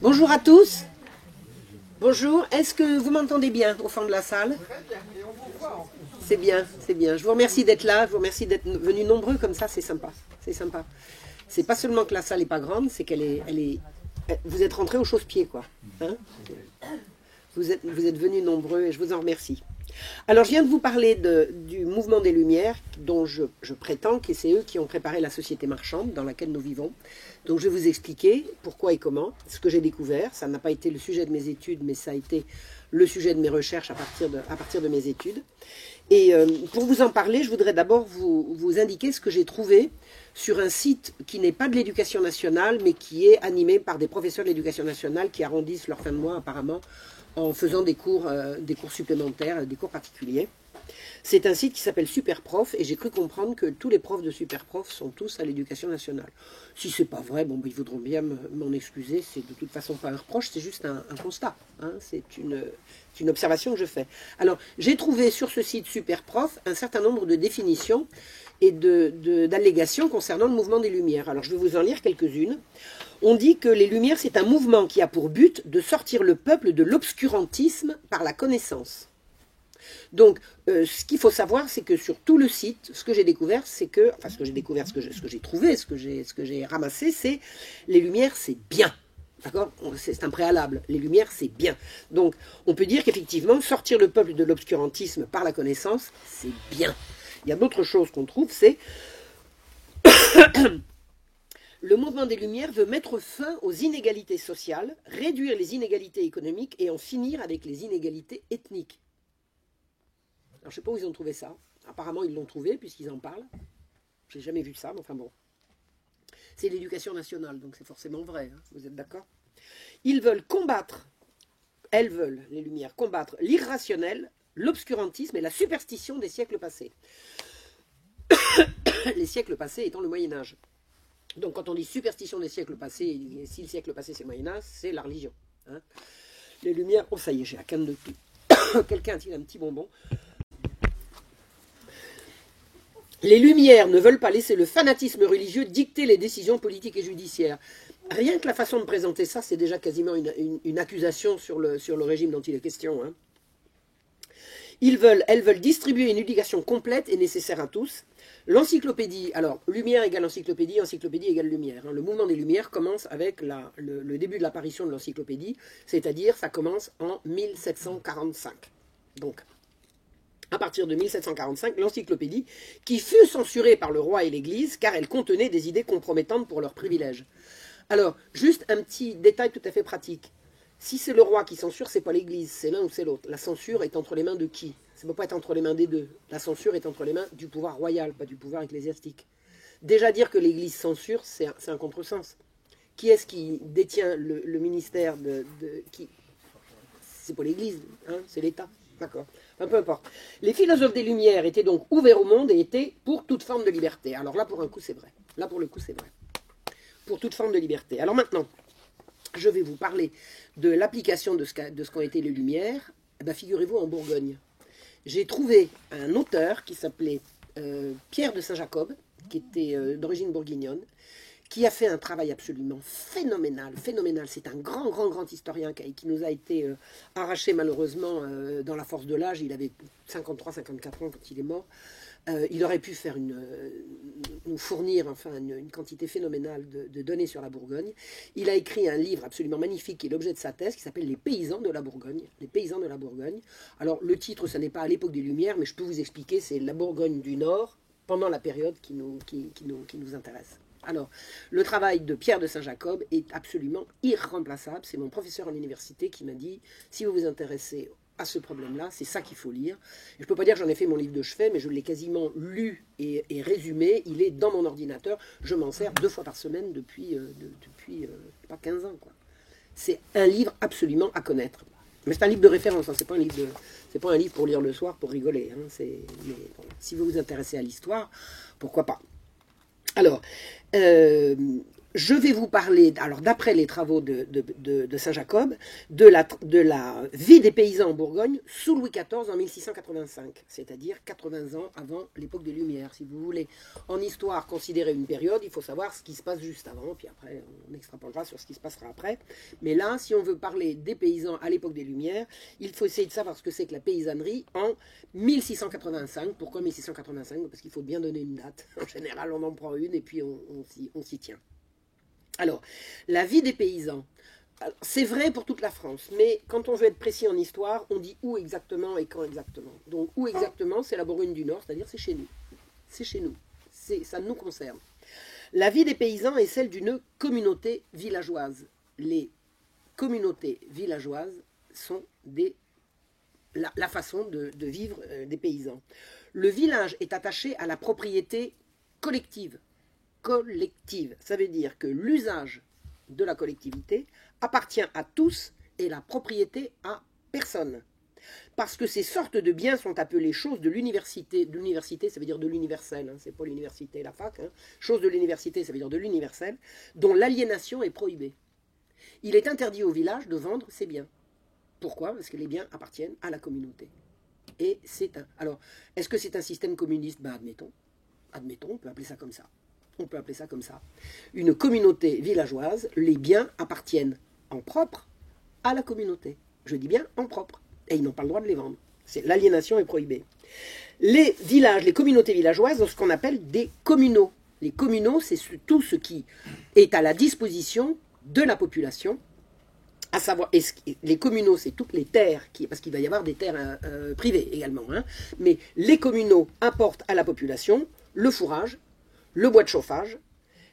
Bonjour à tous. Bonjour. Est-ce que vous m'entendez bien au fond de la salle? C'est bien, c'est bien. Je vous remercie d'être là. Je vous remercie d'être venus nombreux comme ça. C'est sympa. C'est sympa. C'est pas seulement que la salle n'est pas grande, c'est qu'elle est, vous êtes rentrés au chausse-pied, quoi. Hein, vous êtes venus nombreux et je vous en remercie. Alors, je viens de vous parler du mouvement des Lumières, dont je prétends que c'est eux qui ont préparé la société marchande dans laquelle nous vivons. Donc, je vais vous expliquer pourquoi et comment, ce que j'ai découvert. Ça n'a pas été le sujet de mes études, mais ça a été le sujet de mes recherches à partir de mes études. Et pour vous en parler, je voudrais d'abord vous indiquer ce que j'ai trouvé sur un site qui n'est pas de l'éducation nationale, mais qui est animé par des professeurs de l'éducation nationale qui arrondissent leur fin de mois apparemment en faisant des cours supplémentaires, des cours particuliers. C'est un site qui s'appelle Superprof et j'ai cru comprendre que tous les profs de Superprof sont tous à l'éducation nationale. Si c'est pas vrai, bon, ils voudront bien m'en excuser, c'est de toute façon pas un reproche, c'est juste un constat. Hein, c'est une observation que je fais. Alors, j'ai trouvé sur ce site Superprof un certain nombre de définitions et d'allégations concernant le mouvement des Lumières. Alors, je vais vous en lire quelques-unes. On dit que les Lumières, c'est un mouvement qui a pour but de sortir le peuple de l'obscurantisme par la connaissance. Donc, ce qu'il faut savoir, c'est que sur tout le site, ce que j'ai découvert, c'est que, enfin, ce que j'ai trouvé, ce que j'ai ramassé, c'est les Lumières, c'est bien. D'accord? C'est un préalable. Les Lumières, c'est bien. Donc, on peut dire qu'effectivement, sortir le peuple de l'obscurantisme par la connaissance, c'est bien. Il y a d'autres choses qu'on trouve, c'est le mouvement des Lumières veut mettre fin aux inégalités sociales, réduire les inégalités économiques et en finir avec les inégalités ethniques. Alors, je ne sais pas où ils ont trouvé ça. Apparemment, ils l'ont trouvé puisqu'ils en parlent. Je n'ai jamais vu ça, mais enfin bon. C'est l'éducation nationale, donc c'est forcément vrai. Hein, vous êtes d'accord? Ils veulent combattre, elles veulent, les Lumières, combattre l'irrationnel, l'obscurantisme et la superstition des siècles passés. Les siècles passés étant le Moyen-Âge. Donc quand on dit superstition des siècles passés, si le siècle passé c'est le Moyen-Âge, c'est la religion. Hein. Les Lumières, oh ça y est, j'ai la canne de tout. Quelqu'un a-t-il un petit bonbon? Les Lumières ne veulent pas laisser le fanatisme religieux dicter les décisions politiques et judiciaires. Rien que la façon de présenter ça, c'est déjà quasiment une accusation sur le régime dont il est question. Hein. Elles veulent distribuer une éducation complète et nécessaire à tous. L'encyclopédie, alors Lumière égale encyclopédie, encyclopédie égale Lumière. Hein. Le mouvement des Lumières commence avec le début de l'apparition de l'encyclopédie, c'est-à-dire ça commence en 1745. Donc, à partir de 1745, l'encyclopédie, qui fut censurée par le roi et l'Église, car elle contenait des idées compromettantes pour leurs privilèges. Alors, juste un petit détail tout à fait pratique. Si c'est le roi qui censure, c'est pas l'Église, c'est l'un ou c'est l'autre. La censure est entre les mains de qui? Ça ne peut pas être entre les mains des deux. La censure est entre les mains du pouvoir royal, pas du pouvoir ecclésiastique. Déjà dire que l'Église censure, c'est un contresens. Qui est-ce qui détient le ministère qui? C'est pas l'Église, hein, c'est l'État. D'accord. Enfin, peu importe. Les philosophes des Lumières étaient donc ouverts au monde et étaient pour toute forme de liberté. Alors là, pour un coup, c'est vrai. Là, pour le coup, c'est vrai. Pour toute forme de liberté. Alors maintenant, je vais vous parler de l'application de ce qu'ont été les Lumières. Eh bien, figurez-vous, en Bourgogne. J'ai trouvé un auteur qui s'appelait Pierre de Saint-Jacob, qui était d'origine bourguignonne, qui a fait un travail absolument phénoménal. C'est un grand historien qui nous a été arraché malheureusement dans la force de l'âge. Il avait 53-54 ans quand il est mort. Il aurait pu faire nous fournir enfin une quantité phénoménale de données sur la Bourgogne. Il a écrit un livre absolument magnifique qui est l'objet de sa thèse, qui s'appelle Les paysans de la Bourgogne. Les paysans de la Bourgogne. Alors le titre, ce n'est pas à l'époque des Lumières, mais je peux vous expliquer, c'est la Bourgogne du Nord pendant la période qui nous intéresse. Alors, le travail de Pierre de Saint-Jacob est absolument irremplaçable. C'est mon professeur à l'université qui m'a dit, si vous vous intéressez à ce problème-là, c'est ça qu'il faut lire. Et je ne peux pas dire que j'en ai fait mon livre de chevet, mais je l'ai quasiment lu et résumé. Il est dans mon ordinateur. Je m'en sers 2 fois par semaine depuis pas 15 ans. C'est un livre absolument à connaître. Mais c'est un livre de référence, hein. C'est pas un livre pour lire le soir, pour rigoler. Hein. Mais bon, si vous vous intéressez à l'histoire, pourquoi pas. Alors, je vais vous parler, alors d'après les travaux de Saint-Jacob, de la vie des paysans en Bourgogne sous Louis XIV en 1685, c'est-à-dire 80 ans avant l'époque des Lumières. Si vous voulez, en histoire, considérer une période, il faut savoir ce qui se passe juste avant, puis après on extrapolera sur ce qui se passera après. Mais là, si on veut parler des paysans à l'époque des Lumières, il faut essayer de savoir ce que c'est que la paysannerie en 1685. Pourquoi 1685? Parce qu'il faut bien donner une date. En général, on en prend une et puis on s'y tient. Alors, la vie des paysans, c'est vrai pour toute la France, mais quand on veut être précis en histoire, on dit où exactement et quand exactement. Donc, où exactement, c'est la Bourgogne du Nord, c'est-à-dire c'est chez nous. C'est chez nous. Ça nous concerne. La vie des paysans est celle d'une communauté villageoise. Les communautés villageoises sont la façon de vivre des paysans. Le village est attaché à la propriété collective. Ça veut dire que l'usage de la collectivité appartient à tous et la propriété à personne. Parce que ces sortes de biens sont appelées choses de l'université. De l'université, ça veut dire de l'universel, hein, c'est pas l'université, la fac. Hein. Choses de l'université, ça veut dire de l'universel, dont l'aliénation est prohibée. Il est interdit au village de vendre ces biens. Pourquoi? Parce que les biens appartiennent à la communauté. Et alors, est-ce que c'est un système communiste? Ben, admettons. Admettons, on peut appeler ça comme ça. On peut appeler ça comme ça. Une communauté villageoise, les biens appartiennent en propre à la communauté. Je dis bien en propre. Et ils n'ont pas le droit de les vendre. L'aliénation est prohibée. Les villages, les communautés villageoises ont ce qu'on appelle des communaux. Les communaux, c'est tout ce qui est à la disposition de la population. À savoir, les communaux, c'est toutes les terres, parce qu'il va y avoir des terres privées également. Hein, mais les communaux apportent à la population le fourrage, le bois de chauffage,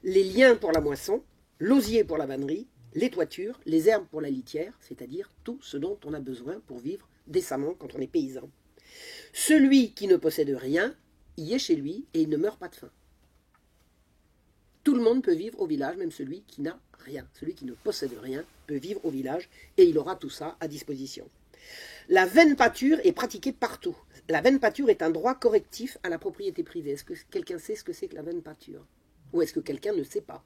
les liens pour la moisson, l'osier pour la vannerie, les toitures, les herbes pour la litière, c'est-à-dire tout ce dont on a besoin pour vivre décemment quand on est paysan. Celui qui ne possède rien, y est chez lui et il ne meurt pas de faim. Tout le monde peut vivre au village, même celui qui n'a rien. Celui qui ne possède rien peut vivre au village et il aura tout ça à disposition. La vaine pâture est pratiquée partout. La vaine pâture est un droit correctif à la propriété privée. Est-ce que quelqu'un sait ce que c'est que la vaine pâture? Ou est-ce que quelqu'un ne sait pas?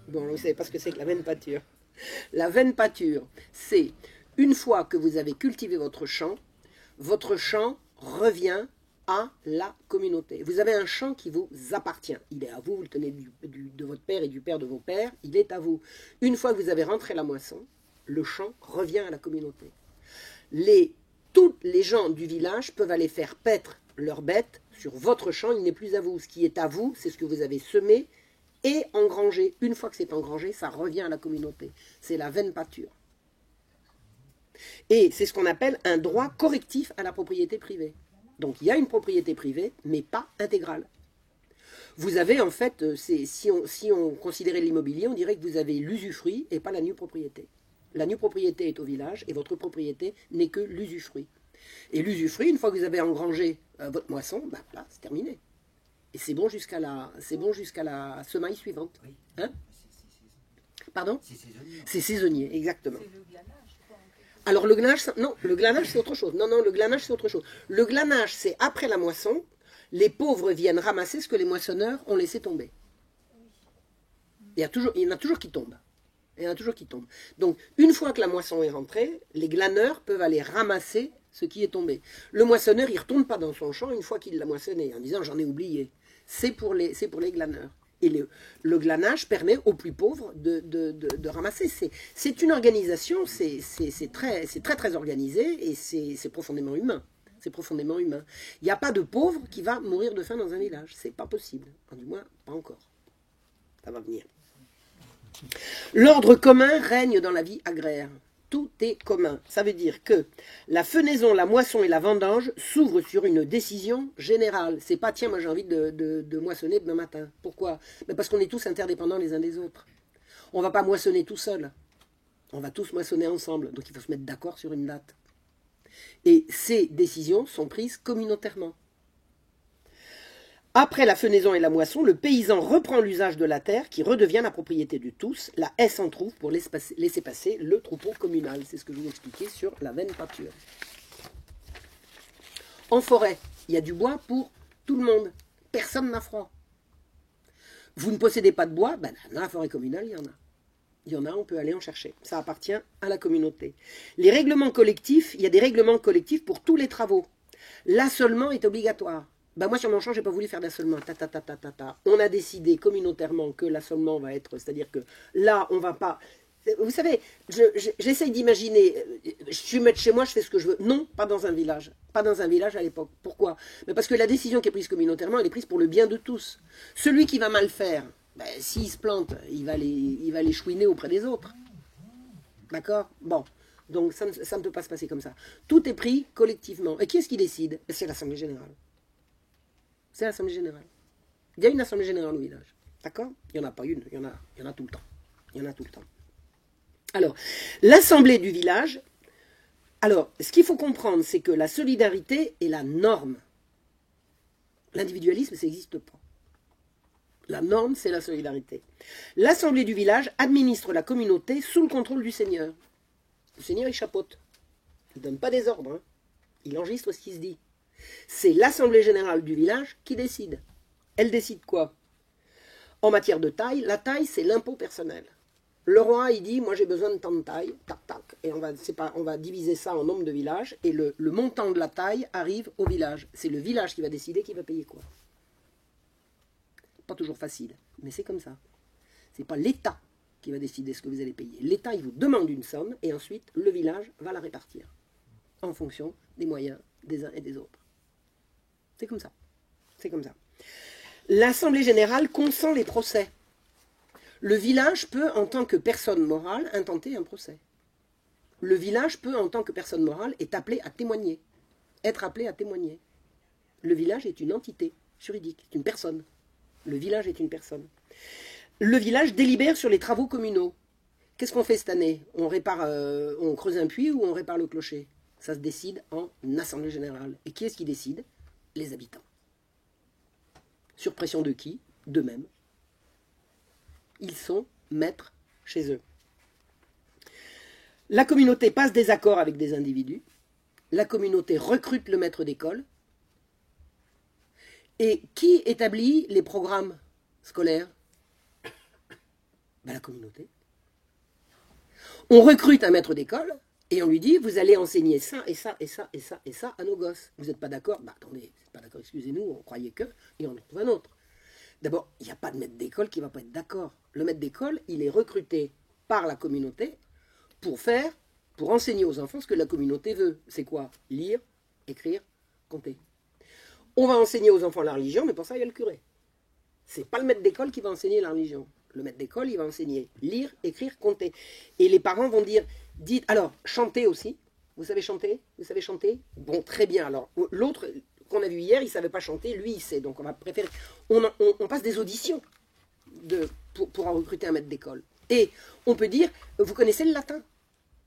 Bon, on ne sait pas ce que c'est que la vaine pâture. La vaine pâture, c'est une fois que vous avez cultivé votre champ revient à la communauté. Vous avez un champ qui vous appartient. Il est à vous, vous le tenez de votre père et du père de vos pères, il est à vous. Une fois que vous avez rentré la moisson, le champ revient à la communauté. Tous les gens du village peuvent aller faire paître leurs bêtes sur votre champ, il n'est plus à vous. Ce qui est à vous, c'est ce que vous avez semé et engrangé. Une fois que c'est engrangé, ça revient à la communauté. C'est la vaine pâture. Et c'est ce qu'on appelle un droit correctif à la propriété privée. Donc il y a une propriété privée, mais pas intégrale. Vous avez en fait, si on considérait l'immobilier, on dirait que vous avez l'usufruit et pas la nue propriété. La nue propriété est au village et votre propriété n'est que l'usufruit. Et l'usufruit, une fois que vous avez engrangé votre moisson, ben, là, c'est terminé. Et c'est bon jusqu'à la semaille suivante. Oui. Hein? Pardon? C'est saisonnier. C'est saisonnier, exactement. C'est le glanage, quoi. Alors le glanage, non, le glanage c'est autre chose. Non, le glanage c'est autre chose. Le glanage c'est après la moisson, les pauvres viennent ramasser ce que les moissonneurs ont laissé tomber. Il y en a toujours qui tombent. Donc, une fois que la moisson est rentrée, les glaneurs peuvent aller ramasser ce qui est tombé. Le moissonneur, il ne retourne pas dans son champ une fois qu'il l'a moissonné, en disant « j'en ai oublié ». C'est pour les glaneurs. Et le glanage permet aux plus pauvres de ramasser. C'est une organisation, c'est très organisé et c'est profondément humain. C'est profondément humain. Il n'y a pas de pauvre qui va mourir de faim dans un village. C'est pas possible. Du moins, pas encore. Ça va venir. L'ordre commun règne dans la vie agraire. Tout est commun. Ça veut dire que la fenaison, la moisson et la vendange s'ouvrent sur une décision générale. C'est pas, tiens, moi j'ai envie de moissonner demain matin. Pourquoi? Parce qu'on est tous interdépendants les uns des autres. On ne va pas moissonner tout seul. On va tous moissonner ensemble. Donc il faut se mettre d'accord sur une date. Et ces décisions sont prises communautairement. Après la fenaison et la moisson, le paysan reprend l'usage de la terre qui redevient la propriété de tous. La haie s'en trouve pour laisser passer le troupeau communal. C'est ce que je vous expliquais sur la vaine pâture. En forêt, il y a du bois pour tout le monde. Personne n'a froid. Vous ne possédez pas de bois, ben, dans la forêt communale, il y en a. Il y en a, on peut aller en chercher. Ça appartient à la communauté. Les règlements collectifs, il y a des règlements collectifs pour tous les travaux. L'assolement est obligatoire. Ben moi, sur mon champ, je n'ai pas voulu faire d'assolement. On a décidé communautairement que l'assolement va être... C'est-à-dire que là, on ne va pas... Vous savez, j'essaye d'imaginer, je suis maître chez moi, je fais ce que je veux. Non, pas dans un village. Pas dans un village à l'époque. Pourquoi? Mais parce que la décision qui est prise communautairement, elle est prise pour le bien de tous. Celui qui va mal faire, ben, s'il se plante, il va les chouiner auprès des autres. D'accord? Bon. Donc ça ne peut pas se passer comme ça. Tout est pris collectivement. Et qui est-ce qui décide? C'est l'Assemblée Générale. C'est l'Assemblée Générale. Il y a une Assemblée Générale au village. D'accord? Il n'y en a pas une, il y en a tout le temps. Il y en a tout le temps. Alors, l'assemblée du village, alors, ce qu'il faut comprendre, c'est que la solidarité est la norme. L'individualisme, ça n'existe pas. La norme, c'est la solidarité. L'assemblée du village administre la communauté sous le contrôle du seigneur. Le seigneur, il chapeaute. Il ne donne pas des ordres. Hein. Il enregistre ce qui se dit. C'est l'assemblée générale du village qui décide. Elle décide quoi? En matière de taille, la taille, c'est l'impôt personnel. Le roi, il dit, moi j'ai besoin de tant de taille, tac, tac, et on va diviser ça en nombre de villages, et le montant de la taille arrive au village. C'est le village qui va décider qui va payer quoi. Pas toujours facile, mais c'est comme ça. C'est pas l'État qui va décider ce que vous allez payer. L'État, il vous demande une somme, et ensuite, le village va la répartir, en fonction des moyens des uns et des autres. C'est comme ça. C'est comme ça. L'Assemblée générale consent les procès. Le village peut, en tant que personne morale, intenter un procès. Le village peut, en tant que personne morale, être appelé à témoigner. Être appelé à témoigner. Le village est une entité juridique, c'est une personne. Le village est une personne. Le village délibère sur les travaux communaux. Qu'est-ce qu'on fait cette année? On creuse un puits ou on répare le clocher? Ça se décide en assemblée générale. Et qui est-ce qui décide? Les habitants. Sur pression de qui? D'eux-mêmes. Ils sont maîtres chez eux. La communauté passe des accords avec des individus. La communauté recrute le maître d'école. Et qui établit les programmes scolaires? Ben, la communauté. On recrute un maître d'école et on lui dit, vous allez enseigner ça et ça et ça et ça et ça à nos gosses. Vous n'êtes pas d'accord? Ben, attendez, vous n'êtes pas d'accord, excusez-nous, on croyait que, et on en trouve un autre. D'abord, il n'y a pas de maître d'école qui ne va pas être d'accord. Le maître d'école, il est recruté par la communauté pour enseigner aux enfants ce que la communauté veut. C'est quoi? Lire, écrire, compter. On va enseigner aux enfants la religion, mais pour ça, il y a le curé. Ce n'est pas le maître d'école qui va enseigner la religion. Le maître d'école, il va enseigner lire, écrire, compter. Et les parents vont dire, dites, alors, chanter aussi. Vous savez chanter? Vous savez chanter? Bon, très bien. Alors, l'autre qu'on a vu hier, il ne savait pas chanter, lui, il sait. Donc, on va préférer. On passe des auditions pour en recruter un maître d'école. Et on peut dire, vous connaissez le latin?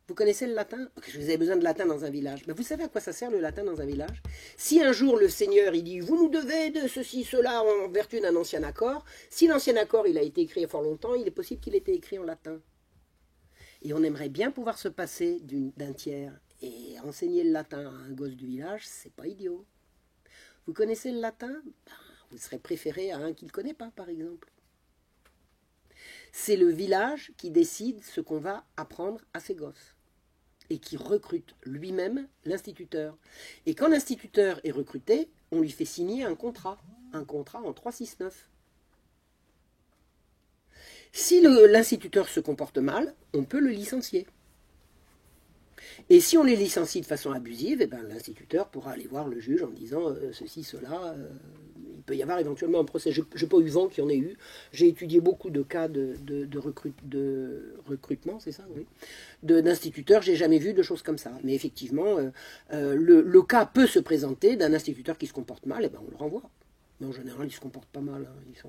Vous connaissez le latin? Vous avez besoin de latin dans un village. Ben, vous savez à quoi ça sert le latin dans un village? Si un jour le Seigneur il dit vous nous devez de ceci, cela en vertu d'un ancien accord, si l'ancien accord il a été écrit il y a fort longtemps, il est possible qu'il ait été écrit en latin. Et on aimerait bien pouvoir se passer d'un tiers et enseigner le latin à un gosse du village, c'est pas idiot. Vous connaissez le latin? Ben, vous serez préféré à un qui ne le connaît pas, par exemple. C'est le village qui décide ce qu'on va apprendre à ses gosses et qui recrute lui-même l'instituteur. Et quand l'instituteur est recruté, on lui fait signer un contrat en 369. Si l'instituteur se comporte mal, on peut le licencier. Et si on les licencie de façon abusive, eh ben, l'instituteur pourra aller voir le juge en disant ceci, cela. Il peut y avoir éventuellement un procès. Je n'ai pas eu vent qu'il y en ait eu. J'ai étudié beaucoup de cas de recrutement, c'est ça, oui, d'instituteurs. J'ai jamais vu de choses comme ça. Mais effectivement, le cas peut se présenter d'un instituteur qui se comporte mal, et ben, on le renvoie. Mais en général, il se comporte pas mal. Hein.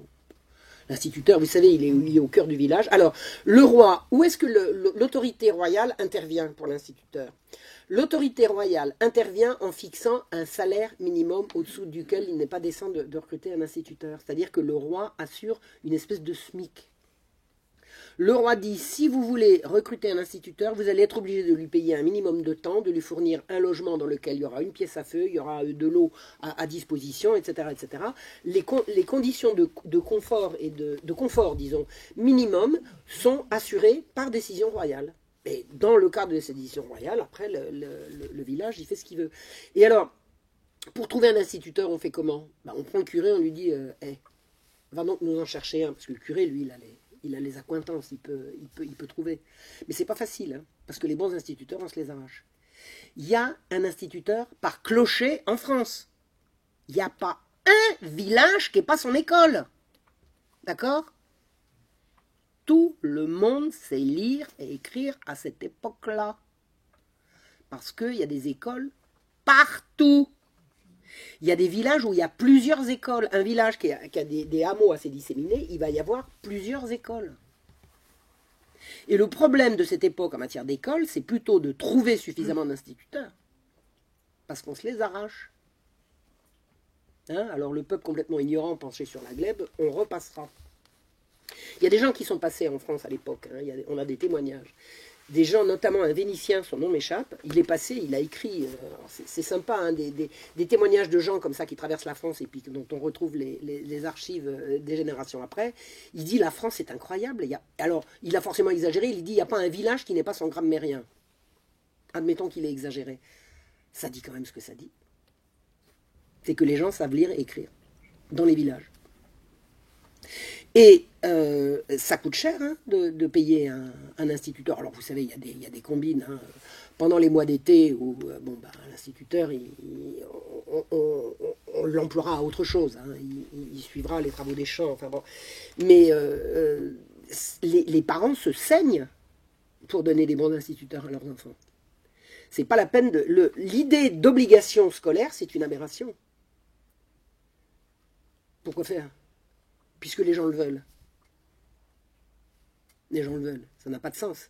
L'instituteur, vous savez, il est au cœur du village. Alors, le roi, où est-ce que l'autorité royale intervient pour l'instituteur? L'autorité royale intervient en fixant un salaire minimum au-dessous duquel il n'est pas décent de recruter un instituteur. C'est-à-dire que le roi assure une espèce de SMIC. Le roi dit, si vous voulez recruter un instituteur, vous allez être obligé de lui payer un minimum de temps, de lui fournir un logement dans lequel il y aura une pièce à feu, il y aura de l'eau à disposition, etc. etc. Les conditions de confort et de confort, disons, minimum, sont assurées par décision royale. Et dans le cadre de cette décision royale, après, le village, il fait ce qu'il veut. Et alors, pour trouver un instituteur, on fait comment? On prend le curé, on lui dit, hey, va donc nous en chercher un, parce que le curé, lui, il a les accointances, il peut trouver. Mais c'est pas facile, hein, parce que les bons instituteurs, on se les arrache. Il y a un instituteur par clocher en France. Il n'y a pas un village qui n'ait pas son école. D'accord? Tout le monde sait lire et écrire à cette époque-là. Parce qu'il y a des écoles partout. Il y a des villages où il y a plusieurs écoles. Un village qui a des hameaux assez disséminés, il va y avoir plusieurs écoles. Et le problème de cette époque en matière d'école, c'est plutôt de trouver suffisamment d'instituteurs. Parce qu'on se les arrache. Hein? Alors le peuple complètement ignorant, penché sur la glèbe, on repassera. Il y a des gens qui sont passés en France à l'époque, hein, on a des témoignages. Des gens, notamment un Vénitien, son nom m'échappe, il est passé, il a écrit, c'est sympa, hein, des témoignages de gens comme ça qui traversent la France et puis dont on retrouve les archives des générations après. Il dit la France est incroyable. Alors, il a forcément exagéré, il dit il n'y a pas un village qui n'ait pas son grammairien. Admettons qu'il ait exagéré. Ça dit quand même ce que ça dit. C'est que les gens savent lire et écrire dans les villages. Et ça coûte cher, hein, de payer un instituteur. Alors vous savez, il y a des combines. Hein. Pendant les mois d'été où l'instituteur, on l'emploiera à autre chose. Hein. Il suivra les travaux des champs. Enfin, bon. Mais les parents se saignent pour donner des bons instituteurs à leurs enfants. C'est pas la peine de... L'idée d'obligation scolaire, c'est une aberration. Pourquoi faire? Puisque les gens le veulent. Les gens le veulent. Ça n'a pas de sens.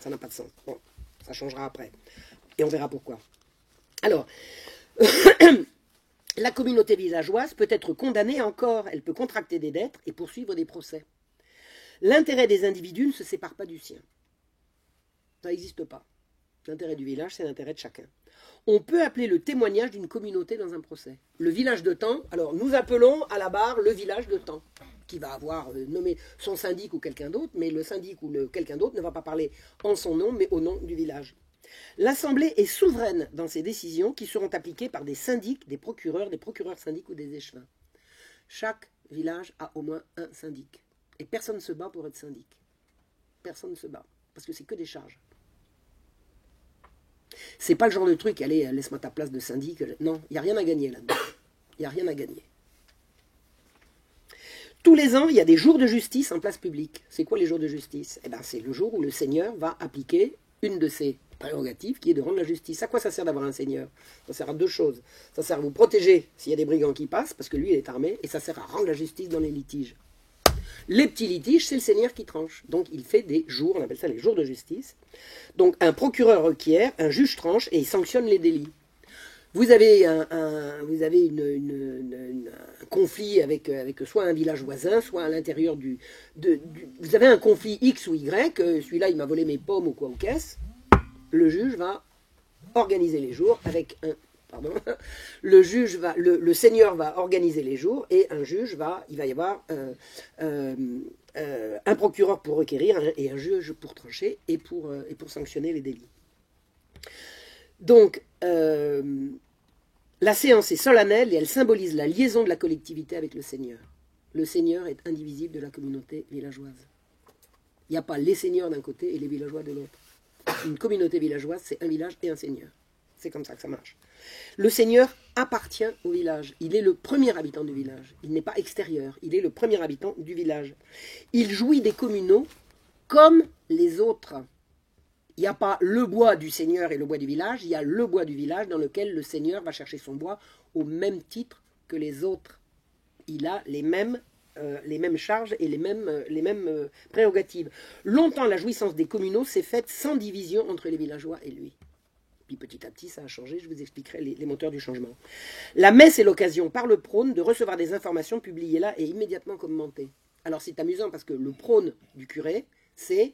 Ça n'a pas de sens. Bon, ça changera après. Et on verra pourquoi. Alors, la communauté villageoise peut être condamnée encore. Elle peut contracter des dettes et poursuivre des procès. L'intérêt des individus ne se sépare pas du sien. Ça n'existe pas. L'intérêt du village, c'est l'intérêt de chacun. On peut appeler le témoignage d'une communauté dans un procès. Le village de Taon, alors nous appelons à la barre le village de Taon, qui va avoir nommé son syndic ou quelqu'un d'autre, mais le syndic ou quelqu'un d'autre ne va pas parler en son nom, mais au nom du village. L'Assemblée est souveraine dans ses décisions qui seront appliquées par des syndics, des procureurs syndics ou des échevins. Chaque village a au moins un syndic. Et personne ne se bat pour être syndic. Personne ne se bat, parce que c'est que des charges. C'est pas le genre de truc, allez, laisse-moi ta place de syndic. Non, il n'y a rien à gagner là-dedans. Il n'y a rien à gagner. Tous les ans, il y a des jours de justice en place publique. C'est quoi les jours de justice? Eh bien, c'est le jour où le seigneur va appliquer une de ses prérogatives, qui est de rendre la justice. À quoi ça sert d'avoir un seigneur? Ça sert à deux choses. Ça sert à vous protéger s'il y a des brigands qui passent, parce que lui, il est armé, et ça sert à rendre la justice dans les litiges. Les petits litiges, c'est le seigneur qui tranche. Donc, il fait des jours, on appelle ça les jours de justice. Donc, un procureur requiert, un juge tranche, et il sanctionne les délits. Vous avez un conflit avec soit un village voisin, soit à l'intérieur vous avez un conflit X ou Y, celui-là il m'a volé mes pommes ou quoi ou qu'est-ce, le juge va organiser les jours avec un... Pardon, le seigneur va organiser les jours et il va y avoir un procureur pour requérir et un juge pour trancher et pour sanctionner les délits. Donc, la séance est solennelle et elle symbolise la liaison de la collectivité avec le seigneur. Le seigneur est indivisible de la communauté villageoise. Il n'y a pas les seigneurs d'un côté et les villageois de l'autre. Une communauté villageoise, c'est un village et un seigneur. C'est comme ça que ça marche. Le seigneur appartient au village. Il est le premier habitant du village. Il n'est pas extérieur. Il est le premier habitant du village. Il jouit des communaux comme les autres. Il n'y a pas le bois du seigneur et le bois du village. Il y a le bois du village dans lequel le seigneur va chercher son bois au même titre que les autres. Il a les mêmes charges et les mêmes prérogatives. Longtemps, la jouissance des communaux s'est faite sans division entre les villageois et lui. Puis petit à petit, ça a changé, je vous expliquerai les moteurs du changement. La messe est l'occasion, par le prône, de recevoir des informations publiées là et immédiatement commentées. Alors c'est amusant parce que le prône du curé, c'est...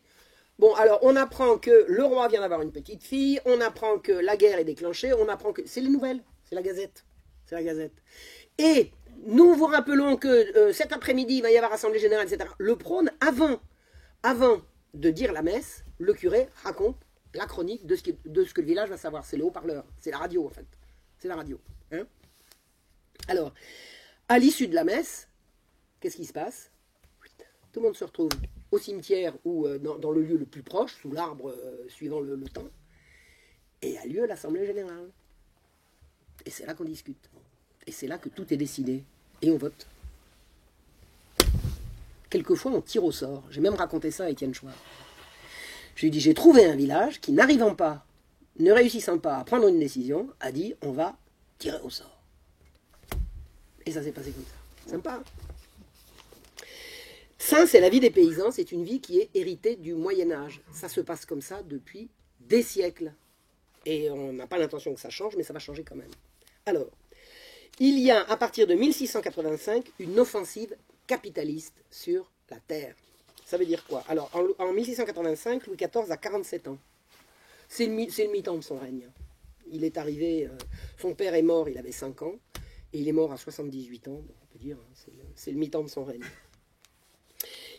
Bon, alors, on apprend que le roi vient d'avoir une petite fille, on apprend que la guerre est déclenchée, on apprend que... C'est les nouvelles, c'est la Gazette. C'est la Gazette. Et nous vous rappelons que cet après-midi, il va y avoir Assemblée Générale, etc. Le prône, avant de dire la messe, le curé raconte la chronique de ce que le village va savoir. C'est le haut-parleur, c'est la radio, en fait. C'est la radio. Hein. Alors, à l'issue de la messe, qu'est-ce qui se passe? Tout le monde se retrouve au cimetière ou dans le lieu le plus proche, sous l'arbre, suivant le temps, et a lieu l'Assemblée Générale. Et c'est là qu'on discute. Et c'est là que tout est décidé. Et on vote. Quelquefois, on tire au sort. J'ai même raconté ça à Étienne Chouard. Je lui ai dit, j'ai trouvé un village qui, n'arrivant pas, ne réussissant pas à prendre une décision, a dit, on va tirer au sort. Et ça s'est passé comme ça. Sympa. Ça, c'est la vie des paysans. C'est une vie qui est héritée du Moyen-Âge. Ça se passe comme ça depuis des siècles. Et on n'a pas l'intention que ça change, mais ça va changer quand même. Alors, il y a, à partir de 1685, une offensive capitaliste sur la terre. Ça veut dire quoi? Alors, en 1685, Louis XIV a 47 ans. C'est le mi-temps de son règne. Il est arrivé, son père est mort, il avait 5 ans, et il est mort à 78 ans, donc on peut dire, hein, c'est le mi-temps de son règne.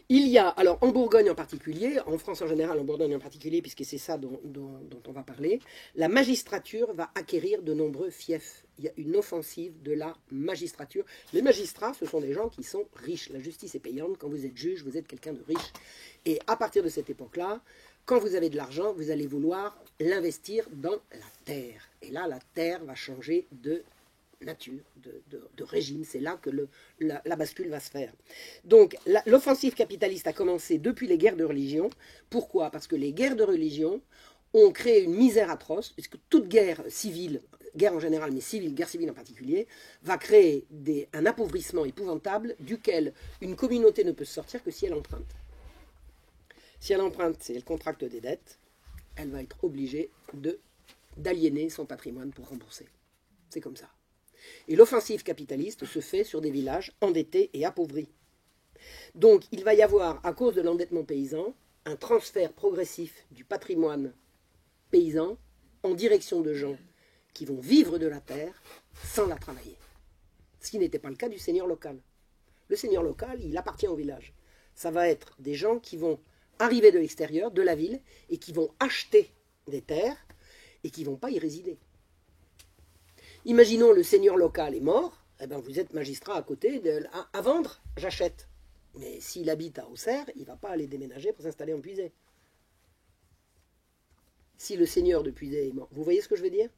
Il y a, alors en Bourgogne en particulier, en France en général, en Bourgogne en particulier, puisque c'est ça dont on va parler, la magistrature va acquérir de nombreux fiefs. Il y a une offensive de la magistrature. Les magistrats, ce sont des gens qui sont riches. La justice est payante. Quand vous êtes juge, vous êtes quelqu'un de riche. Et à partir de cette époque-là, quand vous avez de l'argent, vous allez vouloir l'investir dans la terre. Et là, la terre va changer de nature, de régime. C'est là que la bascule va se faire. Donc, l'offensive capitaliste a commencé depuis les guerres de religion. Pourquoi? Parce que les guerres de religion ont créé une misère atroce, puisque toute guerre civile, guerre en général, mais civile, guerre civile en particulier, va créer un appauvrissement épouvantable duquel une communauté ne peut se sortir que si elle emprunte. Si elle emprunte, si elle contracte des dettes, elle va être obligée d'aliéner son patrimoine pour rembourser. C'est comme ça. Et l'offensive capitaliste se fait sur des villages endettés et appauvris. Donc il va y avoir, à cause de l'endettement paysan, un transfert progressif du patrimoine paysan en direction de gens qui vont vivre de la terre sans la travailler. Ce qui n'était pas le cas du seigneur local. Le seigneur local, il appartient au village. Ça va être des gens qui vont arriver de l'extérieur, de la ville, et qui vont acheter des terres et qui ne vont pas y résider. Imaginons le seigneur local est mort, eh ben vous êtes magistrat à côté, à vendre, j'achète. Mais s'il habite à Auxerre, il ne va pas aller déménager pour s'installer en Puisay. Si le seigneur de Puisay est mort. Vous voyez ce que je veux dire?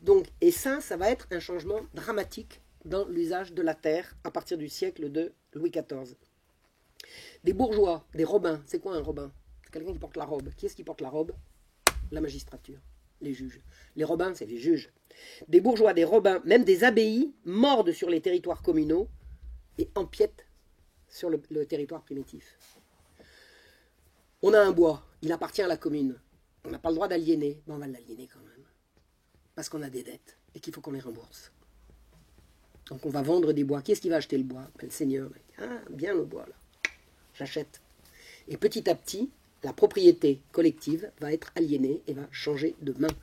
Donc, et ça va être un changement dramatique dans l'usage de la terre à partir du siècle de Louis XIV. Des bourgeois, des robins, c'est quoi un robin? C'est quelqu'un qui porte la robe. Qui est-ce qui porte la robe? La magistrature, les juges. Les robins, c'est les juges. Des bourgeois, des robins, même des abbayes mordent sur les territoires communaux et empiètent sur le territoire primitif. On a un bois, il appartient à la commune. On n'a pas le droit d'aliéner, mais on va l'aliéner quand même. Parce qu'on a des dettes et qu'il faut qu'on les rembourse. Donc on va vendre des bois. Qui est-ce qui va acheter le bois? Le seigneur. Ah, bien le bois là. J'achète. Et petit à petit, la propriété collective va être aliénée et va changer de main.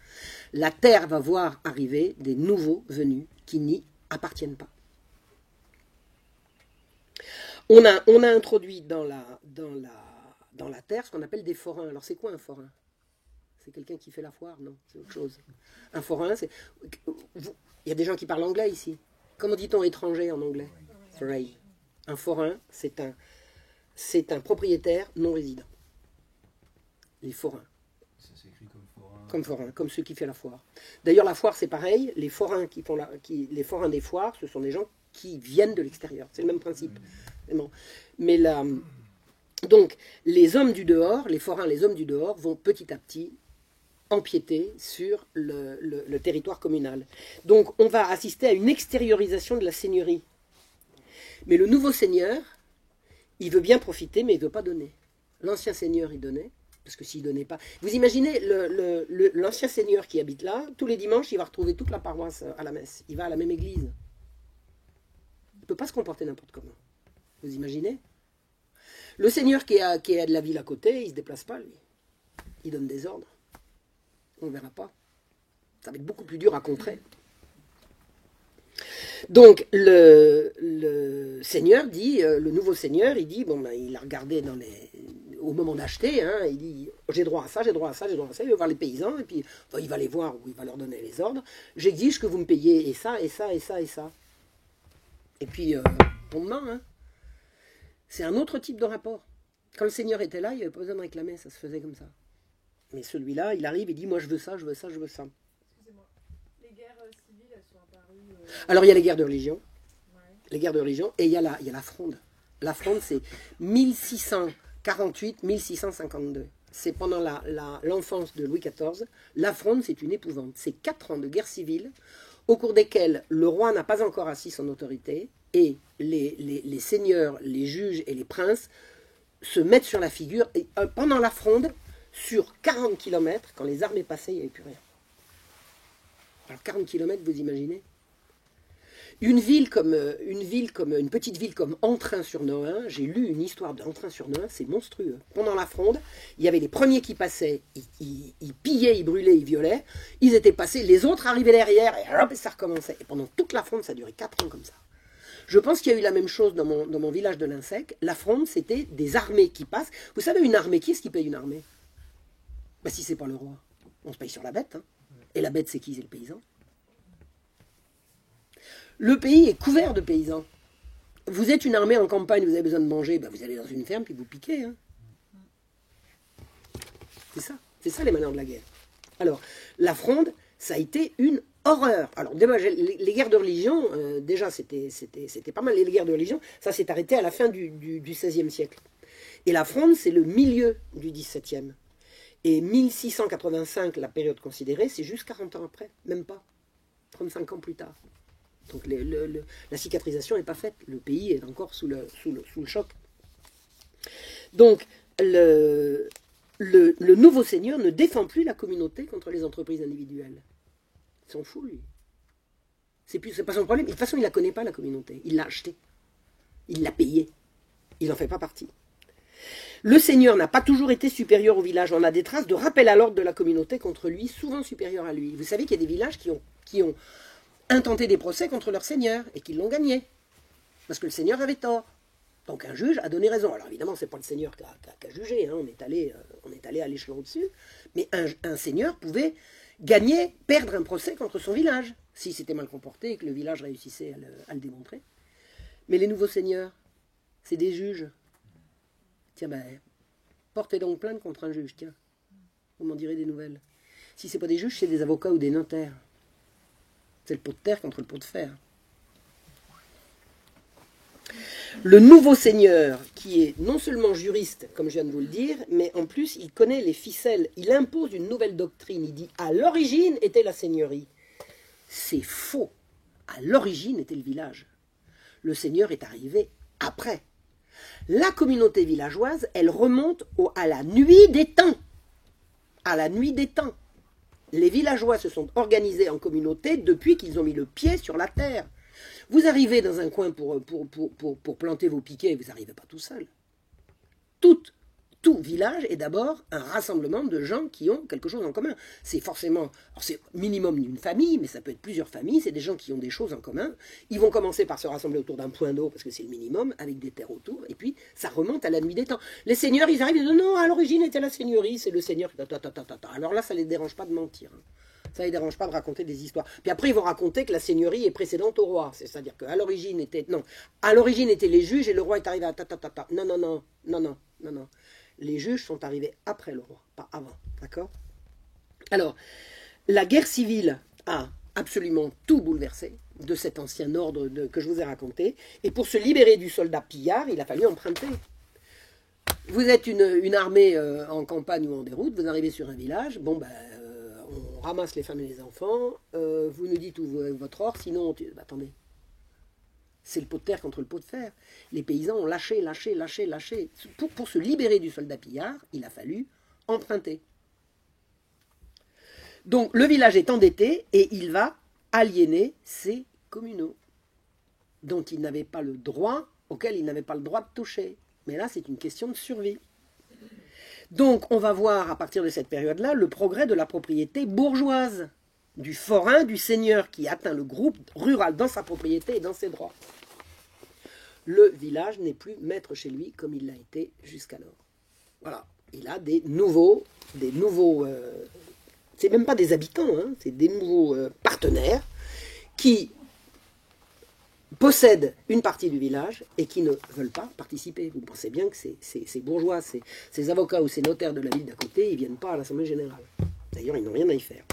La terre va voir arriver des nouveaux venus qui n'y appartiennent pas. On a introduit dans la terre ce qu'on appelle des forains. Alors c'est quoi un forain? C'est quelqu'un qui fait la foire? Non, c'est autre chose. Un forain, c'est... Il y a des gens qui parlent anglais ici. Comment dit-on étranger en anglais? Foreign. Un forain, c'est un propriétaire non résident. Les forains. Ça s'écrit comme forain. Comme forain, comme ceux qui font la foire. D'ailleurs, la foire, c'est pareil. Les forains les forains des foires, ce sont des gens qui viennent de l'extérieur. C'est le même principe. Bon. Mais donc, les hommes du dehors, les forains, les hommes du dehors, vont petit à petit empiéter sur le territoire communal. Donc, on va assister à une extériorisation de la seigneurie. Mais le nouveau seigneur, il veut bien profiter, mais il ne veut pas donner. L'ancien seigneur, il donnait. Parce que s'il ne donnait pas... Vous imaginez l'ancien seigneur qui habite là, tous les dimanches, il va retrouver toute la paroisse à la messe. Il va à la même église. Il ne peut pas se comporter n'importe comment. Vous imaginez? Le seigneur qui est de la ville à côté, il ne se déplace pas, lui. Il donne des ordres. On ne verra pas. Ça va être beaucoup plus dur à contrer. Donc, le seigneur dit, le nouveau seigneur, il dit, bon, ben, il a regardé au moment d'acheter, hein, il dit, j'ai droit à ça, j'ai droit à ça, j'ai droit à ça, il va voir les paysans, et puis enfin, il va les voir, ou il va leur donner les ordres, j'exige que vous me payiez et ça, et ça, et ça, et ça. Et puis, ton main, hein, c'est un autre type de rapport. Quand le seigneur était là, il n'y avait pas besoin de réclamer, ça se faisait comme ça. Mais celui-là, il arrive et dit, moi je veux ça, je veux ça, je veux ça. Excusez-moi, les guerres civiles, elles sont apparues... Alors il y a les guerres de religion, Ouais. les guerres de religion, et il y a la fronde. La fronde, c'est 1648-1652. C'est pendant l'enfance de Louis XIV. La fronde, c'est une épouvante. C'est 4 ans de guerre civile, au cours desquels le roi n'a pas encore assis son autorité, et les seigneurs, les juges et les princes se mettent sur la figure. Et, pendant la fronde, sur 40 kilomètres, quand les armées passaient, il n'y avait plus rien. Alors 40 kilomètres, vous imaginez ? Une petite ville comme Entrain-sur-Nohain, j'ai lu une histoire d'Entrain-sur-Nohain, c'est monstrueux. Pendant la fronde, il y avait les premiers qui passaient, ils pillaient, ils brûlaient, ils violaient, ils étaient passés, les autres arrivaient derrière, et hop, ça recommençait. Et pendant toute la fronde, ça durait 4 ans comme ça. Je pense qu'il y a eu la même chose dans mon village de l'Insec. La fronde, c'était des armées qui passent. Vous savez, une armée, qui est-ce qui paye une armée ? Ben, si c'est pas le roi, on se paye sur la bête. Hein. Et la bête, c'est qui ? C'est le paysan. Le pays est couvert de paysans. Vous êtes une armée en campagne, vous avez besoin de manger, ben vous allez dans une ferme puis vous piquez. Hein. C'est ça les malheurs de la guerre. Alors, la fronde, ça a été une horreur. Alors, les guerres de religion, déjà c'était pas mal. Les guerres de religion, ça s'est arrêté à la fin du XVIe siècle. Et la fronde, c'est le milieu du XVIIe. Et 1685, la période considérée, c'est juste 40 ans après, même pas. 35 ans plus tard. Donc la cicatrisation n'est pas faite. Le pays est encore sous le choc. Donc le nouveau seigneur ne défend plus la communauté contre les entreprises individuelles. Il s'en fout, lui. C'est pas son problème. De toute façon, il ne la connaît pas, la communauté. Il l'a achetée. Il l'a payée. Il n'en fait pas partie. Le seigneur n'a pas toujours été supérieur au village. On a des traces de rappel à l'ordre de la communauté contre lui, souvent supérieur à lui. Vous savez qu'il y a des villages qui ont intenté des procès contre leur seigneur et qui l'ont gagné. Parce que le seigneur avait tort. Donc un juge a donné raison. Alors évidemment, ce n'est pas le seigneur qui a jugé, hein. On est allé à l'échelon au-dessus. Mais un seigneur pouvait gagner, perdre un procès contre son village, si c'était mal comporté et que le village réussissait à le démontrer. Mais les nouveaux seigneurs, c'est des juges. Tiens, ben, portez donc plainte contre un juge, tiens. Vous m'en direz des nouvelles. Si ce n'est pas des juges, c'est des avocats ou des notaires. C'est le pot de terre contre le pot de fer. Le nouveau seigneur, qui est non seulement juriste, comme je viens de vous le dire, mais en plus, il connaît les ficelles. Il impose une nouvelle doctrine. Il dit, à l'origine était la seigneurie. C'est faux. À l'origine était le village. Le seigneur est arrivé après. La communauté villageoise, elle remonte à la nuit des temps. À la nuit des temps. Les villageois se sont organisés en communauté depuis qu'ils ont mis le pied sur la terre. Vous arrivez dans un coin pour planter vos piquets, vous n'arrivez pas tout seul. Tout village est d'abord un rassemblement de gens qui ont quelque chose en commun. C'est forcément, alors c'est minimum d'une famille, mais ça peut être plusieurs familles, c'est des gens qui ont des choses en commun. Ils vont commencer par se rassembler autour d'un point d'eau, parce que c'est le minimum, avec des terres autour, et puis ça remonte à la nuit des temps. Les seigneurs, ils arrivent, ils disent non, à l'origine était la seigneurie, c'est le seigneur. Alors là, ça ne les dérange pas de mentir. Hein. Ça ne les dérange pas de raconter des histoires. Puis après, ils vont raconter que la seigneurie est précédente au roi. C'est-à-dire qu'à l'origine était... Non, à l'origine étaient les juges et le roi est arrivé à Non. Les juges sont arrivés après le roi, pas avant. D'accord ? Alors, la guerre civile a absolument tout bouleversé de cet ancien ordre que je vous ai raconté. Et pour se libérer du soldat pillard, il a fallu emprunter. Vous êtes une armée en campagne ou en déroute, vous arrivez sur un village, bon ben... on ramasse les femmes et les enfants, vous nous dites où est votre or, sinon... attendez, c'est le pot de terre contre le pot de fer. Les paysans ont lâché. Pour se libérer du soldat pillard, il a fallu emprunter. Donc le village est endetté et il va aliéner ses communaux, auxquels il n'avait pas le droit de toucher. Mais là, c'est une question de survie. Donc, on va voir à partir de cette période-là le progrès de la propriété bourgeoise, du forain, du seigneur qui atteint le groupe rural dans sa propriété et dans ses droits. Le village n'est plus maître chez lui comme il l'a été jusqu'alors. Voilà. Il a des nouveaux c'est même pas des habitants, hein, c'est des nouveaux partenaires qui possèdent une partie du village et qui ne veulent pas participer. Vous pensez bien que ces bourgeois, ces avocats ou ces notaires de la ville d'à côté, ils ne viennent pas à l'Assemblée générale. D'ailleurs, ils n'ont rien à y faire.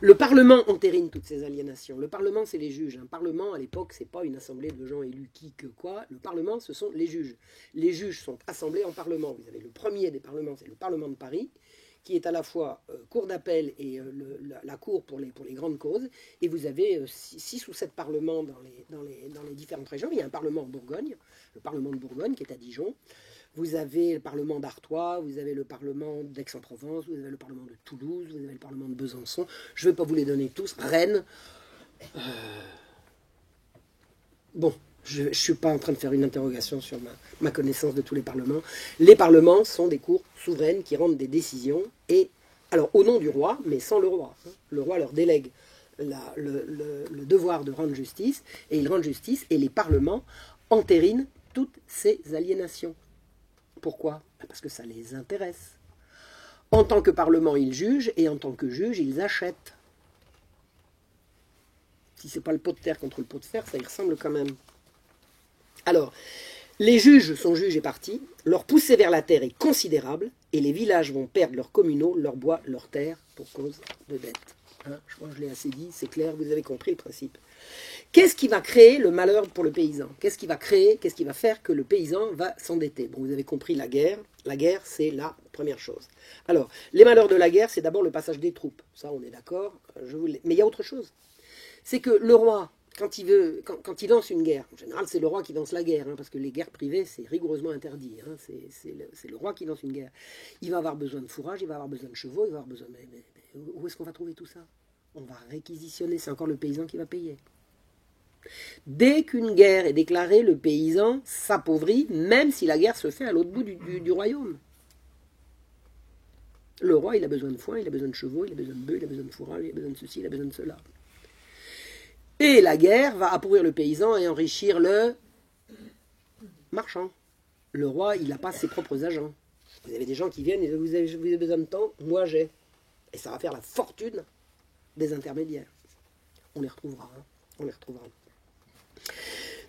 Le Parlement entérine toutes ces aliénations. Le Parlement, c'est les juges. Un Parlement, à l'époque, ce n'est pas une assemblée de gens élus qui, que quoi. Le Parlement, ce sont les juges. Les juges sont assemblés en Parlement. Vous avez le premier des parlements, c'est le Parlement de Paris, qui est à la fois cour d'appel et la cour pour les grandes causes. Et vous avez 6 ou 7 parlements dans les différentes régions. Il y a un Parlement en Bourgogne, le Parlement de Bourgogne qui est à Dijon. Vous avez le Parlement d'Artois, vous avez le Parlement d'Aix-en-Provence, vous avez le Parlement de Toulouse, vous avez le Parlement de Besançon. Je ne vais pas vous les donner tous. Rennes. Bon, je ne suis pas en train de faire une interrogation sur ma connaissance de tous les parlements. Les parlements sont des cours souveraines qui rendent des décisions, et alors au nom du roi, mais sans le roi. Hein. Le roi leur délègue le devoir de rendre justice, et ils rendent justice, et les parlements entérinent toutes ces aliénations. Pourquoi? Parce que ça les intéresse. En tant que Parlement, ils jugent, et en tant que juges, ils achètent. Si ce n'est pas le pot de terre contre le pot de fer, ça y ressemble quand même. Alors, les juges sont juges et partis, leur poussée vers la terre est considérable, et les villages vont perdre leurs communaux, leurs bois, leurs terres, pour cause de dettes. Hein, je crois que je l'ai assez dit, c'est clair, vous avez compris le principe. Qu'est-ce qui va créer le malheur pour le paysan? Qu'est-ce qui va faire que le paysan va s'endetter? Bon, vous avez compris la guerre. La guerre, c'est la première chose. Alors, les malheurs de la guerre, c'est d'abord le passage des troupes. Ça, on est d'accord. Mais il y a autre chose. C'est que le roi, quand il lance une guerre, en général, c'est le roi qui lance la guerre, hein, parce que les guerres privées, c'est rigoureusement interdit. Hein, c'est le roi qui lance une guerre. Il va avoir besoin de fourrage, il va avoir besoin de chevaux, il va avoir besoin... Mais où est-ce qu'on va trouver tout ça? On va réquisitionner, c'est encore le paysan qui va payer. Dès qu'une guerre est déclarée, le paysan s'appauvrit, même si la guerre se fait à l'autre bout du royaume. Le roi, il a besoin de foin, il a besoin de chevaux, il a besoin de bœufs, il a besoin de fourrage, il a besoin de ceci, il a besoin de cela. Et la guerre va appauvrir le paysan et enrichir le marchand. Le roi, il n'a pas ses propres agents. Vous avez des gens qui viennent et vous avez besoin de temps, moi j'ai. Et ça va faire la fortune des intermédiaires. On les retrouvera. Hein. On les retrouvera.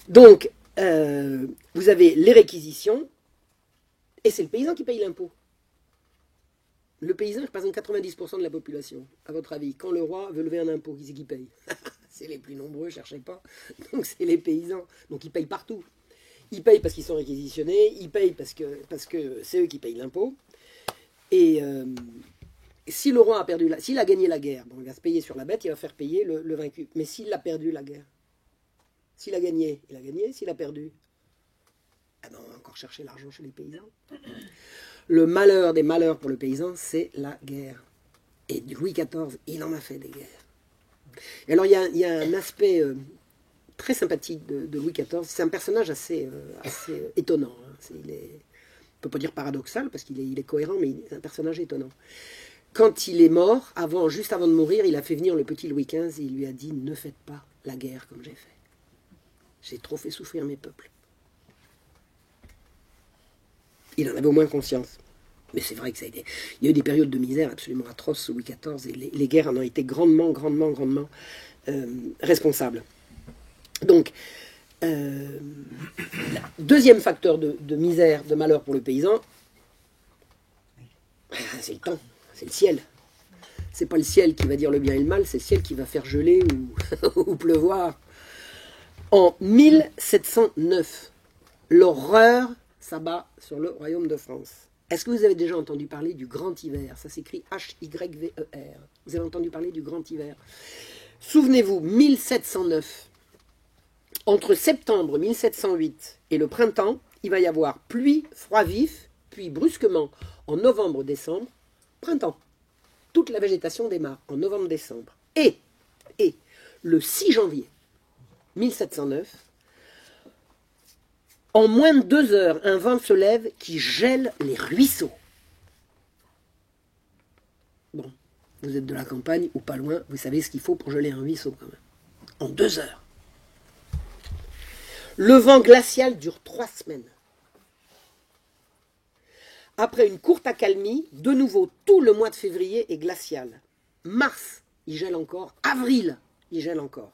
Donc, vous avez les réquisitions, et c'est le paysan qui paye l'impôt. Le paysan représente 90% de la population. À votre avis, quand le roi veut lever un impôt, qui c'est qui paye? C'est les plus nombreux, cherchez pas. Donc c'est les paysans. Donc ils payent partout. Ils payent parce qu'ils sont réquisitionnés, ils payent parce que c'est eux qui payent l'impôt. Et si le roi a perdu s'il a gagné la guerre, bon, il va se payer sur la bête, il va faire payer le vaincu. Mais s'il a perdu la guerre, s'il a gagné, il a gagné. S'il a perdu, eh ben, on va encore chercher l'argent chez les paysans. Le malheur des malheurs pour le paysan, c'est la guerre. Et Louis XIV, il en a fait des guerres. Et alors, il y a un aspect très sympathique de Louis XIV. C'est un personnage assez étonnant. Hein. On ne peut pas dire paradoxal, parce qu'il est cohérent, mais c'est un personnage étonnant. Quand il est mort, juste avant de mourir, il a fait venir le petit Louis XV et il lui a dit « Ne faites pas la guerre comme j'ai fait. J'ai trop fait souffrir mes peuples. » Il en avait au moins conscience. Mais c'est vrai que il y a eu des périodes de misère absolument atroces sous Louis XIV, et les guerres en ont été grandement responsables. Donc, deuxième facteur de misère, de malheur pour le paysan, c'est le temps, c'est le ciel. C'est pas le ciel qui va dire le bien et le mal, c'est le ciel qui va faire geler ou pleuvoir. En 1709, l'horreur s'abat sur le royaume de France. Est-ce que vous avez déjà entendu parler du Grand Hiver? Ça s'écrit H-Y-V-E-R. Vous avez entendu parler du Grand Hiver? Souvenez-vous, 1709, entre septembre 1708 et le printemps, il va y avoir pluie, froid vif, puis brusquement, en novembre-décembre, printemps. Toute la végétation démarre en novembre-décembre. Et le 6 janvier 1709, En moins de 2 heures, un vent se lève qui gèle les ruisseaux. Bon, vous êtes de la campagne ou pas loin, vous savez ce qu'il faut pour geler un ruisseau quand même. En 2 heures. Le vent glacial dure 3 semaines. Après une courte accalmie, de nouveau tout le mois de février est glacial. Mars, il gèle encore. Avril, il gèle encore.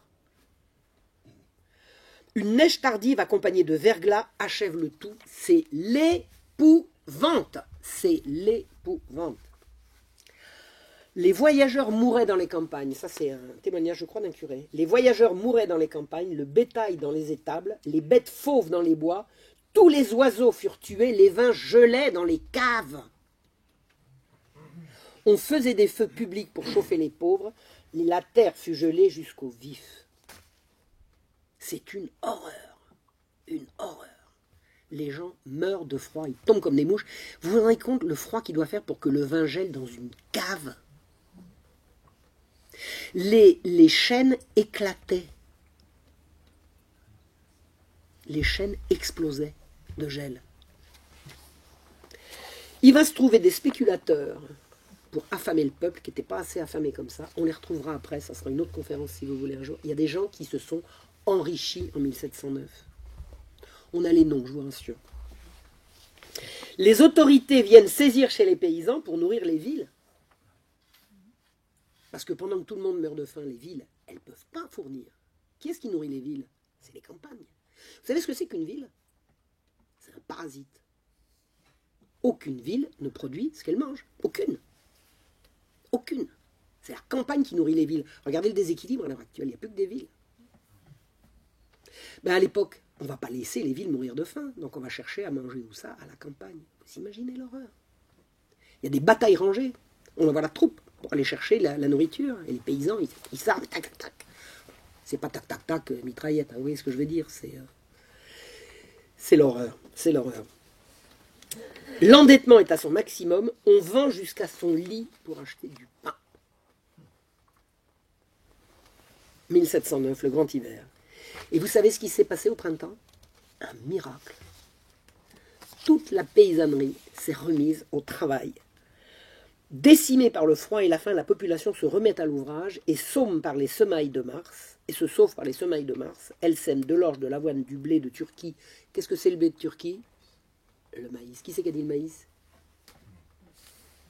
Une neige tardive accompagnée de verglas achève le tout. C'est l'épouvante. C'est l'épouvante. Les voyageurs mouraient dans les campagnes. Ça, c'est un témoignage, je crois, d'un curé. Les voyageurs mouraient dans les campagnes, le bétail dans les étables, les bêtes fauves dans les bois. Tous les oiseaux furent tués, les vins gelaient dans les caves. On faisait des feux publics pour chauffer les pauvres. La terre fut gelée jusqu'au vif. C'est une horreur. Une horreur. Les gens meurent de froid, ils tombent comme des mouches. Vous vous rendez compte le froid qu'il doit faire pour que le vin gèle dans une cave? Les chênes éclataient. Les chênes explosaient de gel. Il va se trouver des spéculateurs pour affamer le peuple qui n'étaient pas assez affamés comme ça. On les retrouvera après, ça sera une autre conférence si vous voulez un jour. Il y a des gens qui se sont enrichis en 1709. On a les noms, je vous rassure. Les autorités viennent saisir chez les paysans pour nourrir les villes. Parce que pendant que tout le monde meurt de faim, les villes, elles ne peuvent pas fournir. Qui est-ce qui nourrit les villes? C'est les campagnes. Vous savez ce que c'est qu'une ville? C'est un parasite. Aucune ville ne produit ce qu'elle mange. Aucune. Aucune. C'est la campagne qui nourrit les villes. Regardez le déséquilibre à l'heure actuelle, il n'y a plus que des villes. Ben à l'époque, on ne va pas laisser les villes mourir de faim. Donc on va chercher à manger où ça? À la campagne. Vous imaginez l'horreur? Il y a des batailles rangées. On envoie la troupe pour aller chercher la nourriture. Et les paysans, ils s'arment, tac, tac, tac. C'est pas tac, tac, tac, mitraillette. Hein, vous voyez ce que je veux dire? C'est l'horreur. C'est l'horreur. L'endettement est à son maximum. On vend jusqu'à son lit pour acheter du pain. 1709, le grand hiver. Et vous savez ce qui s'est passé au printemps? Un miracle. Toute la paysannerie s'est remise au travail. Décimée par le froid et la faim, la population se remet à l'ouvrage et sauve par les semailles de mars. Elle sème de l'orge, de l'avoine, du blé de Turquie. Qu'est-ce que c'est le blé de Turquie? Le maïs. Qui c'est qui a dit le maïs?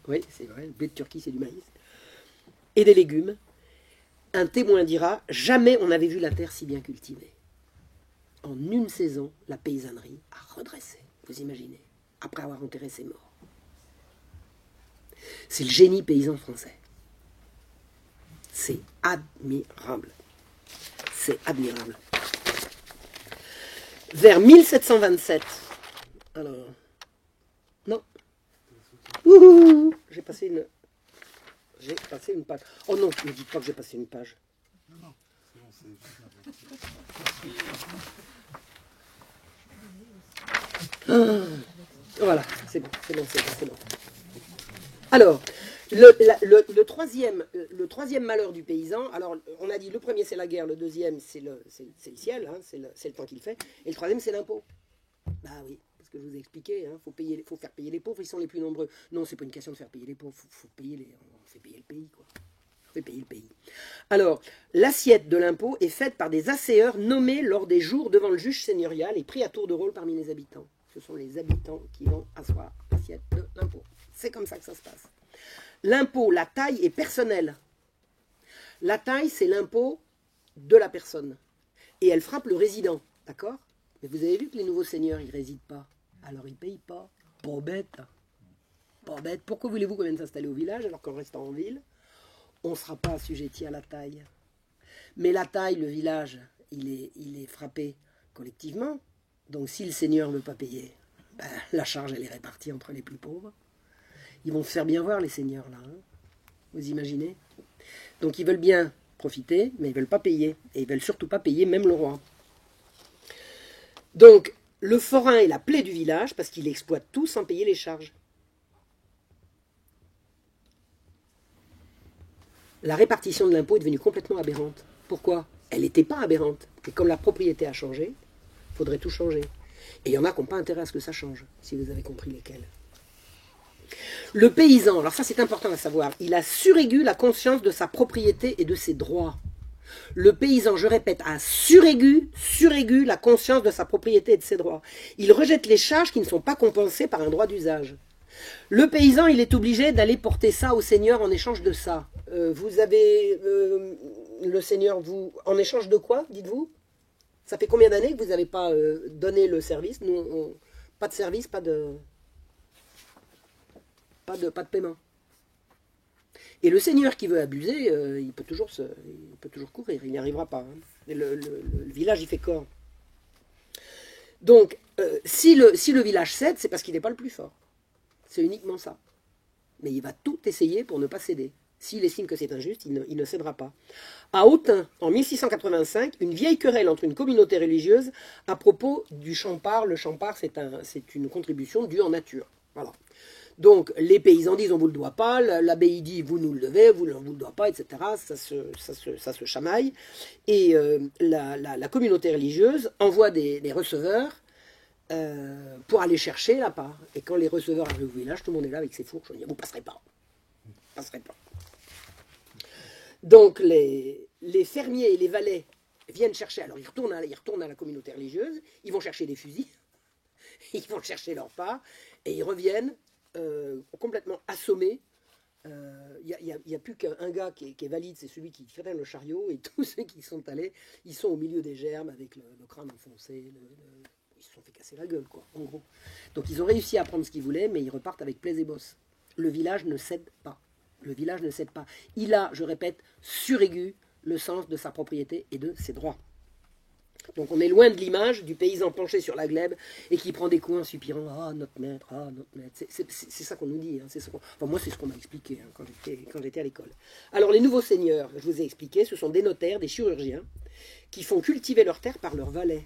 Oui, c'est vrai, le blé de Turquie, c'est du maïs. Et des légumes. Un témoin dira, jamais on n'avait vu la terre si bien cultivée. En une saison, la paysannerie a redressé, vous imaginez, après avoir enterré ses morts. C'est le génie paysan français. C'est admirable. C'est admirable. Vers 1727, alors, non, ouh, j'ai passé une page. Oh non, ne dites pas que j'ai passé une page. Non, c'est bon, Voilà, c'est bon. Alors, le troisième malheur du paysan, alors on a dit le premier c'est la guerre, le deuxième c'est le ciel, hein, c'est le temps qu'il fait, et le troisième c'est l'impôt. Bah oui, parce que je vous ai expliqué, hein, faut faire payer les pauvres, ils sont les plus nombreux. Non, c'est pas une question de faire payer les pauvres, on fait payer le pays, quoi. On fait payer le pays. Alors, l'assiette de l'impôt est faite par des asséeurs nommés lors des jours devant le juge seigneurial et pris à tour de rôle parmi les habitants. Ce sont les habitants qui vont asseoir l'assiette de l'impôt. C'est comme ça que ça se passe. L'impôt, la taille est personnelle. La taille, c'est l'impôt de la personne. Et elle frappe le résident, d'accord? Mais vous avez vu que les nouveaux seigneurs, ils ne résident pas. Alors ils ne payent pas. Pas bête. Pas bête. Pourquoi voulez-vous qu'on vienne s'installer au village alors qu'en restant en ville, on ne sera pas assujetti à la taille? Mais la taille, le village, il est frappé collectivement. Donc si le seigneur ne veut pas payer, ben, la charge, elle est répartie entre les plus pauvres. Ils vont se faire bien voir, les seigneurs, là. Hein, vous imaginez? Donc ils veulent bien profiter, mais ils ne veulent pas payer. Et ils ne veulent surtout pas payer même le roi. Donc, le forain est la plaie du village parce qu'il exploite tout sans payer les charges. La répartition de l'impôt est devenue complètement aberrante. Pourquoi? Elle n'était pas aberrante. Et comme la propriété a changé, il faudrait tout changer. Et il y en a qui n'ont pas intérêt à ce que ça change, si vous avez compris lesquels. Le paysan, alors ça c'est important à savoir, il a suraigu la conscience de sa propriété et de ses droits. Le paysan, je répète, a suraigu la conscience de sa propriété et de ses droits. Il rejette les charges qui ne sont pas compensées par un droit d'usage. Le paysan, il est obligé d'aller porter ça au seigneur en échange de ça. Vous avez le seigneur, vous, en échange de quoi, dites-vous? Ça fait combien d'années que vous n'avez pas donné le service? Nous, pas de service, pas de paiement. Et le seigneur qui veut abuser, il peut toujours courir, il n'y arrivera pas. Hein. Et le village, il fait corps. Donc, si le village cède, c'est parce qu'il n'est pas le plus fort. C'est uniquement ça. Mais il va tout essayer pour ne pas céder. S'il estime que c'est injuste, il ne cédera pas. À Autun, en 1685, une vieille querelle entre une communauté religieuse à propos du champard. Le champard, c'est une contribution due en nature. Voilà. Donc, les paysans disent on ne vous le doit pas, l'abbaye dit vous nous le devez, vous ne vous le doit pas, etc. Ça se chamaille. Et la communauté religieuse envoie des receveurs pour aller chercher la part. Et quand les receveurs arrivent au village, tout le monde est là avec ses fourches, on dit vous ne passerez pas. Vous passerez pas. Donc, les fermiers et les valets viennent chercher, alors ils retournent à la communauté religieuse, ils vont chercher des fusils, ils vont chercher leur part, et ils reviennent complètement assommés. Il n'y a plus qu'un gars qui est valide, c'est celui qui traîne le chariot, et tous ceux qui sont allés, ils sont au milieu des germes avec le crâne enfoncé, ils se sont fait casser la gueule, quoi, en gros. Donc ils ont réussi à prendre ce qu'ils voulaient, mais ils repartent avec plaise et bosse. Le village ne cède pas. Le village ne cède pas. Il a, je répète, suraigu le sens de sa propriété et de ses droits. Donc on est loin de l'image du paysan penché sur la glèbe et qui prend des coups en soupirant « Ah, notre maître, ah, notre maître ». C'est ça qu'on nous dit. Hein, enfin, moi, c'est ce qu'on m'a expliqué hein, quand j'étais à l'école. Alors les nouveaux seigneurs, je vous ai expliqué, ce sont des notaires, des chirurgiens qui font cultiver leurs terres par leurs valets.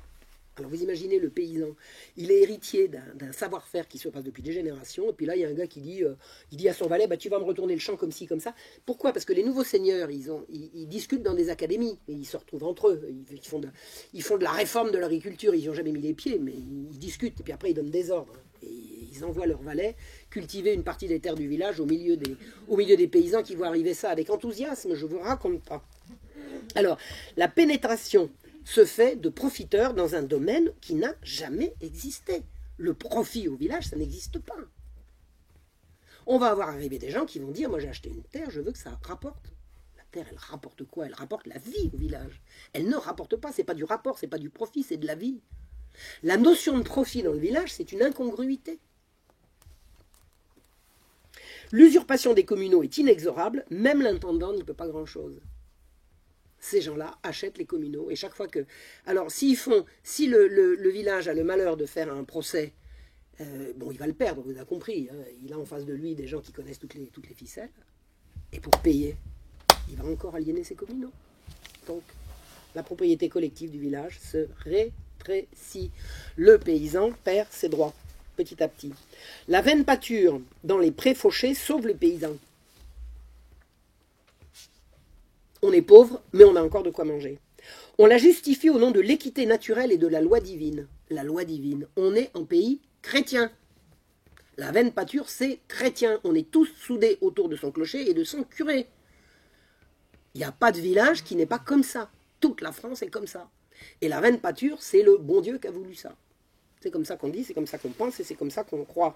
Alors vous imaginez le paysan, il est héritier d'un savoir-faire qui se passe depuis des générations, et puis là il y a un gars qui dit à son valet, bah, tu vas me retourner le champ comme ci, comme ça. Pourquoi? Parce que les nouveaux seigneurs, ils discutent dans des académies, et ils se retrouvent entre eux, ils font de la réforme de l'agriculture, ils n'y ont jamais mis les pieds, mais ils discutent, et puis après ils donnent des ordres. Et ils envoient leurs valets cultiver une partie des terres du village au milieu des paysans qui voient arriver ça avec enthousiasme, je ne vous raconte pas. Alors, la pénétration se fait de profiteurs dans un domaine qui n'a jamais existé. Le profit au village, ça n'existe pas. On va avoir arrivé des gens qui vont dire, moi j'ai acheté une terre, je veux que ça rapporte. La terre, elle rapporte quoi? Elle rapporte la vie au village. Elle ne rapporte pas, c'est pas du rapport, c'est pas du profit, c'est de la vie. La notion de profit dans le village, c'est une incongruité. L'usurpation des communaux est inexorable, même l'intendant n'y peut pas grand-chose. Ces gens-là achètent les communaux et chaque fois que... Alors, si le village a le malheur de faire un procès, bon, il va le perdre, vous avez compris. Hein, il a en face de lui des gens qui connaissent toutes les ficelles. Et pour payer, il va encore aliéner ses communaux. Donc, la propriété collective du village se rétrécit. Le paysan perd ses droits, petit à petit. La vaine pâture dans les prés fauchés sauve le paysan. On est pauvre, mais on a encore de quoi manger. On la justifie au nom de l'équité naturelle et de la loi divine. La loi divine. On est en pays chrétien. La vaine pâture, c'est chrétien. On est tous soudés autour de son clocher et de son curé. Il n'y a pas de village qui n'est pas comme ça. Toute la France est comme ça. Et la vaine pâture, c'est le bon Dieu qui a voulu ça. C'est comme ça qu'on dit, c'est comme ça qu'on pense et c'est comme ça qu'on croit.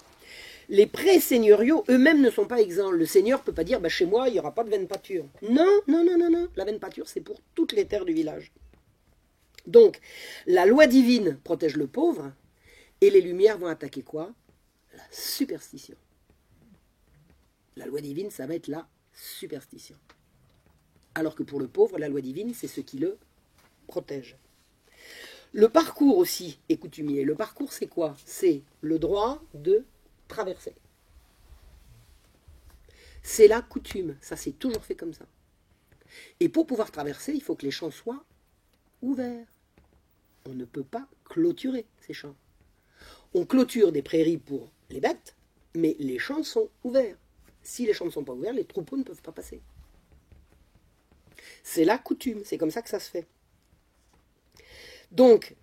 Les prés seigneuriaux eux-mêmes ne sont pas exempts. Le seigneur ne peut pas dire chez moi, il n'y aura pas de vaine pâture. Non. La vaine pâture, c'est pour toutes les terres du village. Donc, la loi divine protège le pauvre et les lumières vont attaquer quoi? La superstition. La loi divine, ça va être la superstition. Alors que pour le pauvre, la loi divine, c'est ce qui le protège. Le parcours aussi est coutumier. Le parcours, c'est quoi? C'est le droit de traverser. C'est la coutume. Ça s'est toujours fait comme ça. Et pour pouvoir traverser, il faut que les champs soient ouverts. On ne peut pas clôturer ces champs. On clôture des prairies pour les bêtes, mais les champs sont ouverts. Si les champs ne sont pas ouverts, les troupeaux ne peuvent pas passer. C'est la coutume. C'est comme ça que ça se fait. Donc,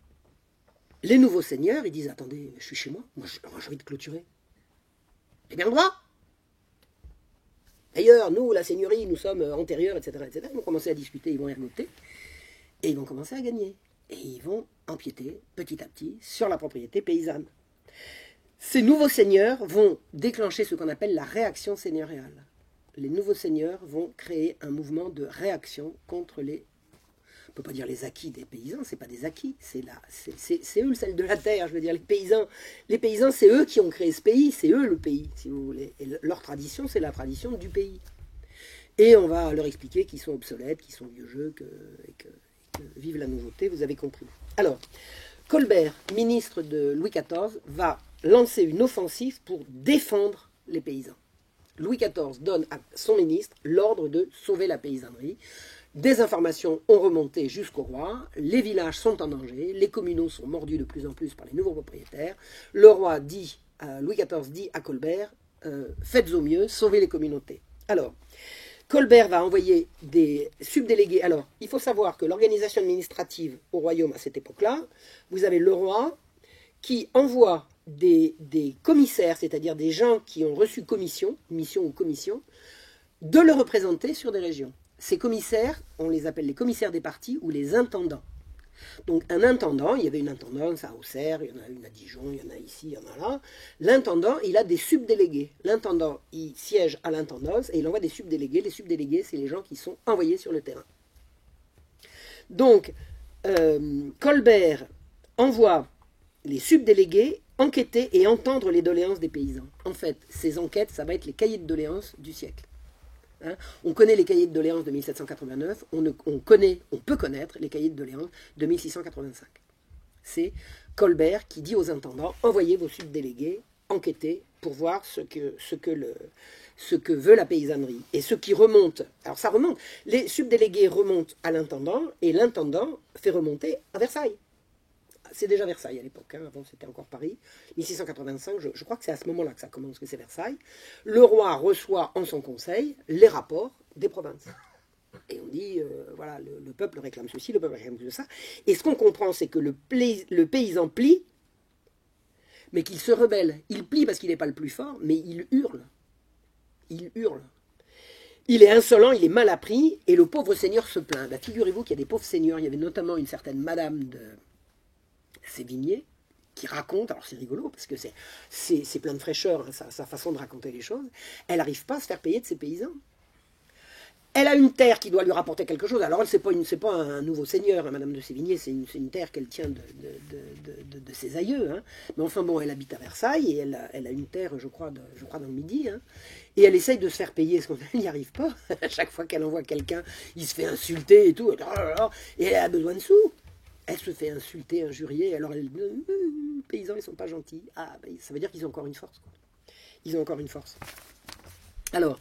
Les nouveaux seigneurs, ils disent, attendez, je suis chez moi, moi j'ai envie de clôturer. J'ai bien le droit. D'ailleurs, nous, la seigneurie, nous sommes antérieurs, etc., etc. Ils vont commencer à discuter, ils vont ergoter, et ils vont commencer à gagner. Et ils vont empiéter, petit à petit, sur la propriété paysanne. Ces nouveaux seigneurs vont déclencher ce qu'on appelle la réaction seigneuriale. Les nouveaux seigneurs vont créer un mouvement de réaction contre les... On ne peut pas dire les acquis des paysans, c'est pas des acquis, c'est eux le sel de la terre, je veux dire, les paysans c'est eux qui ont créé ce pays, c'est eux le pays, si vous voulez. Et leur tradition, c'est la tradition du pays. Et on va leur expliquer qu'ils sont obsolètes, qu'ils sont vieux jeux, et que vive la nouveauté, vous avez compris. Alors, Colbert, ministre de Louis XIV, va lancer une offensive pour défendre les paysans. Louis XIV donne à son ministre l'ordre de sauver la paysannerie. Des informations ont remonté jusqu'au roi, les villages sont en danger, les communaux sont mordus de plus en plus par les nouveaux propriétaires. Le roi dit, Louis XIV dit à Colbert, faites au mieux, sauvez les communautés. Alors, Colbert va envoyer des subdélégués. Alors, il faut savoir que l'organisation administrative au royaume à cette époque-là, vous avez le roi qui envoie des commissaires, c'est-à-dire des gens qui ont reçu mission ou commission, de le représenter sur des régions. Ces commissaires, on les appelle les commissaires des partis ou les intendants. Donc un intendant, il y avait une intendance à Auxerre, il y en a une à Dijon, il y en a ici, il y en a là. L'intendant, il a des subdélégués. L'intendant, il siège à l'intendance et il envoie des subdélégués. Les subdélégués, c'est les gens qui sont envoyés sur le terrain. Donc, Colbert envoie les subdélégués enquêter et entendre les doléances des paysans. En fait, ces enquêtes, ça va être les cahiers de doléances du siècle. Hein, on connaît les cahiers de doléances de 1789, on peut connaître les cahiers de doléances de 1685. C'est Colbert qui dit aux intendants, envoyez vos subdélégués enquêter pour voir ce que veut la paysannerie. Et ce qui remonte, alors ça remonte, les subdélégués remontent à l'intendant et l'intendant fait remonter à Versailles. C'est déjà Versailles à l'époque, hein, avant c'était encore Paris. 1685, je crois que c'est à ce moment-là que ça commence, que c'est Versailles. Le roi reçoit en son conseil les rapports des provinces. Et on dit, voilà, le peuple réclame ceci, le peuple réclame ça. Et ce qu'on comprend, c'est que le paysan plie, mais qu'il se rebelle. Il plie parce qu'il n'est pas le plus fort, mais il hurle. Il hurle. Il est insolent, il est mal appris, et le pauvre seigneur se plaint. Ben, figurez-vous qu'il y a des pauvres seigneurs, il y avait notamment une certaine madame de Sévigné, qui raconte, alors c'est rigolo, parce que c'est plein de fraîcheur, hein, sa façon de raconter les choses, elle n'arrive pas à se faire payer de ses paysans. Elle a une terre qui doit lui rapporter quelque chose, alors elle, c'est pas un nouveau seigneur, hein, madame de Sévigné, c'est une terre qu'elle tient de ses aïeux, hein. Mais enfin bon, elle habite à Versailles, et elle a une terre, je crois dans le Midi, hein, et elle essaye de se faire payer, ce qu'on n'y arrive pas. À chaque fois qu'elle envoie quelqu'un, il se fait insulter et tout, et elle a besoin de sous. Elle se fait insulter, injurier, alors elle dit, les paysans, ils sont pas gentils. Ah, ben, ça veut dire qu'ils ont encore une force, quoi. Ils ont encore une force. Alors,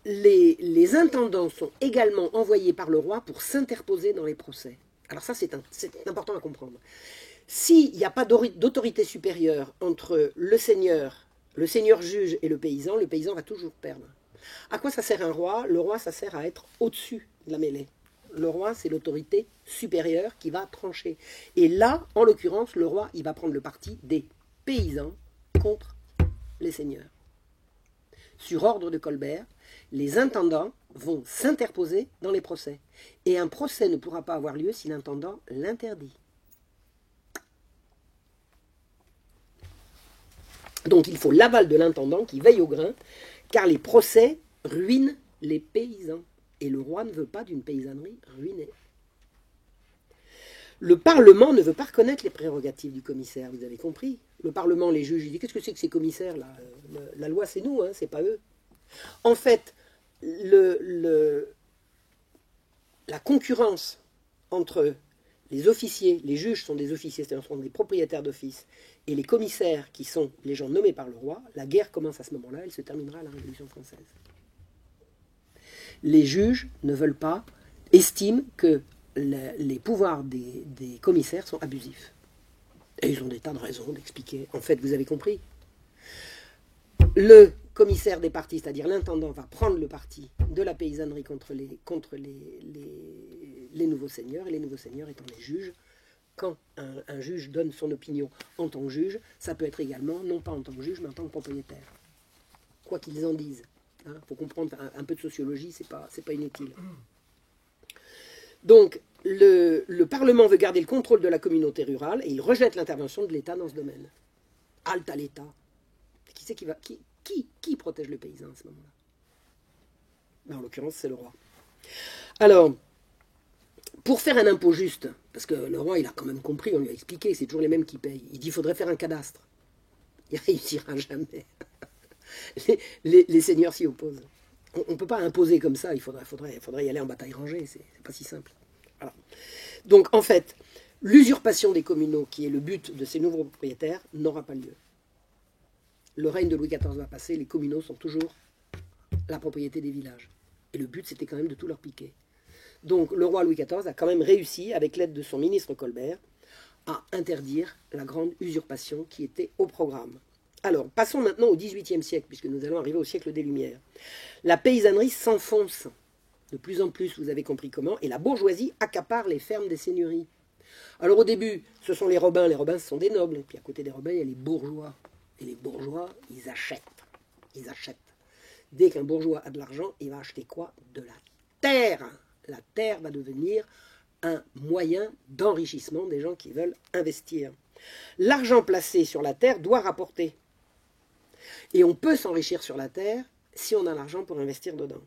les intendants sont également envoyés par le roi pour s'interposer dans les procès. Alors ça, c'est important à comprendre. S'il n'y a pas d'autorité supérieure entre le seigneur juge et le paysan va toujours perdre. À quoi ça sert un roi? Le roi, ça sert à être au-dessus de la mêlée. Le roi, c'est l'autorité supérieure qui va trancher. Et là, en l'occurrence, le roi, il va prendre le parti des paysans contre les seigneurs. Sur ordre de Colbert, les intendants vont s'interposer dans les procès. Et un procès ne pourra pas avoir lieu si l'intendant l'interdit. Donc il faut l'aval de l'intendant qui veille au grain, car les procès ruinent les paysans. Et le roi ne veut pas d'une paysannerie ruinée. Le Parlement ne veut pas reconnaître les prérogatives du commissaire, vous avez compris. Le Parlement, les juges, ils disent, qu'est-ce que c'est que ces commissaires-là? La loi, c'est nous, hein, c'est pas eux. En fait, la concurrence entre les officiers, les juges sont des officiers, c'est-à-dire sont des propriétaires d'office, et les commissaires, qui sont les gens nommés par le roi, la guerre commence à ce moment-là, elle se terminera à la Révolution française. Les juges ne veulent pas, estiment que les pouvoirs des commissaires sont abusifs. Et ils ont des tas de raisons d'expliquer. En fait, vous avez compris. Le commissaire des partis, c'est-à-dire l'intendant, va prendre le parti de la paysannerie contre les nouveaux seigneurs, et les nouveaux seigneurs étant les juges, quand un juge donne son opinion en tant que juge, ça peut être également, non pas en tant que juge, mais en tant que propriétaire. Quoi qu'ils en disent. Il faut comprendre un peu de sociologie, c'est pas inutile. Donc, le Parlement veut garder le contrôle de la communauté rurale et il rejette l'intervention de l'État dans ce domaine. Halte à l'État. Qui protège le paysan à ce moment-là? Ben, en l'occurrence, c'est le roi. Alors, pour faire un impôt juste, parce que le roi, il a quand même compris, on lui a expliqué, c'est toujours les mêmes qui payent. Il dit, il faudrait faire un cadastre. Il réussira jamais. Les seigneurs s'y opposent. On ne peut pas imposer comme ça, il faudrait y aller en bataille rangée, c'est pas si simple. Voilà. Donc, en fait, l'usurpation des communaux, qui est le but de ces nouveaux propriétaires, n'aura pas lieu. Le règne de Louis XIV va passer, les communaux sont toujours la propriété des villages. Et le but, c'était quand même de tout leur piquer. Donc, le roi Louis XIV a quand même réussi, avec l'aide de son ministre Colbert, à interdire la grande usurpation qui était au programme. Alors, passons maintenant au XVIIIe siècle, puisque nous allons arriver au siècle des Lumières. La paysannerie s'enfonce de plus en plus, vous avez compris comment, et la bourgeoisie accapare les fermes des seigneuries. Alors au début, ce sont les Robins ce sont des nobles, et puis à côté des Robins, il y a les bourgeois. Et les bourgeois, ils achètent. Ils achètent. Dès qu'un bourgeois a de l'argent, il va acheter quoi? De la terre. La terre va devenir un moyen d'enrichissement des gens qui veulent investir. L'argent placé sur la terre doit rapporter. Et on peut s'enrichir sur la terre si on a l'argent pour investir dedans.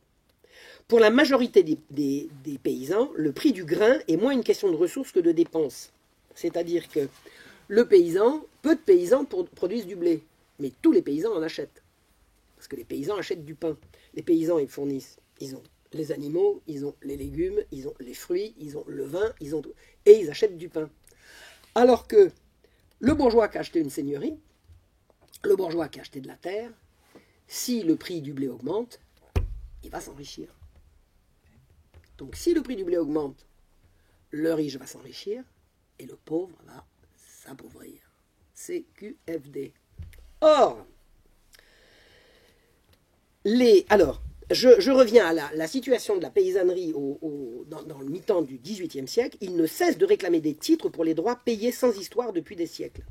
Pour la majorité des paysans, le prix du grain est moins une question de ressources que de dépenses. C'est-à-dire que le paysan, peu de paysans produisent du blé, mais tous les paysans en achètent. Parce que les paysans achètent du pain. Les paysans, ils fournissent, ils ont les animaux, ils ont les légumes, ils ont les fruits, ils ont le vin, ils ont tout, et ils achètent du pain. Alors que le bourgeois qui a acheté une seigneurie, le bourgeois qui a acheté de la terre, si le prix du blé augmente, il va s'enrichir. Donc si le prix du blé augmente, le riche va s'enrichir et le pauvre va s'appauvrir. C'est QFD. Or, alors, je reviens à la situation de la paysannerie dans le mi-temps du XVIIIe siècle. Il ne cesse de réclamer des titres pour les droits payés sans histoire depuis des siècles.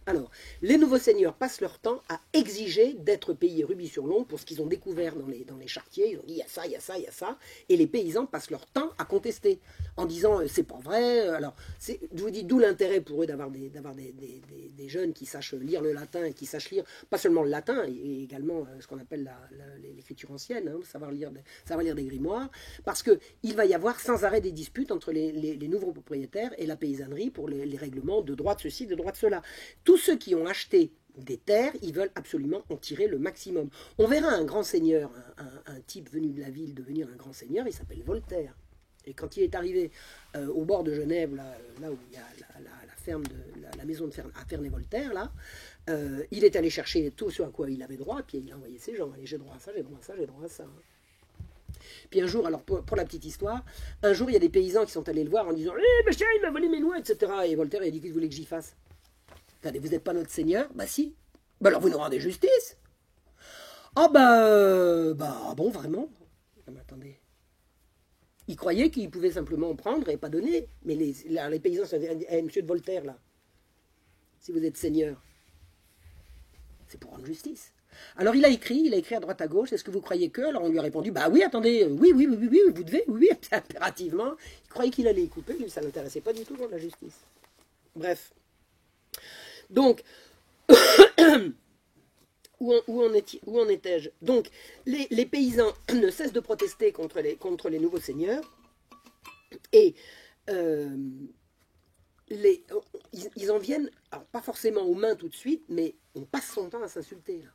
Alors, les nouveaux seigneurs passent leur temps à exiger d'être payés rubis sur l'ongle pour ce qu'ils ont découvert dans les chartiers. Ils ont dit, il y a ça, il y a ça, il y a ça. Et les paysans passent leur temps à contester, en disant, c'est pas vrai. Alors, je vous dis, d'où l'intérêt pour eux d'avoir des jeunes qui sachent lire le latin et qui sachent lire, pas seulement le latin, et également ce qu'on appelle l'écriture ancienne, hein, savoir lire des grimoires, parce qu'il va y avoir sans arrêt des disputes entre les nouveaux propriétaires et la paysannerie pour les règlements de droit de ceci, de droit de cela. Tous ceux qui ont acheté des terres, ils veulent absolument en tirer le maximum. On verra un grand seigneur, un type venu de la ville devenir un grand seigneur, il s'appelle Voltaire. Et quand il est arrivé au bord de Genève, là où il y a la maison de Ferney-Voltaire, là, il est allé chercher tout ce à quoi il avait droit, puis il a envoyé ses gens. Allez, j'ai droit à ça, j'ai droit à ça, j'ai droit à ça. Puis un jour, alors pour la petite histoire, un jour il y a des paysans qui sont allés le voir en disant « monsieur, il m'a volé mes lois, etc. » Et Voltaire il a dit « Qu'est-ce que vous voulez que j'y fasse ? Attendez, vous n'êtes pas notre seigneur? Bah si. Bah alors vous nous rendez justice. Ah bah bon, vraiment. Non, mais attendez. Ils croyaient qu'ils pouvaient simplement en prendre et pas donner. Mais les paysans se disaient, monsieur de Voltaire, là, si vous êtes seigneur, c'est pour rendre justice. Alors il a écrit à droite à gauche, est-ce que vous croyez que? Alors on lui a répondu, bah oui, attendez, oui, vous devez, oui, impérativement. Il croyait qu'il allait écouter, lui, ça ne l'intéressait pas du tout dans la justice. Bref. Donc, où en étais-je? Donc, les paysans ne cessent de protester contre les nouveaux seigneurs, et ils en viennent, alors pas forcément aux mains tout de suite, mais on passe son temps à s'insulter, là.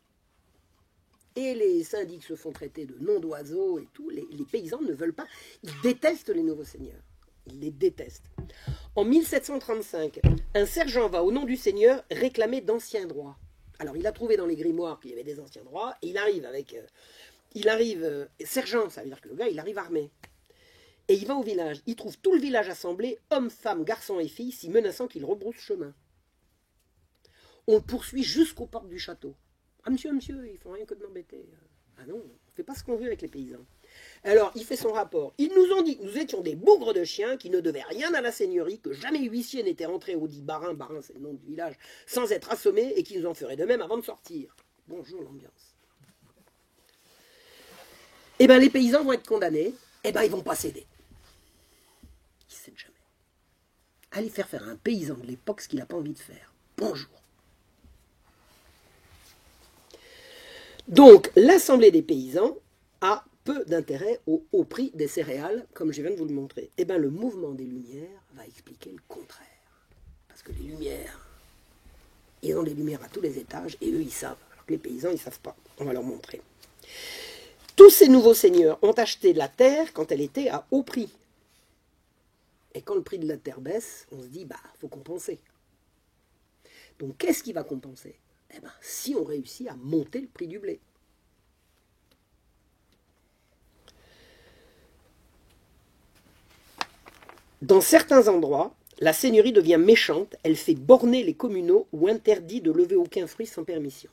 Et les syndics se font traiter de noms d'oiseaux et tout. Les paysans ne veulent pas, ils détestent les nouveaux seigneurs. Ils les détestent. En 1735, un sergent va, au nom du seigneur, réclamer d'anciens droits. Alors, il a trouvé dans les grimoires qu'il y avait des anciens droits, et il arrive, sergent, ça veut dire que le gars, il arrive armé. Et il va au village. Il trouve tout le village assemblé, hommes, femmes, garçons et filles, si menaçant qu'il rebrousse chemin. On le poursuit jusqu'aux portes du château. Ah, monsieur, ils font rien que de m'embêter. Ah non, on ne fait pas ce qu'on veut avec les paysans. Alors, il fait son rapport. Ils nous ont dit que nous étions des bougres de chiens qui ne devaient rien à la seigneurie, que jamais huissier n'était rentré au dit Barin, Barin c'est le nom du village, sans être assommé et qu'ils nous en feraient de même avant de sortir. Bonjour l'ambiance. Eh bien, les paysans vont être condamnés. Eh bien, ils ne vont pas céder. Ils ne cèdent jamais. Allez faire à un paysan de l'époque ce qu'il n'a pas envie de faire. Bonjour. Donc, l'Assemblée des paysans a peu d'intérêt au prix des céréales, comme je viens de vous le montrer. Eh bien, le mouvement des Lumières va expliquer le contraire. Parce que les Lumières, ils ont des lumières à tous les étages, et eux, ils savent. Alors que les paysans, ils ne savent pas. On va leur montrer. Tous ces nouveaux seigneurs ont acheté de la terre quand elle était à haut prix. Et quand le prix de la terre baisse, on se dit, bah, faut compenser. Donc, qu'est-ce qui va compenser? Eh bien, si on réussit à monter le prix du blé. Dans certains endroits, la seigneurie devient méchante, elle fait borner les communaux ou interdit de lever aucun fruit sans permission.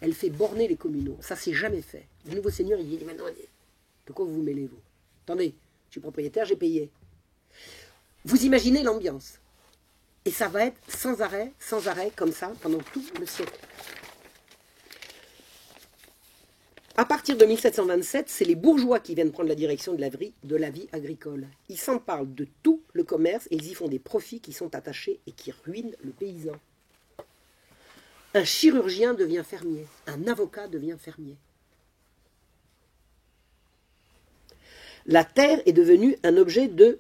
Elle fait borner les communaux. Ça, c'est jamais fait. Le nouveau seigneur, il dit, maintenant, de quoi vous vous mêlez, vous? Attendez, je suis propriétaire, j'ai payé. Vous imaginez l'ambiance. Et ça va être sans arrêt, comme ça, pendant tout le siècle. À partir de 1727, c'est les bourgeois qui viennent prendre la direction de la vie agricole. Ils s'emparent de tout le commerce et ils y font des profits qui sont attachés et qui ruinent le paysan. Un chirurgien devient fermier, un avocat devient fermier. La terre est devenue un objet de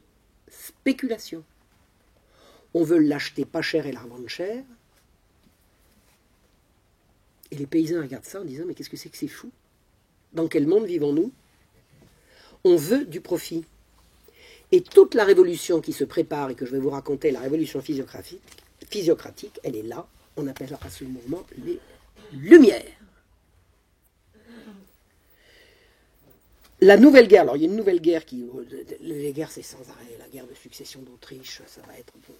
spéculation. On veut l'acheter pas cher et la revendre cher. Et les paysans regardent ça en disant, mais qu'est-ce que c'est fou? Dans quel monde vivons-nous? On veut du profit. Et toute la révolution qui se prépare et que je vais vous raconter, la révolution physiocratique, elle est là. On appellera ce mouvement les Lumières. La nouvelle guerre, alors il y a une nouvelle guerre les guerres c'est sans arrêt, la guerre de succession d'Autriche, ça va être... Bon,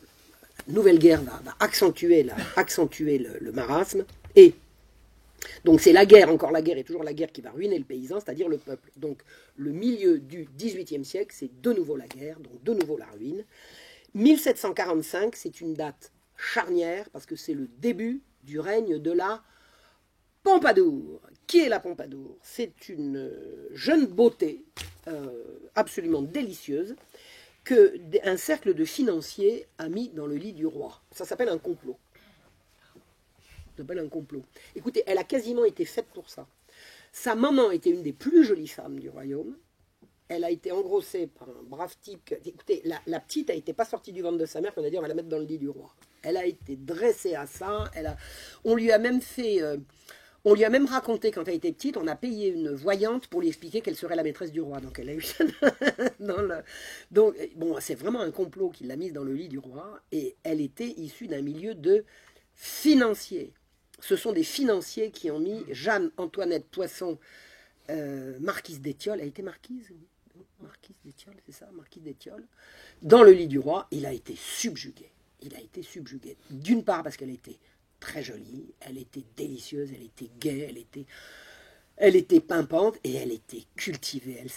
la nouvelle guerre va accentuer le marasme, et donc c'est la guerre, encore la guerre est toujours la guerre qui va ruiner le paysan, c'est-à-dire le peuple. Donc le milieu du XVIIIe siècle, c'est de nouveau la guerre, donc de nouveau la ruine. 1745, c'est une date charnière, parce que c'est le début du règne de la Pompadour. Qui est la Pompadour? C'est une jeune beauté absolument délicieuse qu'un cercle de financiers a mis dans le lit du roi. Ça s'appelle un complot. Ça s'appelle un complot. Écoutez, elle a quasiment été faite pour ça. Sa maman était une des plus jolies femmes du royaume. Elle a été engrossée par un brave type. Écoutez, la petite n'a été pas sortie du ventre de sa mère qu'on a dit on va la mettre dans le lit du roi. Elle a été dressée à ça. On lui a même raconté quand elle était petite, on a payé une voyante pour lui expliquer qu'elle serait la maîtresse du roi. Donc elle a eu ça Donc bon, c'est vraiment un complot qui l'a mise dans le lit du roi. Et elle était issue d'un milieu de financiers. Ce sont des financiers qui ont mis Jeanne-Antoinette Poisson, marquise d'Étiole. Elle était marquise? Marquise d'Étiole, c'est ça, marquise d'Étiole. Dans le lit du roi, il a été subjugué. Il a été subjugué. D'une part parce qu'elle était très jolie, elle était délicieuse, elle était gaie, elle était pimpante et elle était cultivée. Elle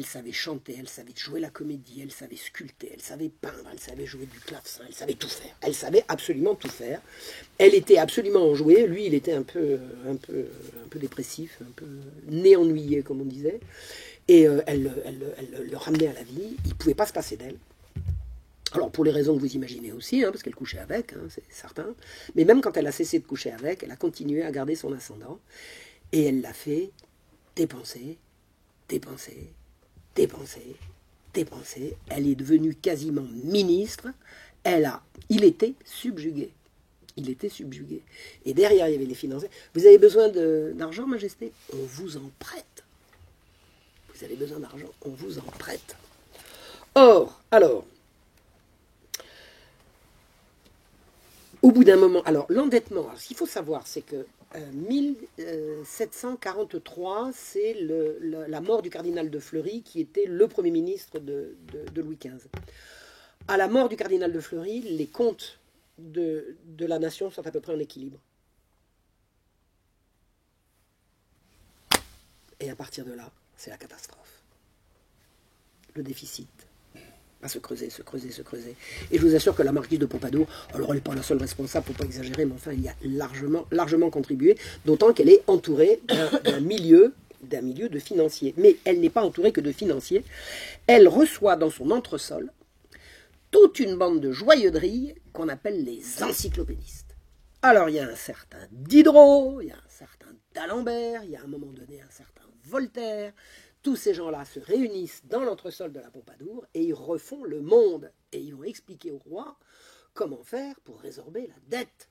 savait chanter, elle savait jouer la comédie, elle savait sculpter, elle savait peindre, elle savait jouer du clavecin, elle savait tout faire. Elle savait absolument tout faire. Elle était absolument enjouée. Lui, il était un peu dépressif, un peu né ennuyé, comme on disait. Et elle le ramenait à la vie. Il ne pouvait pas se passer d'elle. Alors, pour les raisons que vous imaginez aussi, parce qu'elle couchait avec, c'est certain. Mais même quand elle a cessé de coucher avec, elle a continué à garder son ascendant. Et elle l'a fait dépenser, dépenser, dépenser, dépenser. Elle est devenue quasiment ministre. Il était subjugué. Il était subjugué. Et derrière, il y avait les financiers. Vous avez besoin d'argent, Majesté? On vous en prête. Vous avez besoin d'argent? On vous en prête. Or, alors, au bout d'un moment, alors l'endettement, ce qu'il faut savoir, c'est que 1743, c'est la mort du cardinal de Fleury, qui était le premier ministre de Louis XV. À la mort du cardinal de Fleury, les comptes de la nation sont à peu près en équilibre. Et à partir de là, c'est la catastrophe. Le déficit va se creuser, se creuser, se creuser. Et je vous assure que la marquise de Pompadour, alors elle n'est pas la seule responsable, il ne faut pas exagérer, mais enfin, il y a largement contribué, d'autant qu'elle est entourée d'un milieu de financiers. Mais elle n'est pas entourée que de financiers. Elle reçoit dans son entresol toute une bande de joyeuderies qu'on appelle les encyclopédistes. Alors il y a un certain Diderot, il y a un certain d'Alembert, il y a à un moment donné un certain Voltaire. Tous ces gens-là se réunissent dans l'entresol de la Pompadour et ils refont le monde. Et ils vont expliquer au roi comment faire pour résorber la dette.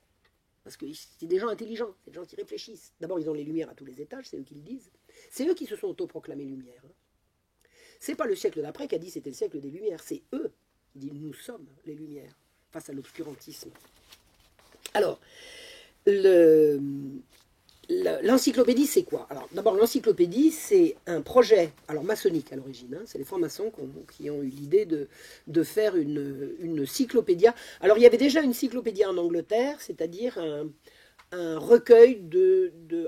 Parce que c'est des gens intelligents, c'est des gens qui réfléchissent. D'abord, ils ont les lumières à tous les étages, c'est eux qui le disent. C'est eux qui se sont autoproclamés lumières. C'est pas le siècle d'après qui a dit c'était le siècle des lumières, c'est eux qui disent nous sommes les lumières face à l'obscurantisme. Alors, l'encyclopédie, c'est quoi? Alors, d'abord, l'encyclopédie, c'est un projet, alors maçonnique à l'origine, c'est les francs-maçons qui ont eu l'idée de faire une cyclopédia. Alors, il y avait déjà une cyclopédia en Angleterre, c'est-à-dire un recueil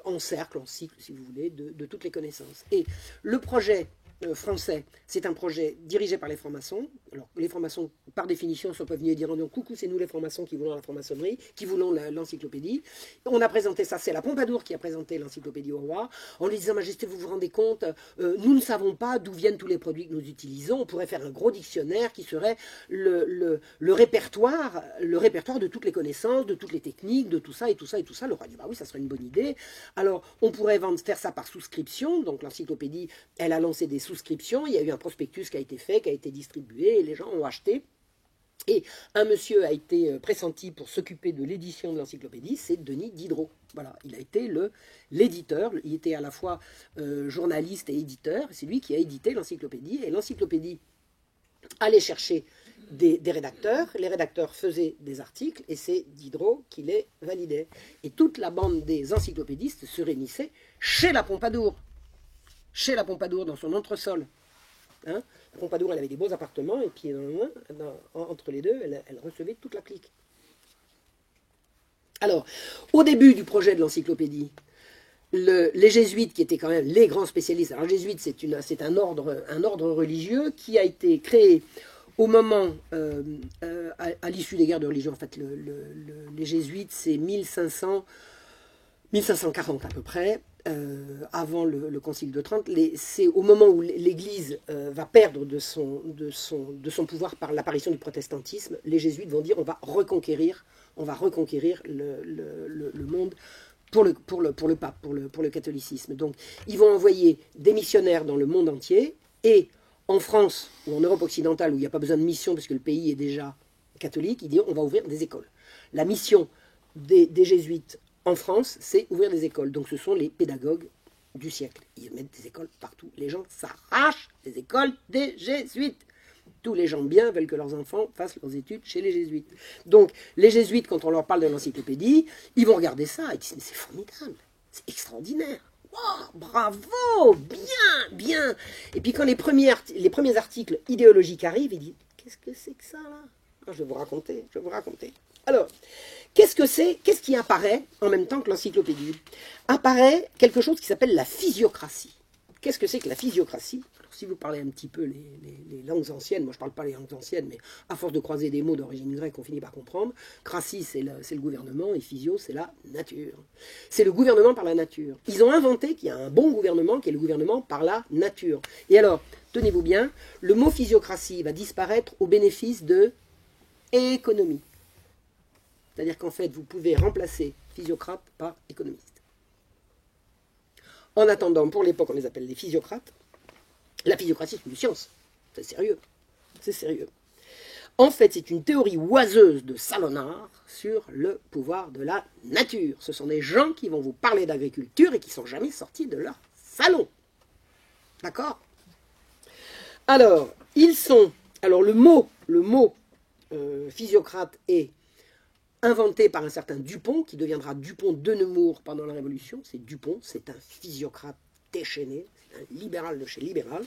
en cercle, en cycle, si vous voulez, de toutes les connaissances. Et le projet français, c'est un projet dirigé par les francs-maçons. Alors, les francs-maçons, par définition, sont pas venus dire non, coucou, c'est nous les francs-maçons qui voulons la franc-maçonnerie, qui voulons l'encyclopédie. On a présenté ça, c'est la Pompadour qui a présenté l'encyclopédie au roi, en lui disant, Majesté, vous vous rendez compte, nous ne savons pas d'où viennent tous les produits que nous utilisons, on pourrait faire un gros dictionnaire qui serait le répertoire de toutes les connaissances, de toutes les techniques, de tout ça et tout ça et tout ça. Le roi dit, bah oui, ça serait une bonne idée. Alors, on pourrait faire ça par souscription, donc l'encyclopédie, elle a lancé des souscriptions, il y a eu un prospectus qui a été fait, qui a été distribué, et les gens ont acheté. Et un monsieur a été pressenti pour s'occuper de l'édition de l'encyclopédie, c'est Denis Diderot. Voilà, il a été l'éditeur, il était à la fois journaliste et éditeur, c'est lui qui a édité l'encyclopédie, et l'encyclopédie allait chercher des rédacteurs, les rédacteurs faisaient des articles, et c'est Diderot qui les validait. Et toute la bande des encyclopédistes se réunissait chez la Pompadour. Chez la Pompadour, dans son entresol. Hein, la Pompadour, elle avait des beaux appartements, et puis entre les deux, elle recevait toute la clique. Alors, au début du projet de l'encyclopédie, les jésuites, qui étaient quand même les grands spécialistes, alors les jésuites, c'est un ordre religieux qui a été créé au moment, à l'issue des guerres de religion. En fait, les jésuites, c'est 1540 à peu près, avant le Concile de Trente. C'est au moment où l'Église va perdre de son pouvoir par l'apparition du protestantisme, les jésuites vont dire on va reconquérir le monde pour le pape, pour le catholicisme. Donc ils vont envoyer des missionnaires dans le monde entier, et en France ou en Europe occidentale, où il n'y a pas besoin de mission parce que le pays est déjà catholique, ils disent on va ouvrir des écoles. La mission des jésuites en France, c'est ouvrir des écoles. Donc ce sont les pédagogues du siècle. Ils mettent des écoles partout. Les gens s'arrachent des écoles des jésuites. Tous les gens bien veulent que leurs enfants fassent leurs études chez les jésuites. Donc les jésuites, quand on leur parle de l'encyclopédie, ils vont regarder ça et disent mais c'est formidable, c'est extraordinaire. Wow, bravo, bien. Et puis quand les premiers articles idéologiques arrivent, ils disent qu'est-ce que c'est que ça là? Je vais vous raconter. Alors, qu'est-ce qui apparaît en même temps que l'encyclopédie? Apparaît quelque chose qui s'appelle la physiocratie. Qu'est-ce que c'est que la physiocratie? Alors, si vous parlez un petit peu les langues anciennes, moi je ne parle pas les langues anciennes, mais à force de croiser des mots d'origine grecque, on finit par comprendre. Cratie, c'est le gouvernement, et physio, c'est la nature. C'est le gouvernement par la nature. Ils ont inventé qu'il y a un bon gouvernement, qui est le gouvernement par la nature. Et alors, tenez-vous bien, le mot physiocratie va disparaître au bénéfice de économie. C'est-à-dire qu'en fait, vous pouvez remplacer physiocrate par économiste. En attendant, pour l'époque, on les appelle les physiocrates. La physiocratie, c'est une science. C'est sérieux. C'est sérieux. En fait, c'est une théorie oiseuse de Salonard sur le pouvoir de la nature. Ce sont des gens qui vont vous parler d'agriculture et qui ne sont jamais sortis de leur salon. D'accord? Alors, le mot physiocrate est inventé par un certain Dupont, qui deviendra Dupont de Nemours pendant la Révolution. C'est Dupont, c'est un physiocrate déchaîné, c'est un libéral de chez libéral.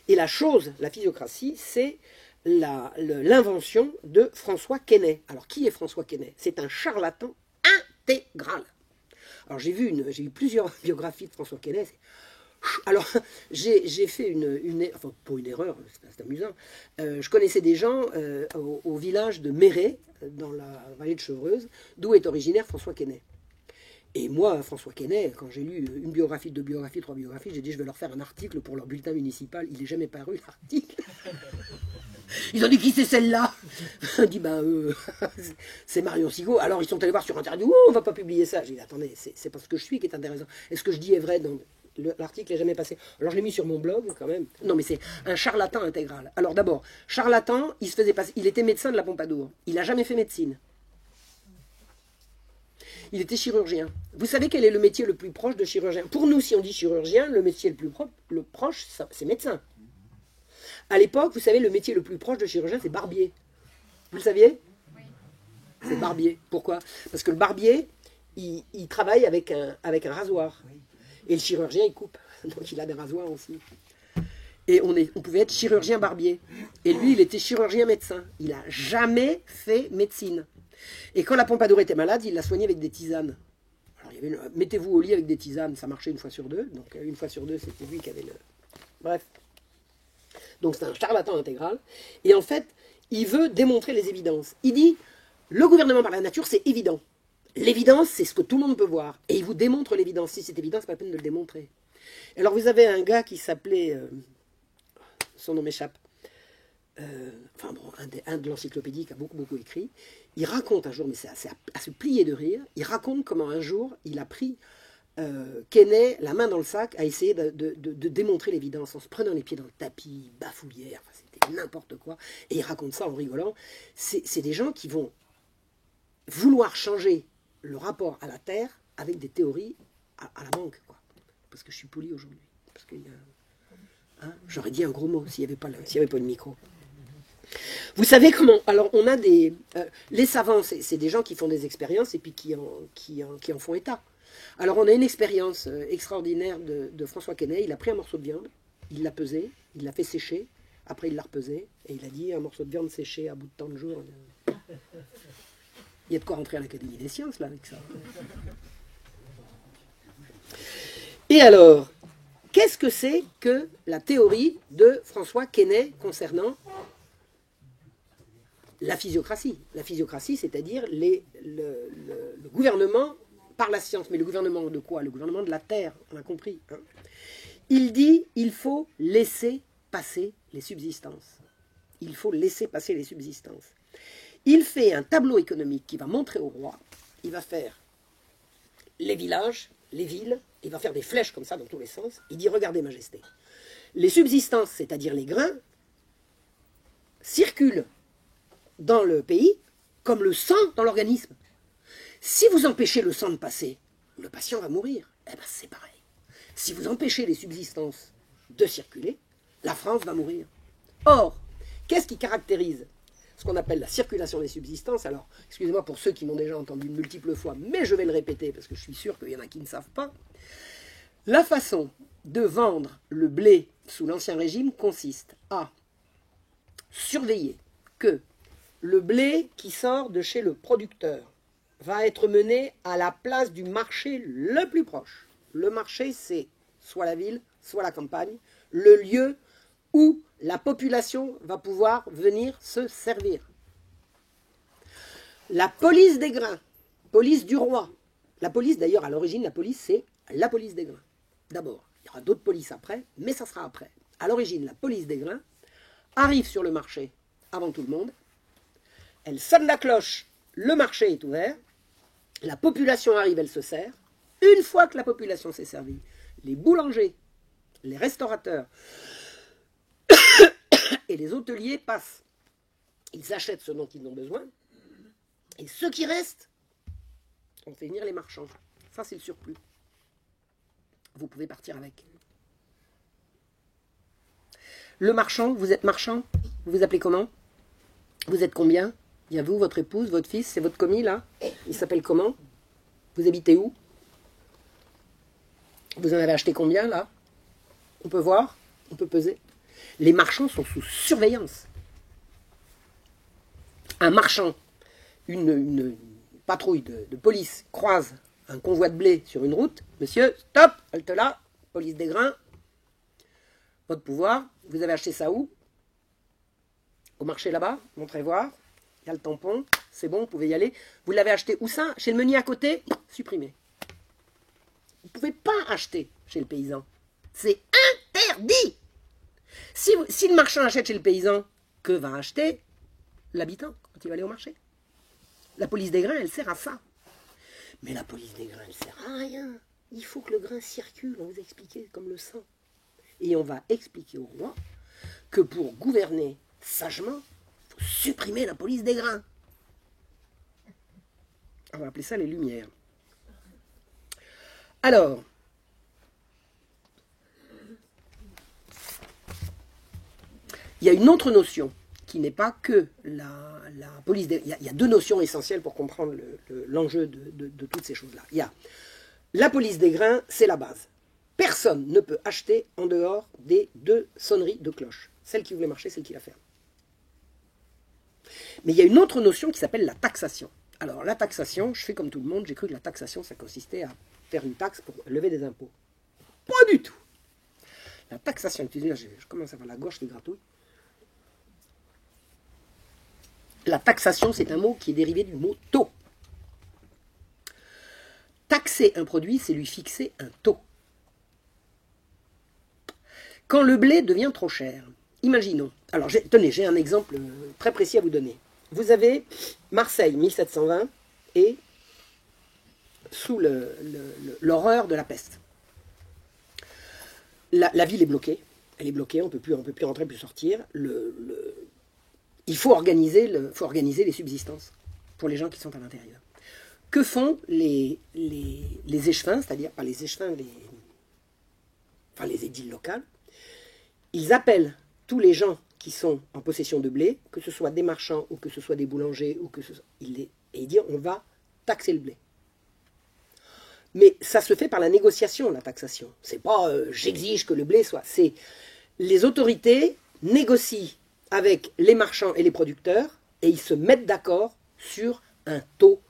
Et la physiocratie, c'est l'invention de François Quesnay. Alors, qui est François Quesnay? C'est un charlatan intégral. Alors, j'ai vu plusieurs biographies de François Quesnay. Alors, j'ai fait enfin, pas une erreur, c'est amusant. Je connaissais des gens au village de Méret, dans la vallée de Chevreuse, d'où est originaire François Quesnay. Et moi, François Quesnay, quand j'ai lu une biographie, deux biographies, trois biographies, j'ai dit je vais leur faire un article pour leur bulletin municipal. Il n'est jamais paru, l'article. Ils ont dit qui c'est celle-là? On dit c'est Marion Sigaud. Alors ils sont allés voir sur Internet, oh, on va pas publier ça. J'ai dit attendez, c'est parce que je suis qui est intéressant. Est-ce que je dis est vrai? Non, l'article n'est jamais passé. Alors je l'ai mis sur mon blog quand même. Non mais c'est un charlatan intégral. Alors d'abord, charlatan, il se faisait passer, il était médecin de la Pompadour. Il n'a jamais fait médecine. Il était chirurgien. Vous savez quel est le métier le plus proche de chirurgien? Pour nous, si on dit chirurgien, le métier le plus proche, c'est médecin. À l'époque, vous savez, le métier le plus proche de chirurgien, c'est barbier. Vous le saviez? Oui. C'est barbier. Pourquoi? Parce que le barbier, il travaille avec un rasoir. Et le chirurgien, il coupe. Donc il a des rasoirs aussi. Et on pouvait être chirurgien-barbier. Et lui, il était chirurgien-médecin. Il n'a jamais fait médecine. Et quand la Pompadour était malade, il l'a soignée avec des tisanes. Alors, il y avait mettez-vous au lit avec des tisanes, ça marchait une fois sur deux. Donc une fois sur deux, c'était lui qui avait le... Bref. Donc c'est un charlatan intégral. Et en fait, il veut démontrer les évidences. Il dit, le gouvernement par la nature, c'est évident. L'évidence, c'est ce que tout le monde peut voir. Et il vous démontre l'évidence. Si c'est évident, c'est pas la peine de le démontrer. Alors vous avez un gars qui s'appelait... son nom m'échappe. Un de l'encyclopédie qui a beaucoup écrit. Il raconte un jour, mais c'est à se plier de rire, il raconte comment un jour, il a pris Quesnay, la main dans le sac, à essayer de démontrer l'évidence, en se prenant les pieds dans le tapis, il bafouillait, enfin, c'était n'importe quoi. Et il raconte ça en rigolant. C'est des gens qui vont vouloir changer le rapport à la Terre avec des théories à la banque, quoi. Parce que je suis poli aujourd'hui. Parce qu'il y a... J'aurais dit un gros mot s'il n'y avait pas de micro. Vous savez comment... Alors, on a des... les savants, c'est des gens qui font des expériences et puis qui en font état. Alors, on a une expérience extraordinaire de François Quesnay. Il a pris un morceau de viande, il l'a pesé, il l'a fait sécher, après il l'a repesé, et il a dit un morceau de viande séché à bout de tant de jours. Il y a de quoi rentrer à l'Académie des sciences, là, avec ça. Et alors... Qu'est-ce que c'est que la théorie de François Quesnay concernant la physiocratie? La physiocratie, c'est-à-dire le gouvernement par la science. Mais le gouvernement de quoi? Le gouvernement de la Terre, on a compris. Hein. Il dit il faut laisser passer les subsistances. Il faut laisser passer les subsistances. Il fait un tableau économique qui va montrer au roi. Il va faire les villages, les villes, il va faire des flèches comme ça dans tous les sens. Il dit, regardez, Majesté, les subsistances, c'est-à-dire les grains, circulent dans le pays comme le sang dans l'organisme. Si vous empêchez le sang de passer, le patient va mourir. Eh bien, c'est pareil. Si vous empêchez les subsistances de circuler, la France va mourir. Or, qu'est-ce qui caractérise ce qu'on appelle la circulation des subsistances? Alors, excusez-moi pour ceux qui m'ont déjà entendu multiples fois, mais je vais le répéter parce que je suis sûr qu'il y en a qui ne savent pas. La façon de vendre le blé sous l'Ancien Régime consiste à surveiller que le blé qui sort de chez le producteur va être mené à la place du marché le plus proche. Le marché, c'est soit la ville, soit la campagne, le lieu où la population va pouvoir venir se servir. La police des grains, police du roi. La police, d'ailleurs, à l'origine, la police, c'est la police des grains. D'abord, il y aura d'autres polices après, mais ça sera après. À l'origine, la police des grains arrive sur le marché avant tout le monde. Elle sonne la cloche, le marché est ouvert. La population arrive, elle se sert. Une fois que la population s'est servie, les boulangers, les restaurateurs et les hôteliers passent. Ils achètent ce dont ils ont besoin. Et ce qui reste, on fait venir les marchands. Ça, c'est le surplus. Vous pouvez partir avec. Le marchand, vous êtes marchand? Vous vous appelez comment? Vous êtes combien? Il y a vous, votre épouse, votre fils, c'est votre commis là? Il s'appelle comment? Vous habitez où? Vous en avez acheté combien là? On peut voir? On peut peser? Les marchands sont sous surveillance. Un marchand, une patrouille de police croise un convoi de blé sur une route. Monsieur, stop, halte là, police des grains, votre pouvoir. Vous avez acheté ça où? Au marché là-bas, montrez voir. Il y a le tampon, c'est bon, vous pouvez y aller. Vous l'avez acheté où ça? Chez le meunier à côté? Supprimé. Vous ne pouvez pas acheter chez le paysan. C'est interdit. Si le marchand achète chez le paysan, que va acheter l'habitant quand il va aller au marché? La police des grains, elle sert à ça. Mais la police des grains, elle sert à rien. Il faut que le grain circule, on vous expliquait, comme le sang. Et on va expliquer au roi que pour gouverner sagement, il faut supprimer la police des grains. On va appeler ça les Lumières. Alors, il y a une autre notion qui n'est pas que la police des... Il y a deux notions essentielles pour comprendre l'enjeu de toutes ces choses-là. Il y a la police des grains, c'est la base. Personne ne peut acheter en dehors des 2 sonneries de cloche. Celle qui voulait marcher, celle qui la ferme. Mais il y a une autre notion qui s'appelle la taxation. Alors la taxation, je fais comme tout le monde, j'ai cru que la taxation, ça consistait à faire une taxe pour lever des impôts. Pas du tout. La taxation, je commence à avoir la gorge qui gratouille. La taxation, c'est un mot qui est dérivé du mot taux. Taxer un produit, c'est lui fixer un taux. Quand le blé devient trop cher, imaginons, alors tenez, j'ai un exemple très précis à vous donner. Vous avez Marseille, 1720, et sous l'horreur de la peste. La ville est bloquée, elle est bloquée, on ne peut plus rentrer, plus sortir. Il faut organiser les subsistances pour les gens qui sont à l'intérieur. Que font les échevins, c'est-à-dire pas les échevins, les édiles locales? Ils appellent tous les gens qui sont en possession de blé, que ce soit des marchands ou que ce soit des boulangers, et ils disent on va taxer le blé. Mais ça se fait par la négociation, la taxation. C'est pas j'exige que le blé soit. C'est les autorités négocient avec les marchands et les producteurs et ils se mettent d'accord sur un taux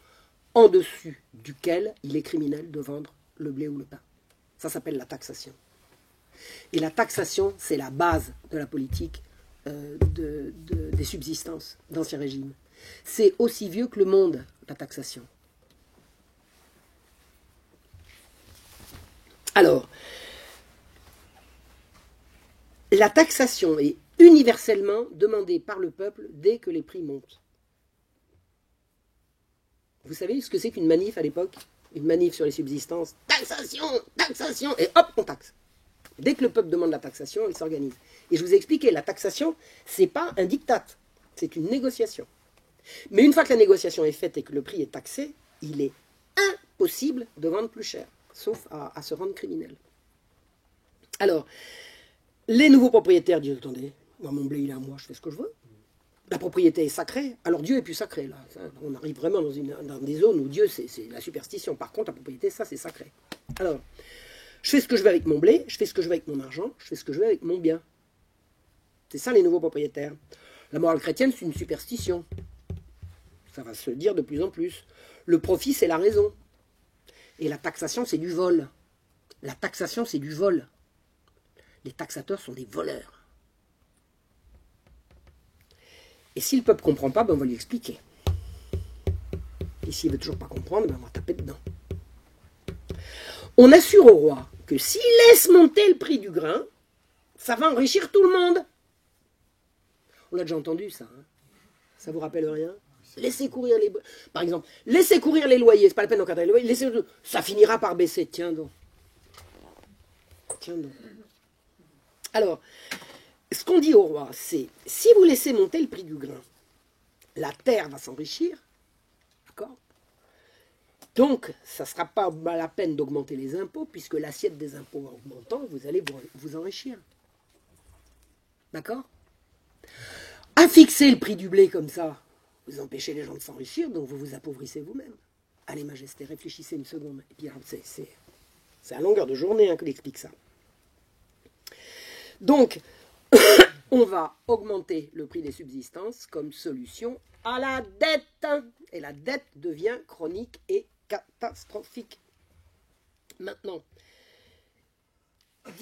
en dessus duquel il est criminel de vendre le blé ou le pain. Ça s'appelle la taxation. Et la taxation, c'est la base de la politique des subsistances d'Ancien Régime. C'est aussi vieux que le monde, la taxation. Alors, la taxation est universellement demandée par le peuple dès que les prix montent. Vous savez ce que c'est qu'une manif à l'époque? Une manif sur les subsistances. Taxation, taxation, et hop, on taxe. Dès que le peuple demande la taxation, il s'organise. Et je vous ai expliqué, la taxation, c'est pas un diktat, c'est une négociation. Mais une fois que la négociation est faite et que le prix est taxé, il est impossible de vendre plus cher, sauf à se rendre criminel. Alors, les nouveaux propriétaires disent, attendez, moi, mon blé il est à moi, je fais ce que je veux. La propriété est sacrée, alors Dieu est plus sacré. Là. On arrive vraiment dans des zones où Dieu, c'est la superstition. Par contre, la propriété, ça, c'est sacré. Alors, je fais ce que je veux avec mon blé, je fais ce que je veux avec mon argent, je fais ce que je veux avec mon bien. C'est ça les nouveaux propriétaires. La morale chrétienne, c'est une superstition. Ça va se dire de plus en plus. Le profit, c'est la raison. Et la taxation, c'est du vol. La taxation, c'est du vol. Les taxateurs sont des voleurs. Et si le peuple ne comprend pas, ben on va lui expliquer. Et s'il ne veut toujours pas comprendre, ben on va taper dedans. On assure au roi que s'il laisse monter le prix du grain, ça va enrichir tout le monde. On l'a déjà entendu ça. Hein. Ça vous rappelle rien? Laissez courir les... Par exemple, laissez courir les loyers. C'est pas la peine d'encadrer les loyers. Ça finira par baisser. Tiens donc. Tiens donc. Alors, ce qu'on dit au roi, c'est, si vous laissez monter le prix du grain, la terre va s'enrichir, d'accord? Donc, ça ne sera pas la peine d'augmenter les impôts, puisque l'assiette des impôts en augmentant, vous allez vous enrichir. D'accord? À fixer le prix du blé comme ça, vous empêchez les gens de s'enrichir, donc vous vous appauvrissez vous-même. Allez, Majesté, réfléchissez une seconde. Et puis, c'est à longueur de journée hein, que l'explique ça. Donc, on va augmenter le prix des subsistances comme solution à la dette. Et la dette devient chronique et catastrophique. Maintenant,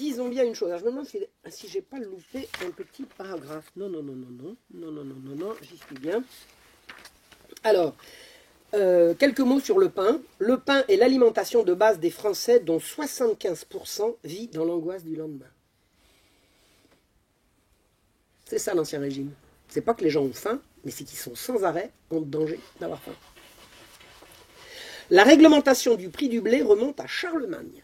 disons bien une chose. Alors, je me demande si j'ai pas loupé un petit paragraphe. Non, non, non, non, non, non, non, non, non, non, j'y suis bien. Alors, quelques mots sur le pain. Le pain est l'alimentation de base des Français dont 75% vit dans l'angoisse du lendemain. C'est ça l'Ancien Régime. C'est pas que les gens ont faim, mais c'est qu'ils sont sans arrêt en danger d'avoir faim. La réglementation du prix du blé remonte à Charlemagne.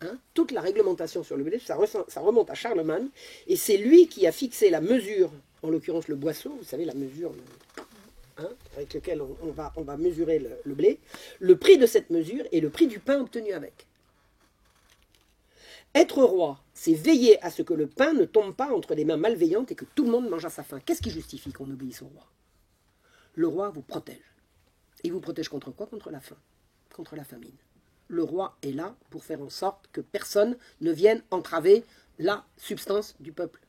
Hein, toute la réglementation sur le blé, ça remonte à Charlemagne, et c'est lui qui a fixé la mesure, en l'occurrence le boisseau, vous savez, la mesure avec laquelle on va mesurer le blé, le prix de cette mesure et le prix du pain obtenu avec. Être roi, c'est veiller à ce que le pain ne tombe pas entre les mains malveillantes et que tout le monde mange à sa faim. Qu'est-ce qui justifie qu'on obéisse au roi? Le roi vous protège. Il vous protège contre quoi? Contre la faim, contre la famine. Le roi est là pour faire en sorte que personne ne vienne entraver la substance du peuple,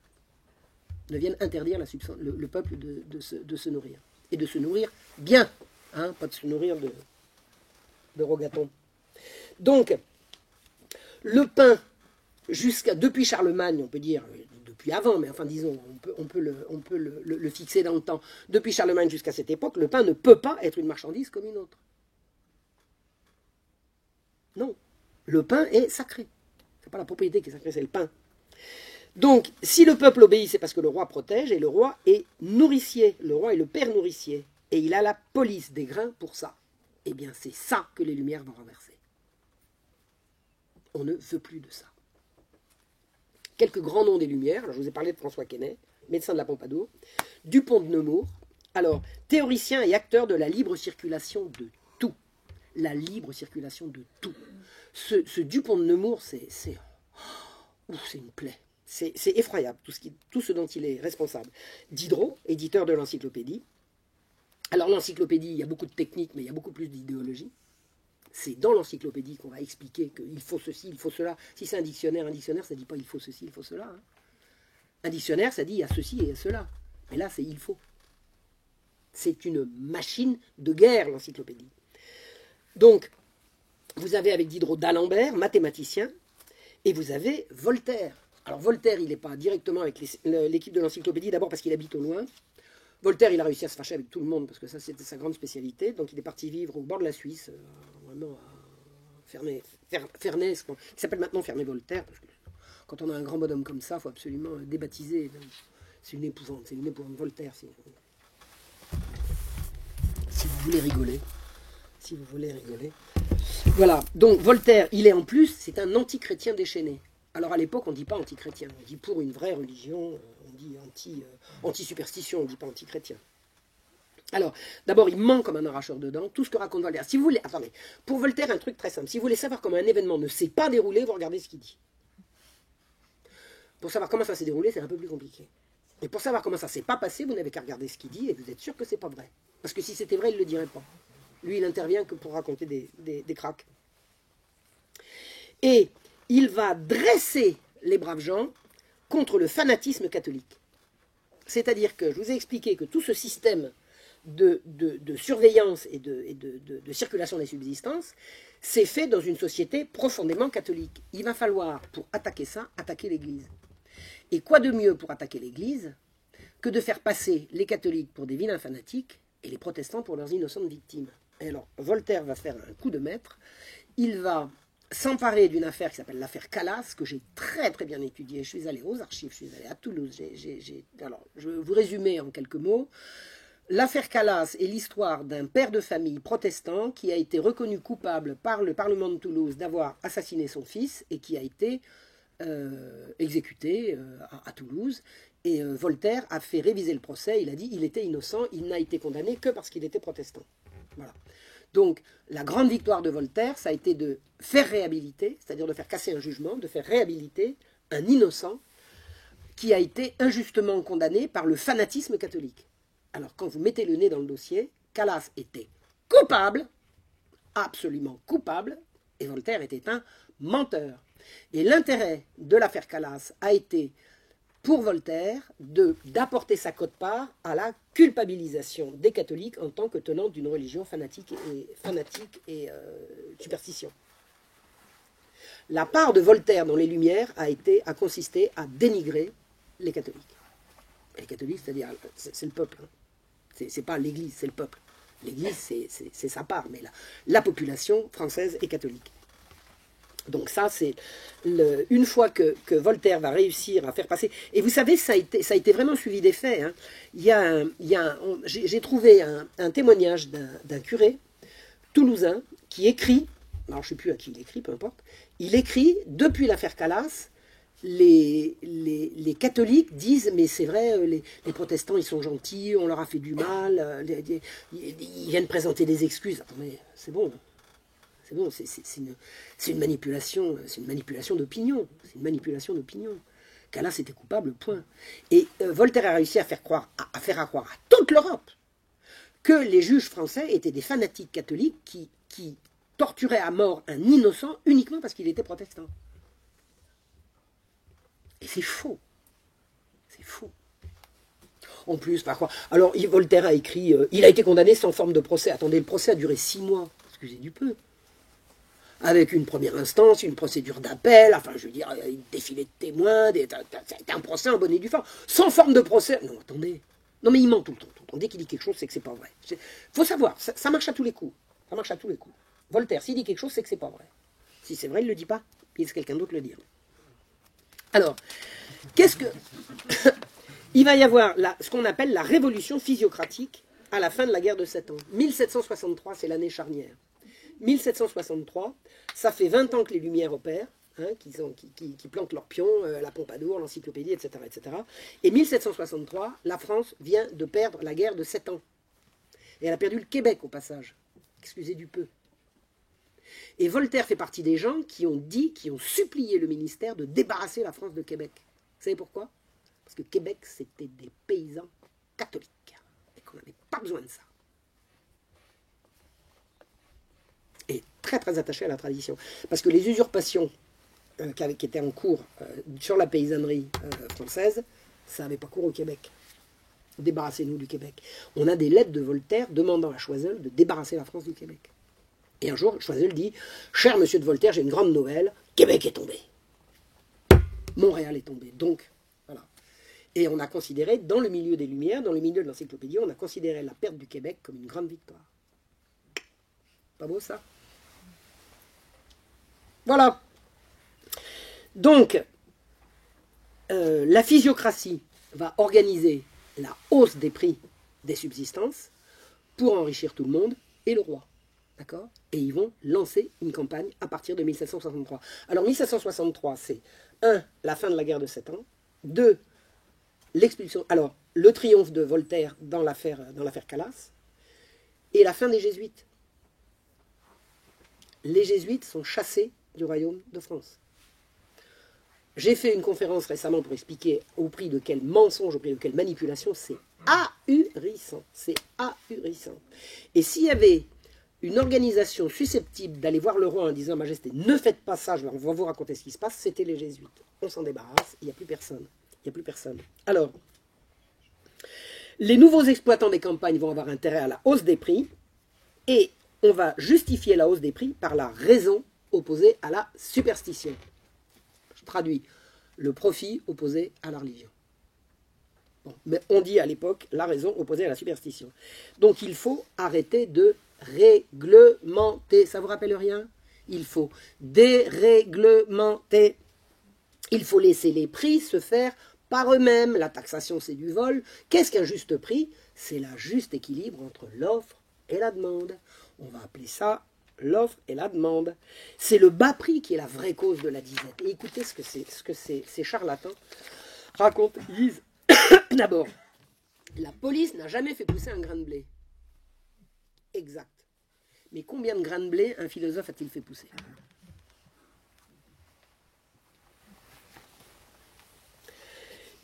ne vienne interdire le peuple de se nourrir. Et de se nourrir bien, hein, pas de se nourrir de rogatons. Donc, le pain, depuis Charlemagne, on peut dire, depuis avant, mais enfin disons, on peut le fixer dans le temps, depuis Charlemagne jusqu'à cette époque, le pain ne peut pas être une marchandise comme une autre. Non, le pain est sacré. Ce n'est pas la propriété qui est sacrée, c'est le pain. Donc, si le peuple obéit, c'est parce que le roi protège, et le roi est nourricier, le roi est le père nourricier, et il a la police des grains pour ça. Eh bien, c'est ça que les Lumières vont renverser. On ne veut plus de ça. Quelques grands noms des Lumières, alors je vous ai parlé de François Quesnay, médecin de la Pompadour, Dupont de Nemours, alors, théoricien et acteur de la libre circulation de tout. La libre circulation de tout. Ce Dupont de Nemours, c'est une plaie. C'est effroyable, tout ce dont il est responsable. Diderot, éditeur de l'encyclopédie. Alors l'encyclopédie, il y a beaucoup de techniques, mais il y a beaucoup plus d'idéologie. C'est dans l'encyclopédie qu'on va expliquer qu'il faut ceci, il faut cela. Si c'est un dictionnaire, ça ne dit pas il faut ceci, il faut cela. Hein. Un dictionnaire, ça dit il y a ceci et il y a cela. Mais là, c'est il faut. C'est une machine de guerre, l'encyclopédie. Donc, vous avez avec Diderot d'Alembert, mathématicien, et vous avez Voltaire. Alors Voltaire, il n'est pas directement avec l'équipe de l'encyclopédie, d'abord parce qu'il habite au loin. Voltaire, il a réussi à se fâcher avec tout le monde, parce que ça, c'était sa grande spécialité. Donc il est parti vivre au bord de la Suisse, vraiment à Ferney, qui s'appelle maintenant Ferney-Voltaire, parce que quand on a un grand bonhomme comme ça, il faut absolument débaptiser. C'est une épouvante, Voltaire. Si vous voulez rigoler. Si vous voulez rigoler. Voilà, donc Voltaire, il est en plus, c'est un anti-chrétien déchaîné. Alors à l'époque, on ne dit pas anti-chrétien, on dit pour une vraie religion, on dit anti-superstition, on ne dit pas anti-chrétien. Alors, d'abord, il ment comme un arracheur de dents, tout ce que raconte Voltaire. Si vous voulez, attendez, pour Voltaire, un truc très simple, si vous voulez savoir comment un événement ne s'est pas déroulé, vous regardez ce qu'il dit. Pour savoir comment ça s'est déroulé, c'est un peu plus compliqué. Et pour savoir comment ça ne s'est pas passé, vous n'avez qu'à regarder ce qu'il dit et vous êtes sûr que ce n'est pas vrai. Parce que si c'était vrai, il ne le dirait pas. Lui, il n'intervient que pour raconter des cracks. Et il va dresser les braves gens contre le fanatisme catholique. C'est-à-dire que je vous ai expliqué que tout ce système de surveillance et de circulation des subsistances s'est fait dans une société profondément catholique. Il va falloir, pour attaquer ça, attaquer l'Église. Et quoi de mieux pour attaquer l'Église que de faire passer les catholiques pour des vilains fanatiques et les protestants pour leurs innocentes victimes. Et alors, Voltaire va faire un coup de maître. Il va s'emparer d'une affaire qui s'appelle l'affaire Calas, que j'ai très très bien étudiée. Je suis allé aux archives, je suis allé à Toulouse. Alors, je vais vous résumer en quelques mots. L'affaire Calas est l'histoire d'un père de famille protestant qui a été reconnu coupable par le Parlement de Toulouse d'avoir assassiné son fils et qui a été exécuté à Toulouse. Et Voltaire a fait réviser le procès. Il a dit qu'il était innocent, il n'a été condamné que parce qu'il était protestant. Voilà. Donc, la grande victoire de Voltaire, ça a été de faire réhabiliter, c'est-à-dire de faire casser un jugement, de faire réhabiliter un innocent qui a été injustement condamné par le fanatisme catholique. Alors, quand vous mettez le nez dans le dossier, Calas était coupable, absolument coupable, et Voltaire était un menteur. Et l'intérêt de l'affaire Calas a été, pour Voltaire, d'apporter sa quote-part à la culpabilisation des catholiques en tant que tenants d'une religion fanatique et superstition. La part de Voltaire dans les Lumières a consisté à dénigrer les catholiques. Et les catholiques, c'est-à-dire, c'est le peuple. Hein. C'est pas l'Église, c'est le peuple. L'Église, c'est sa part, mais la population française est catholique. Donc ça, c'est une fois que Voltaire va réussir à faire passer... Et vous savez, ça a été vraiment suivi des faits. Hein. J'ai trouvé un témoignage d'un curé toulousain qui écrit, alors je ne sais plus à qui il écrit, peu importe, il écrit, depuis l'affaire Calas, les catholiques disent, mais c'est vrai, les protestants, ils sont gentils, on leur a fait du mal, ils viennent présenter des excuses. Attendez, c'est bon. C'est bon, c'est une manipulation d'opinion. C'est une manipulation d'opinion. Calas était coupable, point. Et Voltaire a réussi à faire croire à toute l'Europe que les juges français étaient des fanatiques catholiques qui torturaient à mort un innocent uniquement parce qu'il était protestant. Et c'est faux. C'est faux. En plus, par quoi? Alors, Voltaire a écrit, il a été condamné sans forme de procès. Attendez, le procès a duré 6 mois. Excusez du peu. Avec une première instance, une procédure d'appel, enfin, je veux dire, un défilé de témoins, c'était un procès en bonne et due forme. Sans forme de procès. Non, attendez. Non, mais il ment tout le temps. Dès qu'il dit quelque chose, c'est que c'est pas vrai. Faut savoir, ça marche à tous les coups. Ça marche à tous les coups. Voltaire, s'il dit quelque chose, c'est que c'est pas vrai. Si c'est vrai, il le dit pas, puis il laisse quelqu'un d'autre le dire. Alors, qu'est-ce que... Il va y avoir ce qu'on appelle la révolution physiocratique à la fin de la guerre de 7 ans. 1763, c'est l'année charnière. 1763, ça fait 20 ans que les Lumières opèrent, hein, qui plantent leurs pions, la Pompadour, l'encyclopédie, etc., etc. Et 1763, la France vient de perdre la guerre de 7 ans. Et elle a perdu le Québec au passage. Excusez du peu. Et Voltaire fait partie des gens qui ont supplié le ministère de débarrasser la France de Québec. Vous savez pourquoi? Parce que Québec, c'était des paysans catholiques. Et qu'on n'avait pas besoin de ça. Et très très attaché à la tradition. Parce que les usurpations qui étaient en cours sur la paysannerie française, ça n'avait pas cours au Québec. Débarrassez-nous du Québec. On a des lettres de Voltaire demandant à Choiseul de débarrasser la France du Québec. Et un jour, Choiseul dit « Cher monsieur de Voltaire, j'ai une grande nouvelle, Québec est tombé. Montréal est tombé. » Donc, voilà. Et on a considéré, dans le milieu des Lumières, dans le milieu de l'encyclopédie, on a considéré la perte du Québec comme une grande victoire. Pas beau ça? Voilà. Donc, la physiocratie va organiser la hausse des prix des subsistances pour enrichir tout le monde et le roi. D'accord? Et ils vont lancer une campagne à partir de 1763. Alors 1763, c'est 1. La fin de la guerre de 7 ans. 2. L'expulsion. Alors, le triomphe de Voltaire dans l'affaire Calas. Et la fin des Jésuites. Les Jésuites sont chassés du royaume de France. J'ai fait une conférence récemment pour expliquer au prix de quel mensonge, au prix de quelle manipulation, c'est ahurissant. C'est ahurissant. Et s'il y avait une organisation susceptible d'aller voir le roi en disant « Majesté, ne faites pas ça, je vais vous raconter ce qui se passe », c'était les Jésuites. On s'en débarrasse, il n'y a plus personne. Il n'y a plus personne. Alors, les nouveaux exploitants des campagnes vont avoir intérêt à la hausse des prix, et on va justifier la hausse des prix par la raison opposée à la superstition. Je traduis, le profit opposé à la religion. Bon, mais on dit à l'époque la raison opposée à la superstition. Donc il faut arrêter de réglementer. Ça vous rappelle rien? Il faut déréglementer. Il faut laisser les prix se faire par eux-mêmes. La taxation, c'est du vol. Qu'est-ce qu'un juste prix? C'est le juste équilibre entre l'offre et la demande. On va appeler ça l'offre et la demande. C'est le bas prix qui est la vraie cause de la disette. Et écoutez ce que ces charlatans racontent. Ils disent d'abord, la police n'a jamais fait pousser un grain de blé. Exact. Mais combien de grains de blé un philosophe a-t-il fait pousser?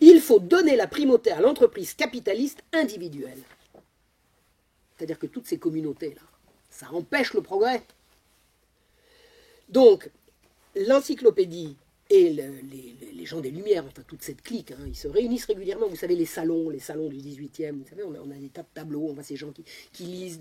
Il faut donner la primauté à l'entreprise capitaliste individuelle. C'est-à-dire que toutes ces communautés-là, ça empêche le progrès. Donc, l'encyclopédie et les les gens des Lumières, enfin toute cette clique, hein, ils se réunissent régulièrement. Vous savez, les salons du 18e, vous savez, on a des tas de tableaux, on voit ces gens qui lisent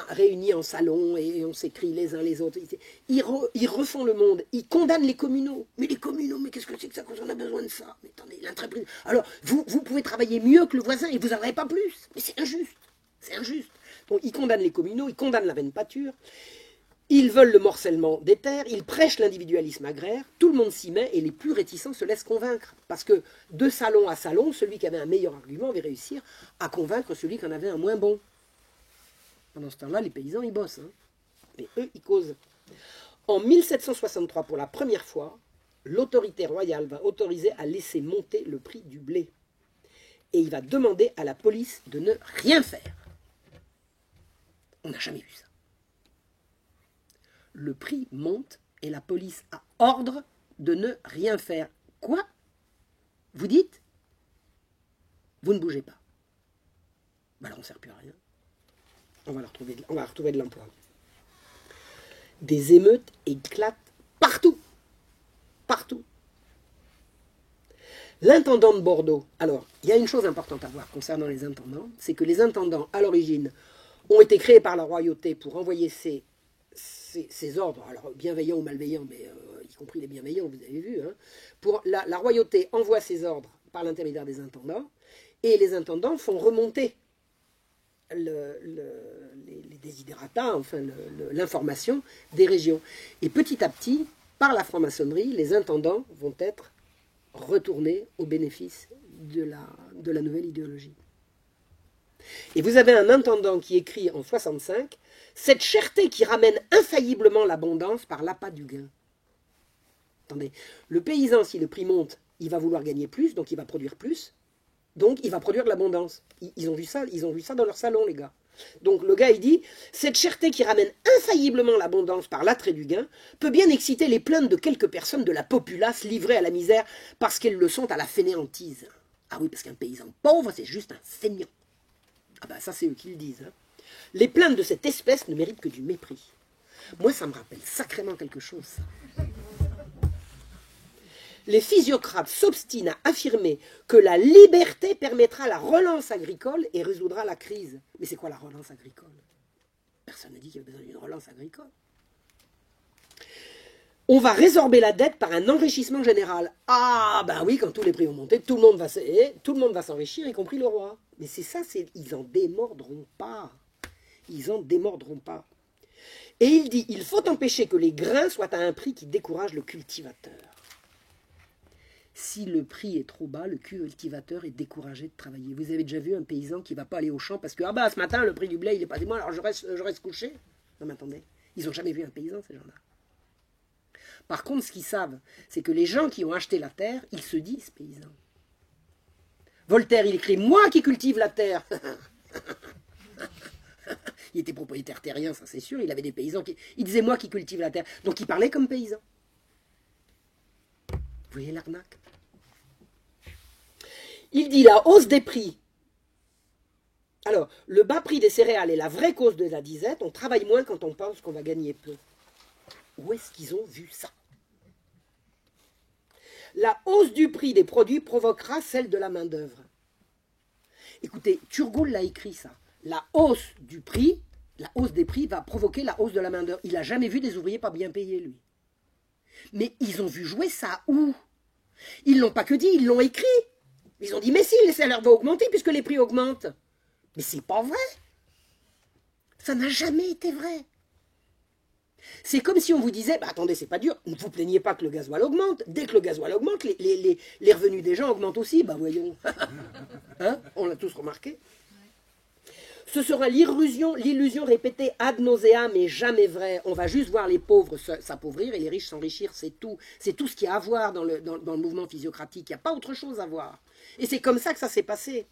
réunis en salon et on s'écrit les uns les autres. Ils refont le monde, ils condamnent les communaux. Mais les communaux, mais qu'est-ce que c'est que ça quand on a besoin de ça? Mais attendez, l'entreprise. Alors, vous pouvez travailler mieux que le voisin et vous n'en avez pas plus. Mais c'est injuste. C'est injuste. Donc, ils condamnent les communaux, ils condamnent la vaine pâture. Ils veulent le morcellement des terres, ils prêchent l'individualisme agraire, tout le monde s'y met et les plus réticents se laissent convaincre. Parce que de salon à salon, celui qui avait un meilleur argument avait réussir à convaincre celui qui en avait un moins bon. Pendant ce temps-là, les paysans, ils bossent. Hein. Mais eux, ils causent. En 1763, pour la première fois, l'autorité royale va autoriser à laisser monter le prix du blé. Et il va demander à la police de ne rien faire. On n'a jamais vu ça. Le prix monte et la police a ordre de ne rien faire. Quoi? Vous dites? Vous ne bougez pas. Ben là, on ne sert plus à rien. On va retrouver de l'emploi. Des émeutes éclatent partout. Partout. L'intendant de Bordeaux. Alors, il y a une chose importante à voir concernant les intendants, c'est que les intendants, à l'origine, ont été créés par la royauté pour envoyer ces ordres, alors bienveillants ou malveillants, mais y compris les bienveillants, vous avez vu, hein, la royauté envoie ses ordres par l'intermédiaire des intendants, et les intendants font remonter les desiderata, enfin l'information des régions. Et petit à petit, par la franc-maçonnerie, les intendants vont être retournés au bénéfice de la nouvelle idéologie. Et vous avez un intendant qui écrit en 65 « Cette cherté qui ramène infailliblement l'abondance par l'appât du gain ». Attendez, le paysan, si le prix monte, il va vouloir gagner plus, donc il va produire plus, donc il va produire de l'abondance. Ils ont vu ça dans leur salon, les gars. Donc le gars, il dit « Cette cherté qui ramène infailliblement l'abondance par l'attrait du gain peut bien exciter les plaintes de quelques personnes de la populace livrées à la misère parce qu'elles le sont à la fainéantise. » Ah oui, parce qu'un paysan pauvre, c'est juste un feignant. Ah ben ça, c'est eux qui le disent. Hein. Les plaintes de cette espèce ne méritent que du mépris. Moi, ça me rappelle sacrément quelque chose, ça. Les physiocrates s'obstinent à affirmer que la liberté permettra la relance agricole et résoudra la crise. Mais c'est quoi la relance agricole? Personne n'a dit qu'il y avait besoin d'une relance agricole. On va résorber la dette par un enrichissement général. Ah, ben oui, quand tous les prix ont monté, tout le monde va s'enrichir, y compris le roi. Mais c'est ça, ils n'en démordront pas. Ils n'en démordront pas. Et il dit, il faut empêcher que les grains soient à un prix qui décourage le cultivateur. Si le prix est trop bas, le cultivateur est découragé de travailler. Vous avez déjà vu un paysan qui ne va pas aller au champ parce que, ah bah ce matin, le prix du blé, il est pas des mois, alors je reste couché. Non mais attendez, ils n'ont jamais vu un paysan, ces gens-là. Par contre, ce qu'ils savent, c'est que les gens qui ont acheté la terre, ils se disent paysans. Voltaire, il écrit « Moi qui cultive la terre !» Il était propriétaire terrien, ça c'est sûr, il avait des paysans qui... Il disait « Moi qui cultive la terre !» Donc il parlait comme paysan. Vous voyez l'arnaque? Il dit la hausse des prix. Alors, le bas prix des céréales est la vraie cause de la disette. On travaille moins quand on pense qu'on va gagner peu. Où est-ce qu'ils ont vu ça? La hausse du prix des produits provoquera celle de la main-d'œuvre. Écoutez, Turgot l'a écrit ça. La hausse des prix va provoquer la hausse de la main-d'œuvre. Il n'a jamais vu des ouvriers pas bien payés, lui. Mais ils ont vu jouer ça où? Ils l'ont pas que dit, ils l'ont écrit. Ils ont dit, mais si, les salaires vont augmenter puisque les prix augmentent. Mais c'est pas vrai. Ça n'a jamais été vrai. C'est comme si on vous disait, bah attendez, c'est pas dur, ne vous plaignez pas que le gasoil augmente. Dès que le gasoil augmente, les revenus des gens augmentent aussi. Bah voyons. Hein, on l'a tous remarqué. Ce sera l'illusion répétée ad nauseam, mais jamais vraie. On va juste voir les pauvres s'appauvrir et les riches s'enrichir, c'est tout. C'est tout ce qu'il y a à voir dans le mouvement physiocratique. Il n'y a pas autre chose à voir. Et c'est comme ça que ça s'est passé.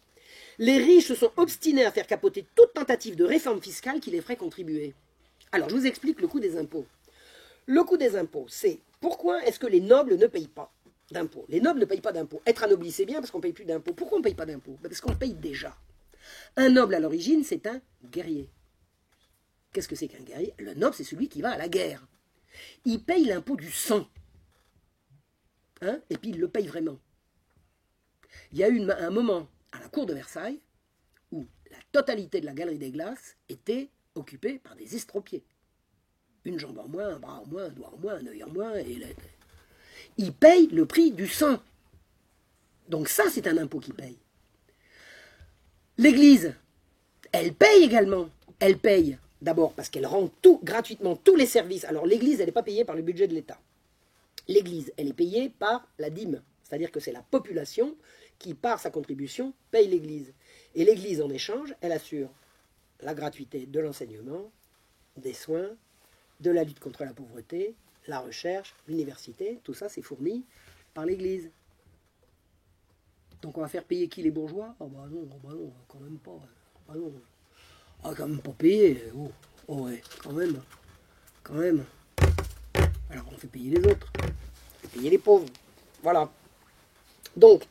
Les riches se sont obstinés à faire capoter toute tentative de réforme fiscale qui les ferait contribuer. Alors, je vous explique le coût des impôts. Le coût des impôts, c'est pourquoi est-ce que les nobles ne payent pas d'impôts? Les nobles ne payent pas d'impôts. Être anobli, c'est bien parce qu'on ne paye plus d'impôts. Pourquoi on ne paye pas d'impôts? Parce qu'on paye déjà. Un noble, à l'origine, c'est un guerrier. Qu'est-ce que c'est qu'un guerrier? Le noble, c'est celui qui va à la guerre. Il paye l'impôt du sang. hein, et puis il le paye vraiment. Il y a eu un moment à la cour de Versailles où la totalité de la galerie des glaces était occupée par des estropiés. Une jambe en moins, un bras en moins, un doigt en moins, un œil en moins. Ils payent le prix du sang. Donc ça, c'est un impôt qu'ils payent. L'Église, elle paye également. Elle paye d'abord parce qu'elle rend gratuitement tous les services. Alors l'Église, elle n'est pas payée par le budget de l'État. L'Église, elle est payée par la dîme. C'est-à-dire que c'est la population qui, par sa contribution, paye l'Église. Et l'Église, en échange, elle assure la gratuité de l'enseignement, des soins, de la lutte contre la pauvreté, la recherche, l'université. Tout ça, c'est fourni par l'Église. Donc on va faire payer qui, les bourgeois? Ah bah non, quand même pas. Ah non. Ah, quand même pas payer. Oh, oh ouais, quand même. Quand même. Alors on fait payer les autres. On fait payer les pauvres. Voilà. Donc,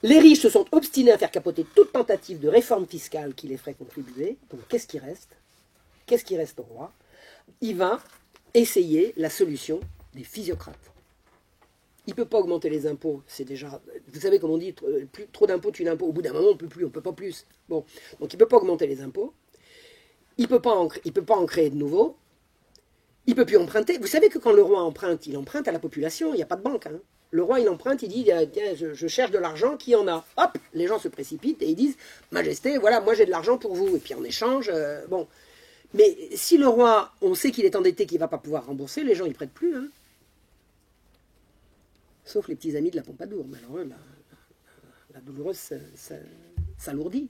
les riches se sont obstinés à faire capoter toute tentative de réforme fiscale qui les ferait contribuer. Donc qu'est-ce qui reste? Qu'est-ce qui reste au roi? Il va essayer la solution des physiocrates. Il ne peut pas augmenter les impôts, c'est déjà... Vous savez comme on dit, trop d'impôts tue l'impôt. Au bout d'un moment, on ne peut pas plus. Bon, donc il ne peut pas augmenter les impôts. Il ne peut pas en créer de nouveaux. Il ne peut plus emprunter. Vous savez que quand le roi emprunte, il emprunte à la population, il n'y a pas de banque. Hein. Le roi, il emprunte, il dit, tiens, je cherche de l'argent, qui en a? Hop, les gens se précipitent et ils disent, Majesté, voilà, moi j'ai de l'argent pour vous. Et puis en échange, bon... Mais si le roi, on sait qu'il est endetté, qu'il ne va pas pouvoir rembourser, les gens ne prêtent plus. Hein. Sauf les petits amis de la Pompadour. Mais alors, la douloureuse s'alourdit.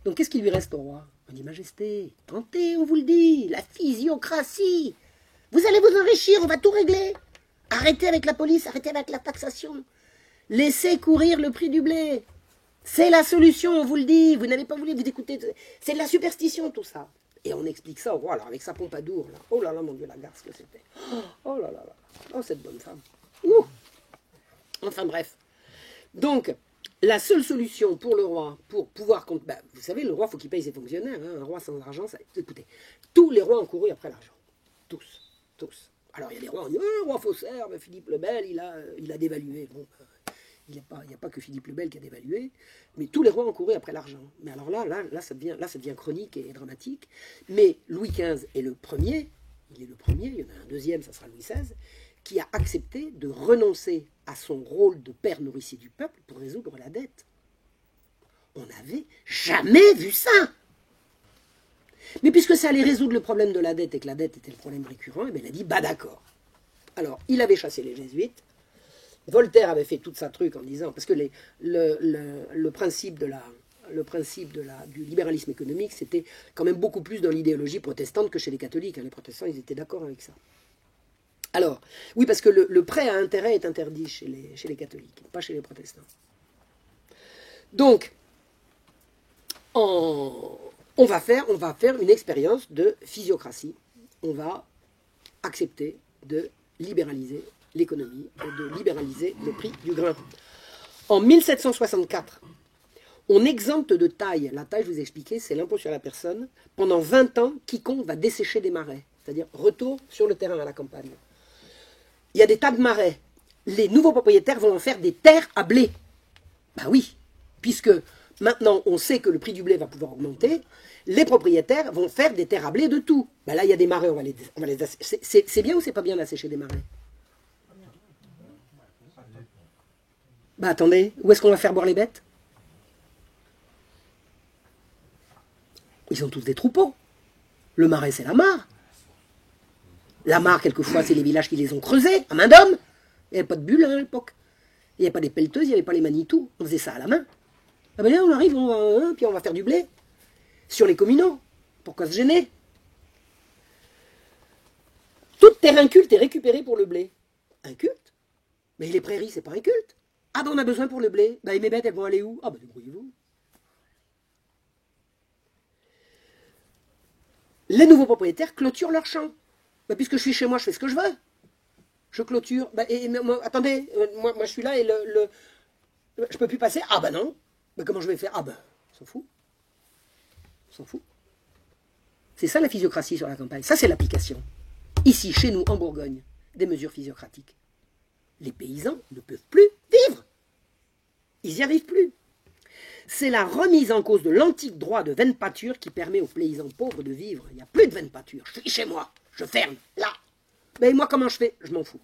Donc qu'est-ce qui lui reste au roi? On dit, Majesté, tentez, on vous le dit, la physiocratie. Vous allez vous enrichir, on va tout régler. Arrêtez avec la police, arrêtez avec la taxation. Laissez courir le prix du blé. C'est la solution, on vous le dit. Vous n'avez pas voulu vous écouter. C'est de la superstition, tout ça. Et on explique ça au roi, alors, avec sa Pompadour. Là. Oh là là, mon Dieu, la garce que c'était. Oh là là là. Oh, cette bonne femme. Ouh. Enfin, bref. Donc, la seule solution pour le roi, pour pouvoir... vous savez, le roi, il faut qu'il paye ses fonctionnaires. Hein. Un roi sans argent, ça... Écoutez, tous les rois ont couru après l'argent. Tous. Tous. Alors, il y a des rois, on dit, oh, roi faussaire, Philippe le Bel, il a dévalué. Bon, il n'y a pas que Philippe le Bel qui a dévalué, mais tous les rois ont couru après l'argent. Mais alors là, ça devient chronique et dramatique. Mais Louis XV est le premier, il est le premier, il y en a un deuxième, ça sera Louis XVI, qui a accepté de renoncer à son rôle de père nourricier du peuple pour résoudre la dette. On n'avait jamais vu ça. Mais puisque ça allait résoudre le problème de la dette et que la dette était le problème récurrent, il a dit, bah d'accord. Alors, il avait chassé les jésuites. Voltaire avait fait tout sa truc en disant, parce que le principe du libéralisme économique, c'était quand même beaucoup plus dans l'idéologie protestante que chez les catholiques. Hein. Les protestants, ils étaient d'accord avec ça. Alors, oui, parce que le prêt à intérêt est interdit chez les catholiques, pas chez les protestants. Donc, on va faire une expérience de physiocratie. On va accepter de libéraliser l'économie et de libéraliser le prix du grain. En 1764, on exempte de taille. La taille, je vous ai expliqué, c'est l'impôt sur la personne. Pendant 20 ans, quiconque va dessécher des marais. C'est-à-dire retour sur le terrain à la campagne. Il y a des tas de marais. Les nouveaux propriétaires vont en faire des terres à blé. Ben oui, puisque maintenant on sait que le prix du blé va pouvoir augmenter, les propriétaires vont faire des terres à blé de tout. Ben là, il y a des marais, on va les c'est bien ou c'est pas bien d'assécher des marais? Ben attendez, où est-ce qu'on va faire boire les bêtes? Ils ont tous des troupeaux. Le marais, c'est la mare. La mare, quelquefois, c'est les villages qui les ont creusés, à main d'homme. Il n'y avait pas de bulles à l'époque. Il n'y avait pas des pelleteuses, il n'y avait pas les Manitou. On faisait ça à la main. Ah ben là, on arrive, puis on va faire du blé. Sur les communaux. Pourquoi se gêner? Toute terre inculte est récupérée pour le blé. Inculte? Mais les prairies, c'est pas inculte. Ah ben on a besoin pour le blé. Ben et mes bêtes, elles vont aller où? Ah ben débrouillez-vous. Les nouveaux propriétaires clôturent leurs champs. Ben, puisque je suis chez moi, je fais ce que je veux. Je clôture. Ben, attendez, moi je suis là et je peux plus passer. Ah ben non. Ben comment je vais faire? Ah ben, on s'en fout. On s'en fout. C'est ça la physiocratie sur la campagne. Ça c'est l'application. Ici, chez nous, en Bourgogne, des mesures physiocratiques. Les paysans ne peuvent plus vivre. Ils n'y arrivent plus. C'est la remise en cause de l'antique droit de vaine pâture qui permet aux paysans pauvres de vivre. Il n'y a plus de vaine pâture. Je suis chez moi, je ferme, là. Mais moi, comment je fais? Je m'en fous.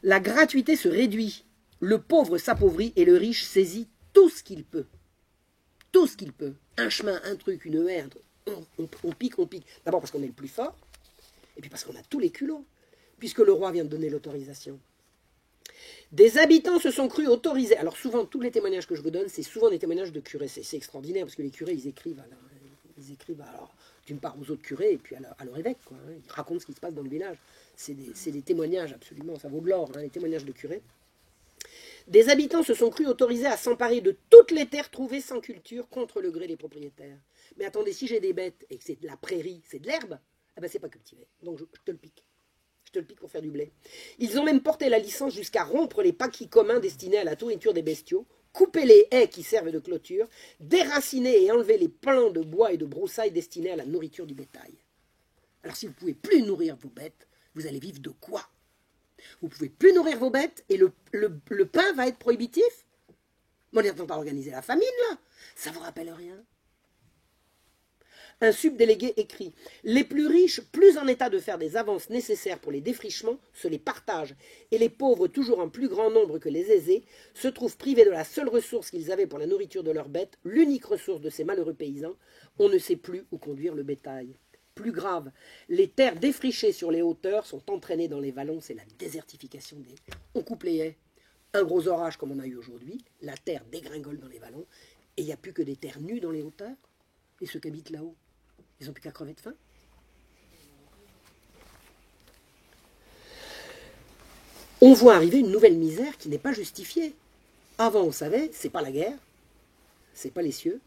La gratuité se réduit. Le pauvre s'appauvrit et le riche saisit tout ce qu'il peut. Tout ce qu'il peut. Un chemin, un truc, une haie, un truc. On pique, on pique. D'abord parce qu'on est le plus fort, et puis parce qu'on a tous les culots, puisque le roi vient de donner l'autorisation. Des habitants se sont crus autorisés. Alors souvent, tous les témoignages que je vous donne, c'est souvent des témoignages de curés. C'est extraordinaire, parce que les curés, ils écrivent alors, d'une part aux autres curés, et puis à leur évêque, quoi, hein. Ils racontent ce qui se passe dans le village. C'est des témoignages absolument, ça vaut de l'or, hein, les témoignages de curés. Des habitants se sont crus autorisés à s'emparer de toutes les terres trouvées sans culture contre le gré des propriétaires. Mais attendez, si j'ai des bêtes et que c'est de la prairie, c'est de l'herbe, eh ben c'est pas cultivé. Donc je te le pique. Je te le pique pour faire du blé. Ils ont même porté la licence jusqu'à rompre les paquis communs destinés à la nourriture des bestiaux, couper les haies qui servent de clôture, déraciner et enlever les plants de bois et de broussailles destinés à la nourriture du bétail. Alors si vous ne pouvez plus nourrir vos bêtes, vous allez vivre de quoi? Vous ne pouvez plus nourrir vos bêtes et le pain va être prohibitif? On est en train d'organiser la famine, là. Ça ne vous rappelle rien? Un subdélégué écrit « Les plus riches, plus en état de faire des avances nécessaires pour les défrichements, se les partagent, et les pauvres, toujours en plus grand nombre que les aisés, se trouvent privés de la seule ressource qu'ils avaient pour la nourriture de leurs bêtes, l'unique ressource de ces malheureux paysans. On ne sait plus où conduire le bétail. Plus grave, les terres défrichées sur les hauteurs sont entraînées dans les vallons, c'est la désertification des... On coupe les haies, un gros orage comme on a eu aujourd'hui, la terre dégringole dans les vallons, et il n'y a plus que des terres nues dans les hauteurs, et ceux qui habitent là-haut, ils n'ont plus qu'à crever de faim. On voit arriver une nouvelle misère qui n'est pas justifiée. Avant, on savait, c'est pas la guerre, c'est pas les cieux,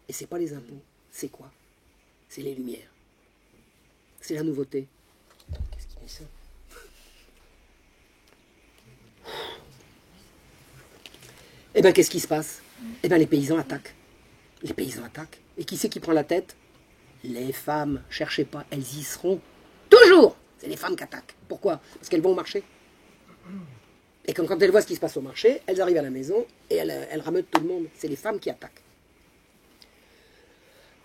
et c'est pas les impôts. C'est quoi? C'est les lumières. C'est la nouveauté. Qu'est-ce qui met ça? Eh bien, qu'est-ce qui se passe? Eh bien, les paysans attaquent. Les paysans attaquent. Et qui c'est qui prend la tête? Les femmes. Cherchez pas, elles y seront toujours. C'est les femmes qui attaquent. Pourquoi? Parce qu'elles vont au marché. Et quand elles voient ce qui se passe au marché, elles arrivent à la maison et elles rameutent tout le monde. C'est les femmes qui attaquent.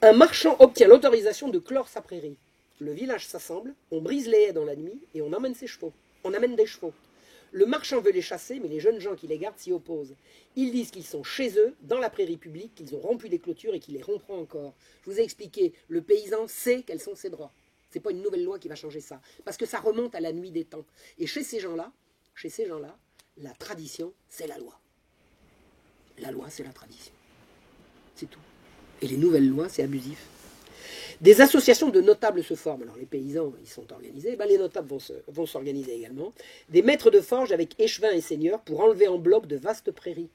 Un marchand obtient l'autorisation de clore sa prairie. Le village s'assemble, on brise les haies dans la nuit et on emmène ses chevaux. On amène des chevaux. Le marchand veut les chasser, mais les jeunes gens qui les gardent s'y opposent. Ils disent qu'ils sont chez eux, dans la prairie publique, qu'ils ont rompu les clôtures et qu'ils les rompront encore. Je vous ai expliqué, le paysan sait quels sont ses droits. Ce n'est pas une nouvelle loi qui va changer ça. Parce que ça remonte à la nuit des temps. Et chez ces gens-là, la tradition, c'est la loi. La loi, c'est la tradition. C'est tout. Et les nouvelles lois, c'est abusif. Des associations de notables se forment. Alors les paysans, ils sont organisés. Ben, les notables vont s'organiser également. Des maîtres de forge avec échevins et seigneurs pour enlever en bloc de vastes prairies.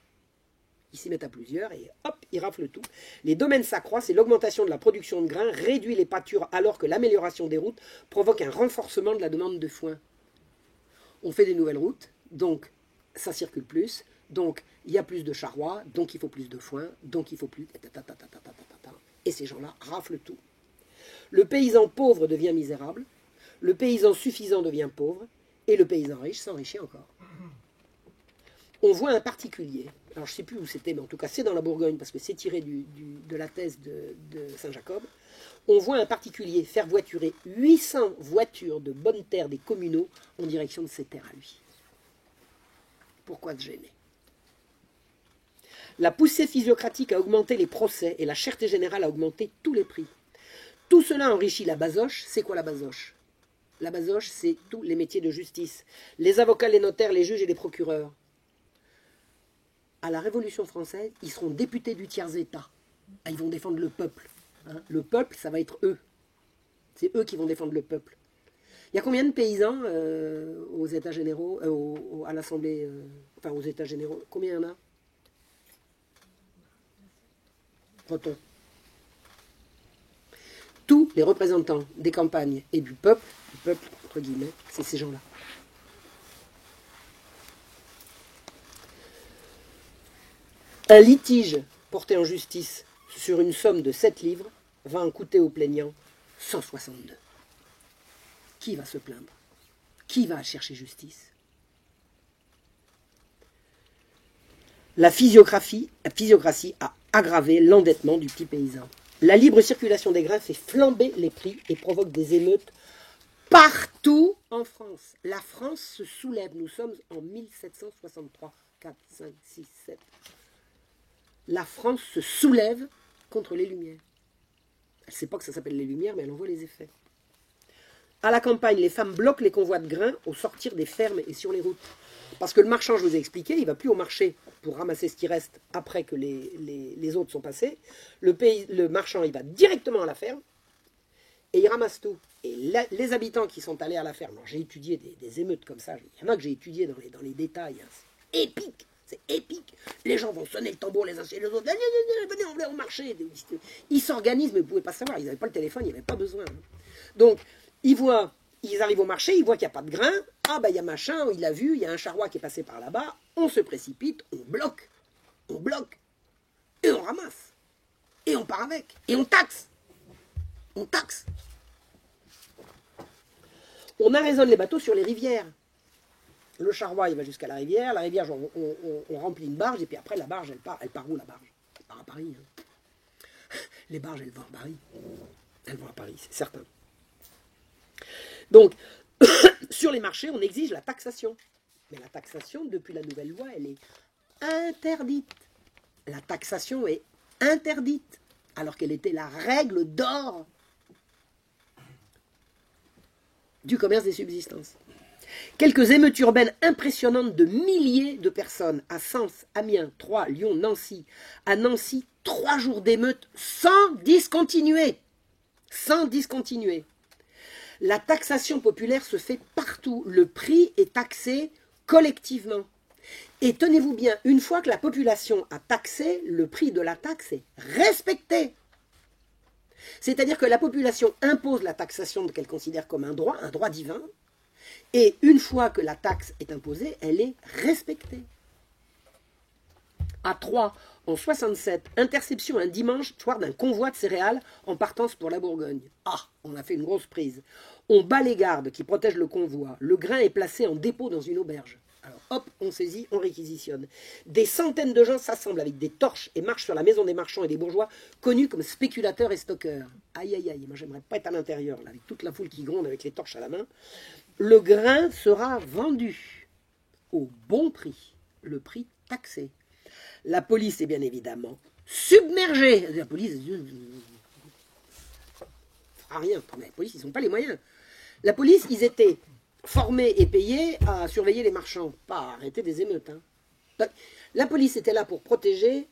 Ils s'y mettent à plusieurs et hop, ils raflent tout. Les domaines s'accroissent et l'augmentation de la production de grains réduit les pâtures alors que l'amélioration des routes provoque un renforcement de la demande de foin. On fait des nouvelles routes, donc ça circule plus, donc il y a plus de charrois, donc il faut plus de foin, donc il faut plus... Et ces gens-là raflent tout. Le paysan pauvre devient misérable, le paysan suffisant devient pauvre, et le paysan riche s'enrichit encore. On voit un particulier, alors je ne sais plus où c'était, mais en tout cas c'est dans la Bourgogne, parce que c'est tiré de la thèse de Saint-Jacob, on voit un particulier faire voiturer 800 voitures de bonne terre des communaux en direction de ses terres à lui. Pourquoi se gêner? La poussée physiocratique a augmenté les procès et la cherté générale a augmenté tous les prix. Tout cela enrichit la basoche. C'est quoi la basoche? La basoche, c'est tous les métiers de justice. Les avocats, les notaires, les juges et les procureurs. À la Révolution française, ils seront députés du tiers-État. Ils vont défendre le peuple. Hein, le peuple, ça va être eux. C'est eux qui vont défendre le peuple. Il y a combien de paysans aux États généraux, à l'Assemblée, enfin aux États généraux? Combien il y en a? Breton. Tous les représentants des campagnes et du peuple entre guillemets, c'est ces gens-là. Un litige porté en justice sur une somme de 7 livres va en coûter au plaignant 162. Qui va se plaindre? Qui va chercher justice? La physiocratie a aggravé l'endettement du petit paysan. La libre circulation des grains fait flamber les prix et provoque des émeutes partout en France. La France se soulève. Nous sommes en 1763. 4, 5, 6, 7. La France se soulève contre les Lumières. Elle ne sait pas que ça s'appelle les Lumières, mais elle en voit les effets. À la campagne, les femmes bloquent les convois de grains au sortir des fermes et sur les routes. Parce que le marchand, je vous ai expliqué, il ne va plus au marché pour ramasser ce qui reste après que les autres sont passés. Le marchand, il va directement à la ferme et il ramasse tout. Et les habitants qui sont allés à la ferme, j'ai étudié des émeutes comme ça, il y en a que j'ai étudié dans les détails, hein. C'est épique, c'est épique. Les gens vont sonner le tambour les uns chez les autres, venez, on va au marché. Ils s'organisent, mais vous ne pouvez pas savoir, ils n'avaient pas le téléphone, il n'y avait pas besoin. Donc, ils arrivent au marché, ils voient qu'il n'y a pas de grain. Ah ben il y a machin, il a vu, il y a un charroi qui est passé par là-bas. On se précipite, on bloque, et on ramasse. Et on part avec, et on taxe. On taxe. On arraisonne les bateaux sur les rivières. Le charroi, il va jusqu'à la rivière, on remplit une barge, et puis après la barge, elle part où la barge? Elle part à Paris. Hein. Les barges, elles vont à Paris. Elles vont à Paris, c'est certain. Donc, sur les marchés, on exige la taxation. Mais la taxation, depuis la nouvelle loi, elle est interdite. La taxation est interdite, alors qu'elle était la règle d'or du commerce des subsistances. Quelques émeutes urbaines impressionnantes de milliers de personnes à Sens, Amiens, Troyes, Lyon, Nancy. À Nancy, 3 jours d'émeutes sans discontinuer. Sans discontinuer. La taxation populaire se fait partout. Le prix est taxé collectivement. Et tenez-vous bien, une fois que la population a taxé, le prix de la taxe est respecté. C'est-à-dire que la population impose la taxation qu'elle considère comme un droit divin, et une fois que la taxe est imposée, elle est respectée. À Troyes, en 67, interception un dimanche soir d'un convoi de céréales en partance pour la Bourgogne. Ah, on a fait une grosse prise. On bat les gardes qui protègent le convoi. Le grain est placé en dépôt dans une auberge. Alors hop, on saisit, on réquisitionne. Des centaines de gens s'assemblent avec des torches et marchent sur la maison des marchands et des bourgeois, connus comme spéculateurs et stockeurs. Aïe, aïe, aïe, moi j'aimerais pas être à l'intérieur, là, avec toute la foule qui gronde avec les torches à la main. Le grain sera vendu au bon prix, le prix taxé. La police est bien évidemment submergée. La police ne fera rien. Mais la police, ils n'ont pas les moyens. La police, ils étaient formés et payés à surveiller les marchands, pas à arrêter des émeutes. Hein. Donc, la police était là pour protéger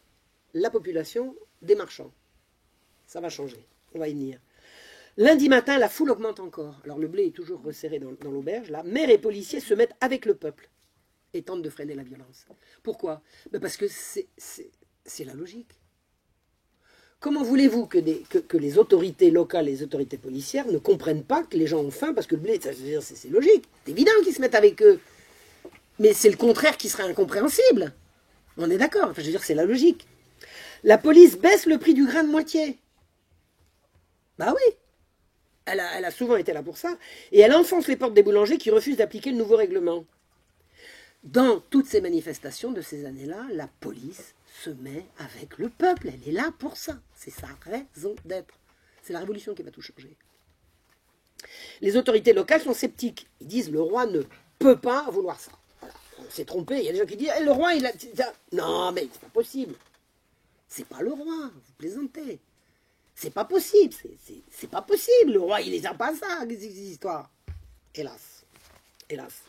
la population des marchands. Ça va changer, on va y venir. Lundi matin, la foule augmente encore. Alors le blé est toujours resserré dans l'auberge. Là, maires et policiers se mettent avec le peuple et tentent de freiner la violence. Pourquoi? Parce que c'est la logique. Comment voulez-vous que les autorités locales, les autorités policières ne comprennent pas que les gens ont faim parce que le blé, c'est logique. C'est évident qu'ils se mettent avec eux. Mais c'est le contraire qui serait incompréhensible. On est d'accord. Enfin, je veux dire, c'est la logique. La police baisse le prix du grain de moitié. Bah oui. Elle a souvent été là pour ça. Et elle enfonce les portes des boulangers qui refusent d'appliquer le nouveau règlement. Dans toutes ces manifestations de ces années-là, la police se met avec le peuple. Elle est là pour ça. C'est sa raison d'être. C'est la révolution qui va tout changer. Les autorités locales sont sceptiques. Ils disent le roi ne peut pas vouloir ça. Voilà. On s'est trompé. Il y a des gens qui disent le roi, il a... Non, mais c'est pas possible. C'est pas le roi. Vous plaisantez. C'est pas possible. C'est pas possible. Le roi, il les a pas ça, ces histoires. Hélas. Hélas.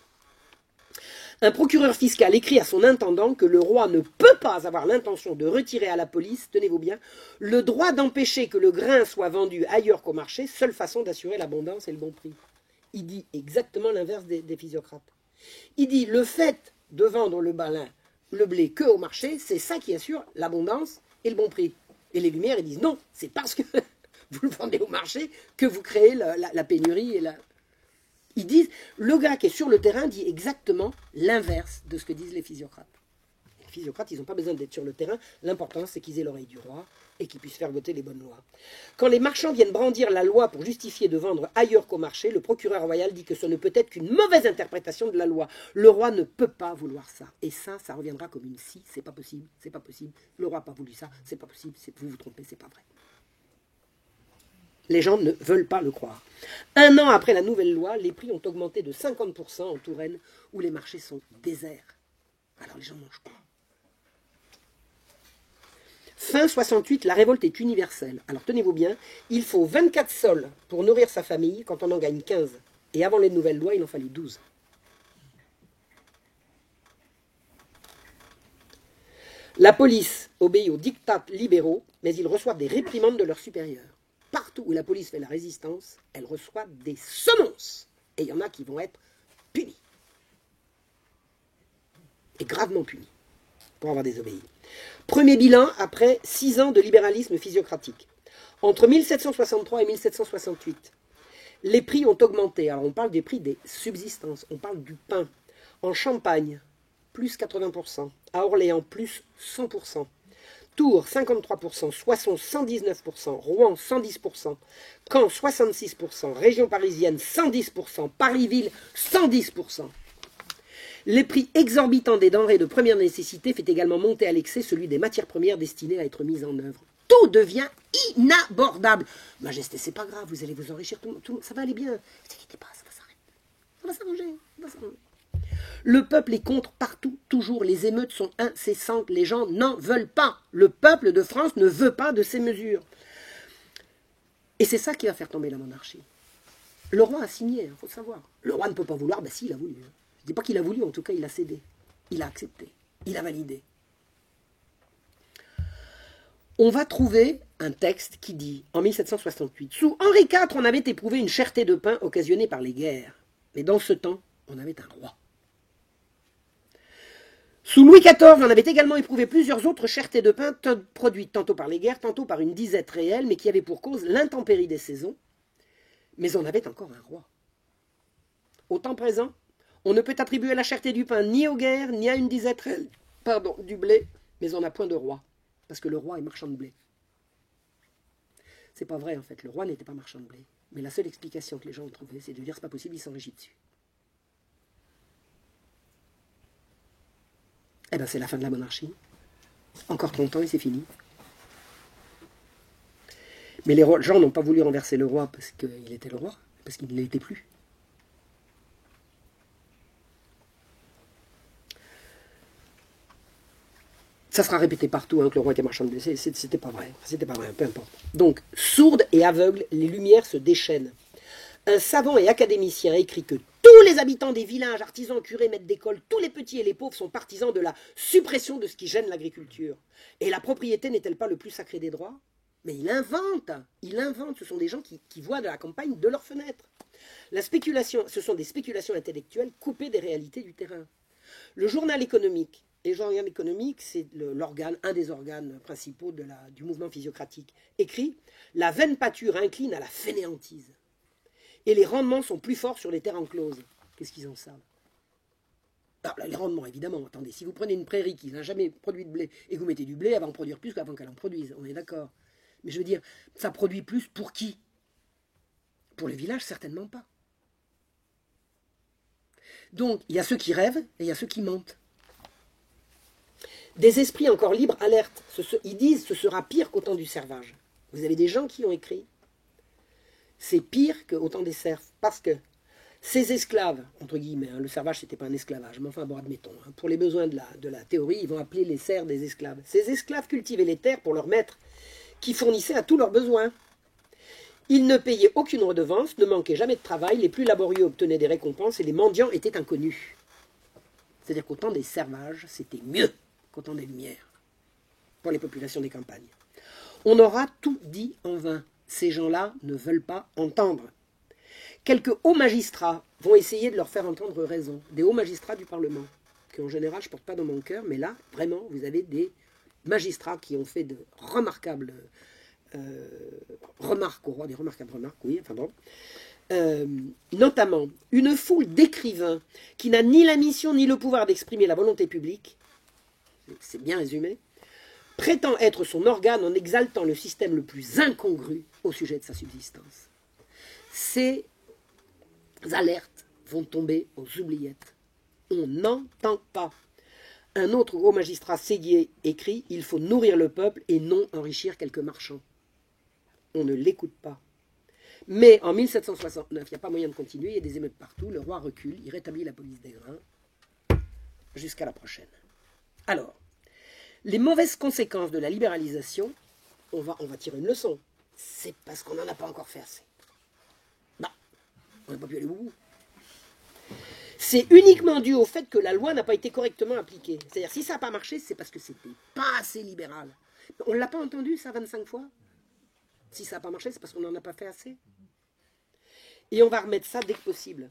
Un procureur fiscal écrit à son intendant que le roi ne peut pas avoir l'intention de retirer à la police, tenez-vous bien, le droit d'empêcher que le grain soit vendu ailleurs qu'au marché, seule façon d'assurer l'abondance et le bon prix. Il dit exactement l'inverse des physiocrates. Il dit le fait de vendre le blé que au marché, c'est ça qui assure l'abondance et le bon prix. Et les Lumières, ils disent non, c'est parce que vous le vendez au marché que vous créez la pénurie et la... Ils disent, le gars qui est sur le terrain dit exactement l'inverse de ce que disent les physiocrates. Les physiocrates, ils n'ont pas besoin d'être sur le terrain. L'important, c'est qu'ils aient l'oreille du roi et qu'ils puissent faire voter les bonnes lois. Quand les marchands viennent brandir la loi pour justifier de vendre ailleurs qu'au marché, le procureur royal dit que ce ne peut être qu'une mauvaise interprétation de la loi. Le roi ne peut pas vouloir ça. Et ça reviendra comme une si, c'est pas possible, c'est pas possible. Le roi n'a pas voulu ça, c'est pas possible, vous vous trompez, c'est pas vrai. Les gens ne veulent pas le croire. 1 an après la nouvelle loi, les prix ont augmenté de 50% en Touraine, où les marchés sont déserts. Alors les gens ne mangent pas. Fin 68, la révolte est universelle. Alors tenez-vous bien, il faut 24 sols pour nourrir sa famille quand on en gagne 15. Et avant les nouvelles lois, il en fallait 12. La police obéit aux diktats libéraux, mais ils reçoivent des réprimandes de leurs supérieurs. Partout où la police fait la résistance, elle reçoit des semonces. Et il y en a qui vont être punis. Et gravement punis pour avoir désobéi. Premier bilan après 6 ans de libéralisme physiocratique. Entre 1763 et 1768, les prix ont augmenté. Alors on parle des prix des subsistances, on parle du pain. En Champagne, plus 80%. À Orléans, plus 100%. Tours, 53%, Soissons, 119%, Rouen, 110%, Caen, 66%, région parisienne, 110%, Paris-Ville, 110%. Les prix exorbitants des denrées de première nécessité fait également monter à l'excès celui des matières premières destinées à être mises en œuvre. Tout devient inabordable. Majesté, c'est pas grave, vous allez vous enrichir, ça va aller bien. Ne vous inquiétez pas, ça va s'arrêter. Ça va s'arranger, ça va s'arranger. Le peuple est contre partout, toujours. Les émeutes sont incessantes. Les gens n'en veulent pas. Le peuple de France ne veut pas de ces mesures. Et c'est ça qui va faire tomber la monarchie. Le roi a signé, il faut le savoir. Le roi ne peut pas vouloir, ben si, il a voulu. Je ne dis pas qu'il a voulu, en tout cas, il a cédé. Il a accepté. Il a validé. On va trouver un texte qui dit, en 1768, sous Henri IV, on avait éprouvé une cherté de pain occasionnée par les guerres. Mais dans ce temps, on avait un roi. Sous Louis XIV, on avait également éprouvé plusieurs autres chertés de pain, produites tantôt par les guerres, tantôt par une disette réelle, mais qui avaient pour cause l'intempérie des saisons. Mais on avait encore un roi. Au temps présent, on ne peut attribuer la cherté du pain ni aux guerres, ni à une disette réelle, du blé, mais on n'a point de roi, parce que le roi est marchand de blé. C'est pas vrai en fait, le roi n'était pas marchand de blé. Mais la seule explication que les gens ont trouvée, c'est de dire c'est pas possible, il s'enrichit dessus. Eh bien, c'est la fin de la monarchie. Encore 30 ans et c'est fini. Mais les gens n'ont pas voulu renverser le roi parce qu'il était le roi, parce qu'il ne l'était plus. Ça sera répété partout que le roi était marchand de blé. C'était pas vrai. C'était pas vrai, peu importe. Donc, sourdes et aveugles, les lumières se déchaînent. Un savant et académicien écrit que tous les habitants des villages, artisans, curés, maîtres d'école, tous les petits et les pauvres sont partisans de la suppression de ce qui gêne l'agriculture. Et la propriété n'est-elle pas le plus sacré des droits? Mais il invente. Ce sont des gens qui voient de la campagne de leurs fenêtres. La spéculation, ce sont des spéculations intellectuelles coupées des réalités du terrain. Le journal économique, et le journal économique, c'est un des organes principaux du mouvement physiocratique, écrit « La vaine pâture incline à la fainéantise ». Et les rendements sont plus forts sur les terres encloses. Qu'est-ce qu'ils en savent? Alors, les rendements, évidemment, attendez, si vous prenez une prairie qui n'a jamais produit de blé et que vous mettez du blé, elle va en produire plus qu'avant qu'elle en produise, on est d'accord. Mais je veux dire, ça produit plus pour qui? Pour les villages, certainement pas. Donc, il y a ceux qui rêvent et il y a ceux qui mentent. Des esprits encore libres alertent. Ils disent ce sera pire qu'au temps du servage. Vous avez des gens qui ont écrit c'est pire qu'au temps des serfs, parce que ces esclaves, entre guillemets, le servage c'était pas un esclavage, mais enfin bon admettons, pour les besoins de la théorie, ils vont appeler les serfs des esclaves. Ces esclaves cultivaient les terres pour leurs maîtres, qui fournissaient à tous leurs besoins. Ils ne payaient aucune redevance, ne manquaient jamais de travail, les plus laborieux obtenaient des récompenses et les mendiants étaient inconnus. C'est-à-dire qu'au temps des servages, c'était mieux qu'au temps des Lumières, pour les populations des campagnes. On aura tout dit en vain. Ces gens-là ne veulent pas entendre. Quelques hauts magistrats vont essayer de leur faire entendre raison. Des hauts magistrats du Parlement, que en général je ne porte pas dans mon cœur, mais là, vraiment, vous avez des magistrats qui ont fait de remarquables remarques au roi, des remarquables remarques, oui, enfin bon. Notamment, une foule d'écrivains qui n'a ni la mission ni le pouvoir d'exprimer la volonté publique c'est bien résumé, prétend être son organe en exaltant le système le plus incongru au sujet de sa subsistance. Ces alertes vont tomber aux oubliettes. On n'entend pas. Un autre gros magistrat, Séguier, écrit « Il faut nourrir le peuple et non enrichir quelques marchands ». On ne l'écoute pas. Mais en 1769, il n'y a pas moyen de continuer, il y a des émeutes partout, le roi recule, il rétablit la police des grains, jusqu'à la prochaine. Alors, les mauvaises conséquences de la libéralisation, on va tirer une leçon. C'est parce qu'on n'en a pas encore fait assez. Non, on n'a pas pu aller au bout. C'est uniquement dû au fait que la loi n'a pas été correctement appliquée. C'est-à-dire, si ça n'a pas marché, c'est parce que c'était pas assez libéral. On ne l'a pas entendu, ça, 25 fois. Si ça n'a pas marché, c'est parce qu'on n'en a pas fait assez. Et on va remettre ça dès que possible.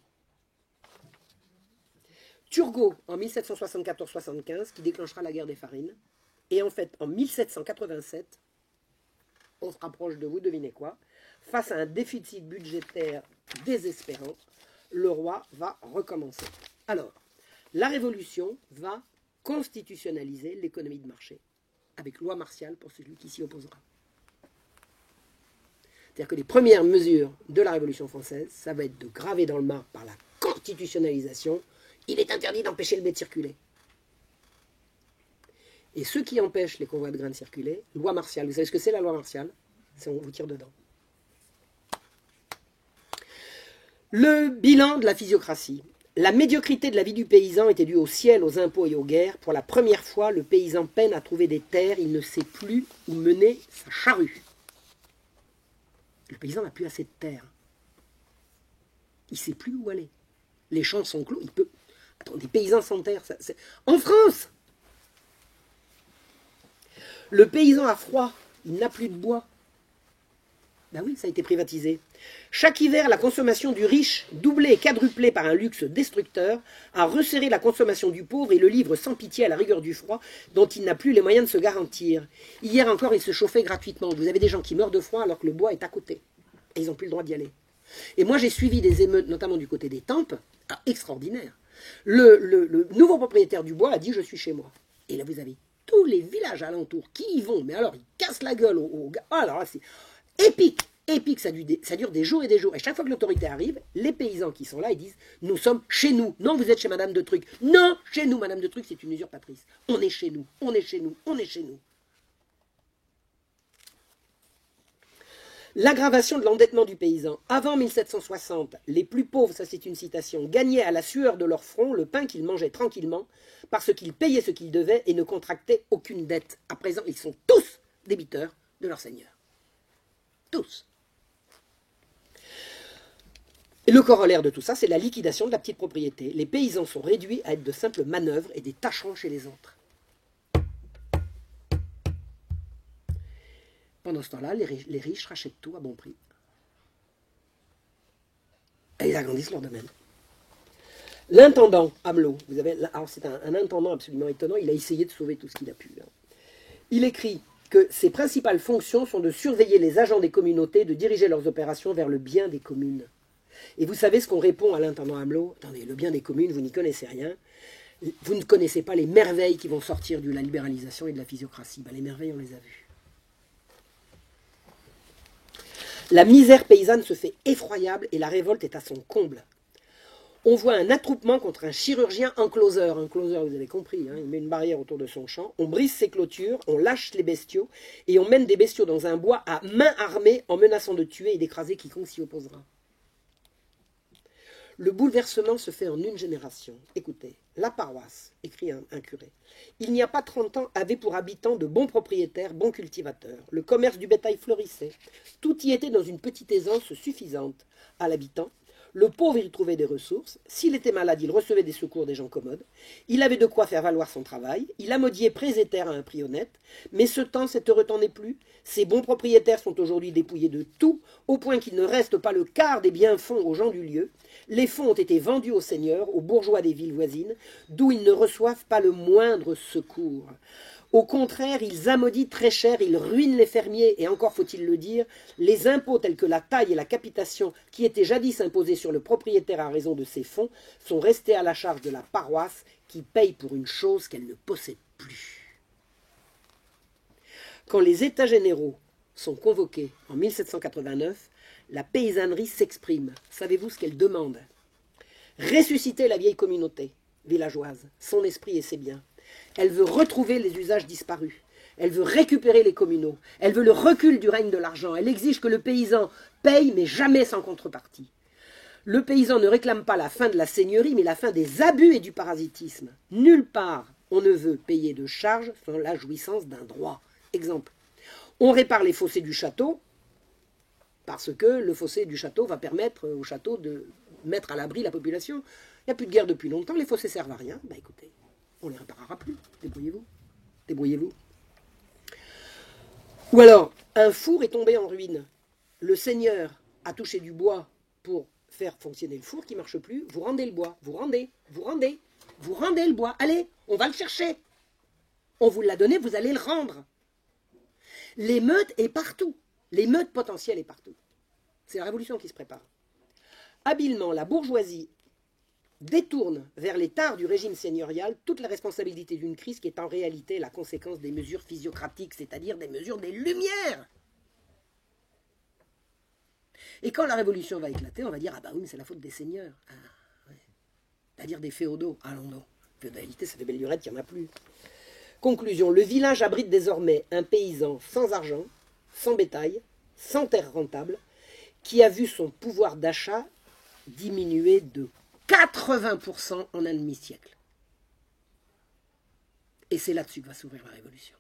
Turgot, en 1774-75, qui déclenchera la guerre des farines. Et en fait, en 1787, on se rapproche de vous, devinez quoi, face à un déficit budgétaire désespérant, le roi va recommencer. Alors, la Révolution va constitutionnaliser l'économie de marché, avec loi martiale pour celui qui s'y opposera. C'est-à-dire que les premières mesures de la Révolution française, ça va être de graver dans le marbre par la constitutionnalisation, il est interdit d'empêcher le blé de circuler. Et ceux qui empêchent les convois de grains de circuler, loi martiale, vous savez ce que c'est la loi martiale? C'est on vous tire dedans. Le bilan de la physiocratie. La médiocrité de la vie du paysan était due au ciel, aux impôts et aux guerres. Pour la première fois, le paysan peine à trouver des terres, il ne sait plus où mener sa charrue. Le paysan n'a plus assez de terre. Il ne sait plus où aller. Les champs sont clos. Il peut... Attends, des paysans sans terre, c'est... En France, le paysan a froid, il n'a plus de bois. Ben oui, ça a été privatisé. Chaque hiver, la consommation du riche, doublée et quadruplée par un luxe destructeur, a resserré la consommation du pauvre et le livre sans pitié à la rigueur du froid, dont il n'a plus les moyens de se garantir. Hier encore, il se chauffait gratuitement. Vous avez des gens qui meurent de froid alors que le bois est à côté. Et ils n'ont plus le droit d'y aller. Et moi, j'ai suivi des émeutes, notamment du côté des Tempes, extraordinaires. Le nouveau propriétaire du bois a dit « je suis chez moi ». Et là, vous avez tous les villages alentours qui y vont, mais alors ils cassent la gueule aux gars. Oh, alors là, c'est épique, épique, ça dure des jours et des jours. Et chaque fois que l'autorité arrive, les paysans qui sont là, ils disent « nous sommes chez nous ». Non, vous êtes chez Madame de Truc. Non, chez nous, Madame de Truc, c'est une usurpatrice. On est chez nous, on est chez nous, on est chez nous. L'aggravation de l'endettement du paysan. Avant 1760, les plus pauvres, ça c'est une citation, gagnaient à la sueur de leur front le pain qu'ils mangeaient tranquillement parce qu'ils payaient ce qu'ils devaient et ne contractaient aucune dette. À présent, ils sont tous débiteurs de leur seigneur. Tous. Et le corollaire de tout ça, c'est la liquidation de la petite propriété. Les paysans sont réduits à être de simples manœuvres et des tâcherons chez les autres. Pendant ce temps-là, les riches rachètent tout à bon prix. Et ils agrandissent leur domaine. L'intendant, Amelot, vous avez, alors c'est un intendant absolument étonnant, il a essayé de sauver tout ce qu'il a pu. Il écrit que ses principales fonctions sont de surveiller les agents des communautés, de diriger leurs opérations vers le bien des communes. Et vous savez ce qu'on répond à l'intendant Amelot? Attendez, le bien des communes, vous n'y connaissez rien. Vous ne connaissez pas les merveilles qui vont sortir de la libéralisation et de la physiocratie. Ben, les merveilles, on les a vues. La misère paysanne se fait effroyable et la révolte est à son comble. On voit un attroupement contre un chirurgien encloseur. Un closeur, vous avez compris, hein, il met une barrière autour de son champ. On brise ses clôtures, on lâche les bestiaux et on mène des bestiaux dans un bois à main armée en menaçant de tuer et d'écraser quiconque s'y opposera. Le bouleversement se fait en une génération. Écoutez, la paroisse, écrit un curé, il n'y a pas 30 ans, avait pour habitants de bons propriétaires, bons cultivateurs. Le commerce du bétail fleurissait. Tout y était dans une petite aisance suffisante à l'habitant. Le pauvre y trouvait des ressources. S'il était malade, il recevait des secours des gens commodes. Il avait de quoi faire valoir son travail. Il amodiait prés et terres à un prix honnête. Mais ce temps, cet heureux temps n'est plus. Ces bons propriétaires sont aujourd'hui dépouillés de tout, au point qu'il ne reste pas le quart des biens-fonds aux gens du lieu. Les fonds ont été vendus aux seigneurs, aux bourgeois des villes voisines, d'où ils ne reçoivent pas le moindre secours. Au contraire, ils amodient très cher, ils ruinent les fermiers, et encore faut-il le dire, les impôts tels que la taille et la capitation, qui étaient jadis imposés sur le propriétaire à raison de ses fonds, sont restés à la charge de la paroisse, qui paye pour une chose qu'elle ne possède plus. Quand les États généraux sont convoqués en 1789, la paysannerie s'exprime. Savez-vous ce qu'elle demande? Ressusciter la vieille communauté villageoise, son esprit et ses biens. Elle veut retrouver les usages disparus. Elle veut récupérer les communaux. Elle veut le recul du règne de l'argent. Elle exige que le paysan paye, mais jamais sans contrepartie. Le paysan ne réclame pas la fin de la seigneurie, mais la fin des abus et du parasitisme. Nulle part on ne veut payer de charges sans la jouissance d'un droit. Exemple, on répare les fossés du château, parce que le fossé du château va permettre au château de mettre à l'abri la population. Il n'y a plus de guerre depuis longtemps, les fossés servent à rien. Ben écoutez, on ne les réparera plus. Débrouillez-vous. Débrouillez-vous. Ou alors, un four est tombé en ruine. Le seigneur a touché du bois pour faire fonctionner le four qui ne marche plus. Vous rendez le bois. Vous rendez le bois. Allez, on va le chercher. On vous l'a donné, vous allez le rendre. L'émeute est partout. L'émeute potentielle est partout. C'est la révolution qui se prépare. Habilement, la bourgeoisie détourne vers les tares du régime seigneurial toute la responsabilité d'une crise qui est en réalité la conséquence des mesures physiocratiques, c'est-à-dire des mesures des Lumières. Et quand la révolution va éclater, on va dire « Ah bah oui, mais c'est la faute des seigneurs. Ah, ouais. » C'est-à-dire des féodaux. Ah non, non. Féodalité, ça fait belle lurette, il n'y en a plus. Conclusion, le village abrite désormais un paysan sans argent, sans bétail, sans terre rentable, qui a vu son pouvoir d'achat diminuer de 80% en un demi-siècle. Et c'est là-dessus que va s'ouvrir la révolution.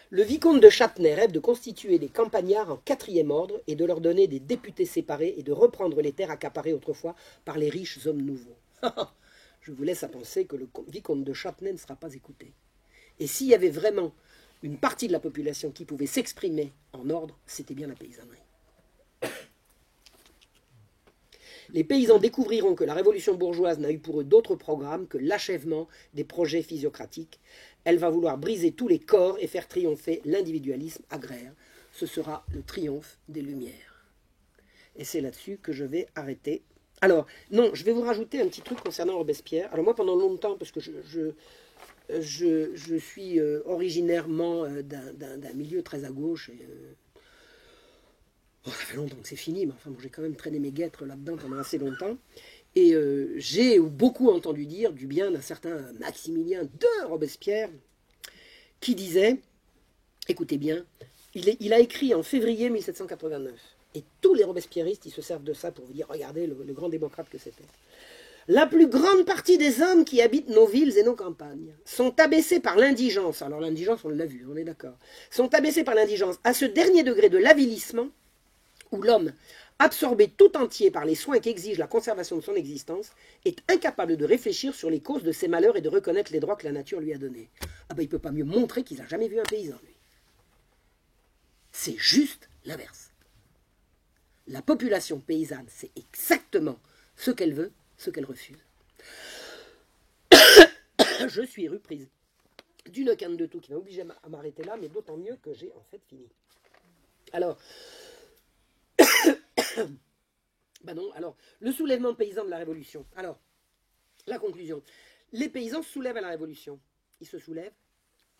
Le vicomte de Châtenay rêve de constituer des campagnards en 4e ordre et de leur donner des députés séparés et de reprendre les terres accaparées autrefois par les riches hommes nouveaux. Je vous laisse à penser que le vicomte de Châtenay ne sera pas écouté. Et s'il y avait vraiment une partie de la population qui pouvait s'exprimer en ordre, c'était bien la paysannerie. Les paysans découvriront que la révolution bourgeoise n'a eu pour eux d'autre programme que l'achèvement des projets physiocratiques. Elle va vouloir briser tous les corps et faire triompher l'individualisme agraire. Ce sera le triomphe des Lumières. Et c'est là-dessus que je vais arrêter. Alors, non, je vais vous rajouter un petit truc concernant Robespierre. Alors moi, pendant longtemps, parce que je suis originairement d'un milieu très à gauche, et, ça fait longtemps que c'est fini, mais enfin, bon, j'ai quand même traîné mes guêtres là-dedans pendant assez longtemps. Et j'ai beaucoup entendu dire du bien d'un certain Maximilien de Robespierre, qui disait, écoutez bien, il a écrit en février 1789, et tous les robespierristes, ils se servent de ça pour vous dire, regardez le grand démocrate que c'était. La plus grande partie des hommes qui habitent nos villes et nos campagnes sont abaissés par l'indigence, alors l'indigence on l'a vu, on est d'accord, sont abaissés par l'indigence à ce dernier degré de l'avilissement où l'homme, absorbé tout entier par les soins qu'exige la conservation de son existence, est incapable de réfléchir sur les causes de ses malheurs et de reconnaître les droits que la nature lui a donnés. Ah ben il ne peut pas mieux montrer qu'il n'a jamais vu un paysan, lui. C'est juste l'inverse. La population paysanne, c'est exactement ce qu'elle veut, ce qu'elle refuse. Je suis reprise d'une canne de tout qui m'a obligé à m'arrêter là, mais d'autant mieux que j'ai en fait fini. Alors, ben non, alors, le soulèvement paysan de la Révolution. Alors, la conclusion. Les paysans se soulèvent à la Révolution. Ils se soulèvent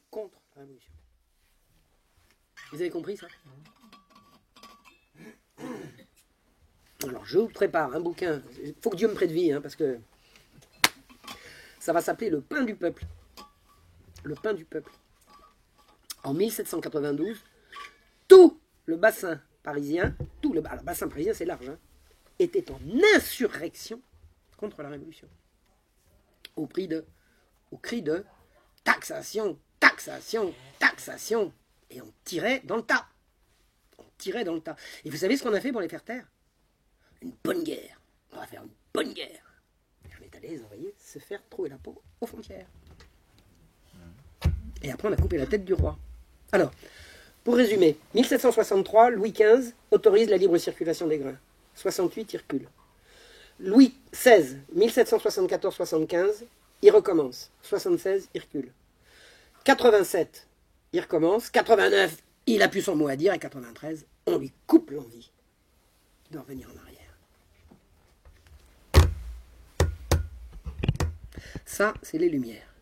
contre la Révolution. Vous avez compris ça? Alors, je vous prépare un bouquin. Il faut que Dieu me prête vie, hein, parce que ça va s'appeler Le pain du peuple. Le pain du peuple. En 1792, tout le bassin parisien, le bassin parisien c'est large, hein, était en insurrection contre la Révolution. Au cri de taxation, taxation, taxation. Et on tirait dans le tas. On tirait dans le tas. Et vous savez ce qu'on a fait pour les faire taire? Une bonne guerre. On va faire une bonne guerre. Et on est allé les envoyer se faire trouver la peau aux frontières. Et après on a coupé la tête du roi. Alors, pour résumer, 1763, Louis XV autorise la libre circulation des grains. 68, il recule. Louis XVI, 1774-75, il recommence. 76, il recule. 87, il recommence. 89, il a plus son mot à dire. Et 93, on lui coupe l'envie de revenir en arrière. Ça, c'est les Lumières.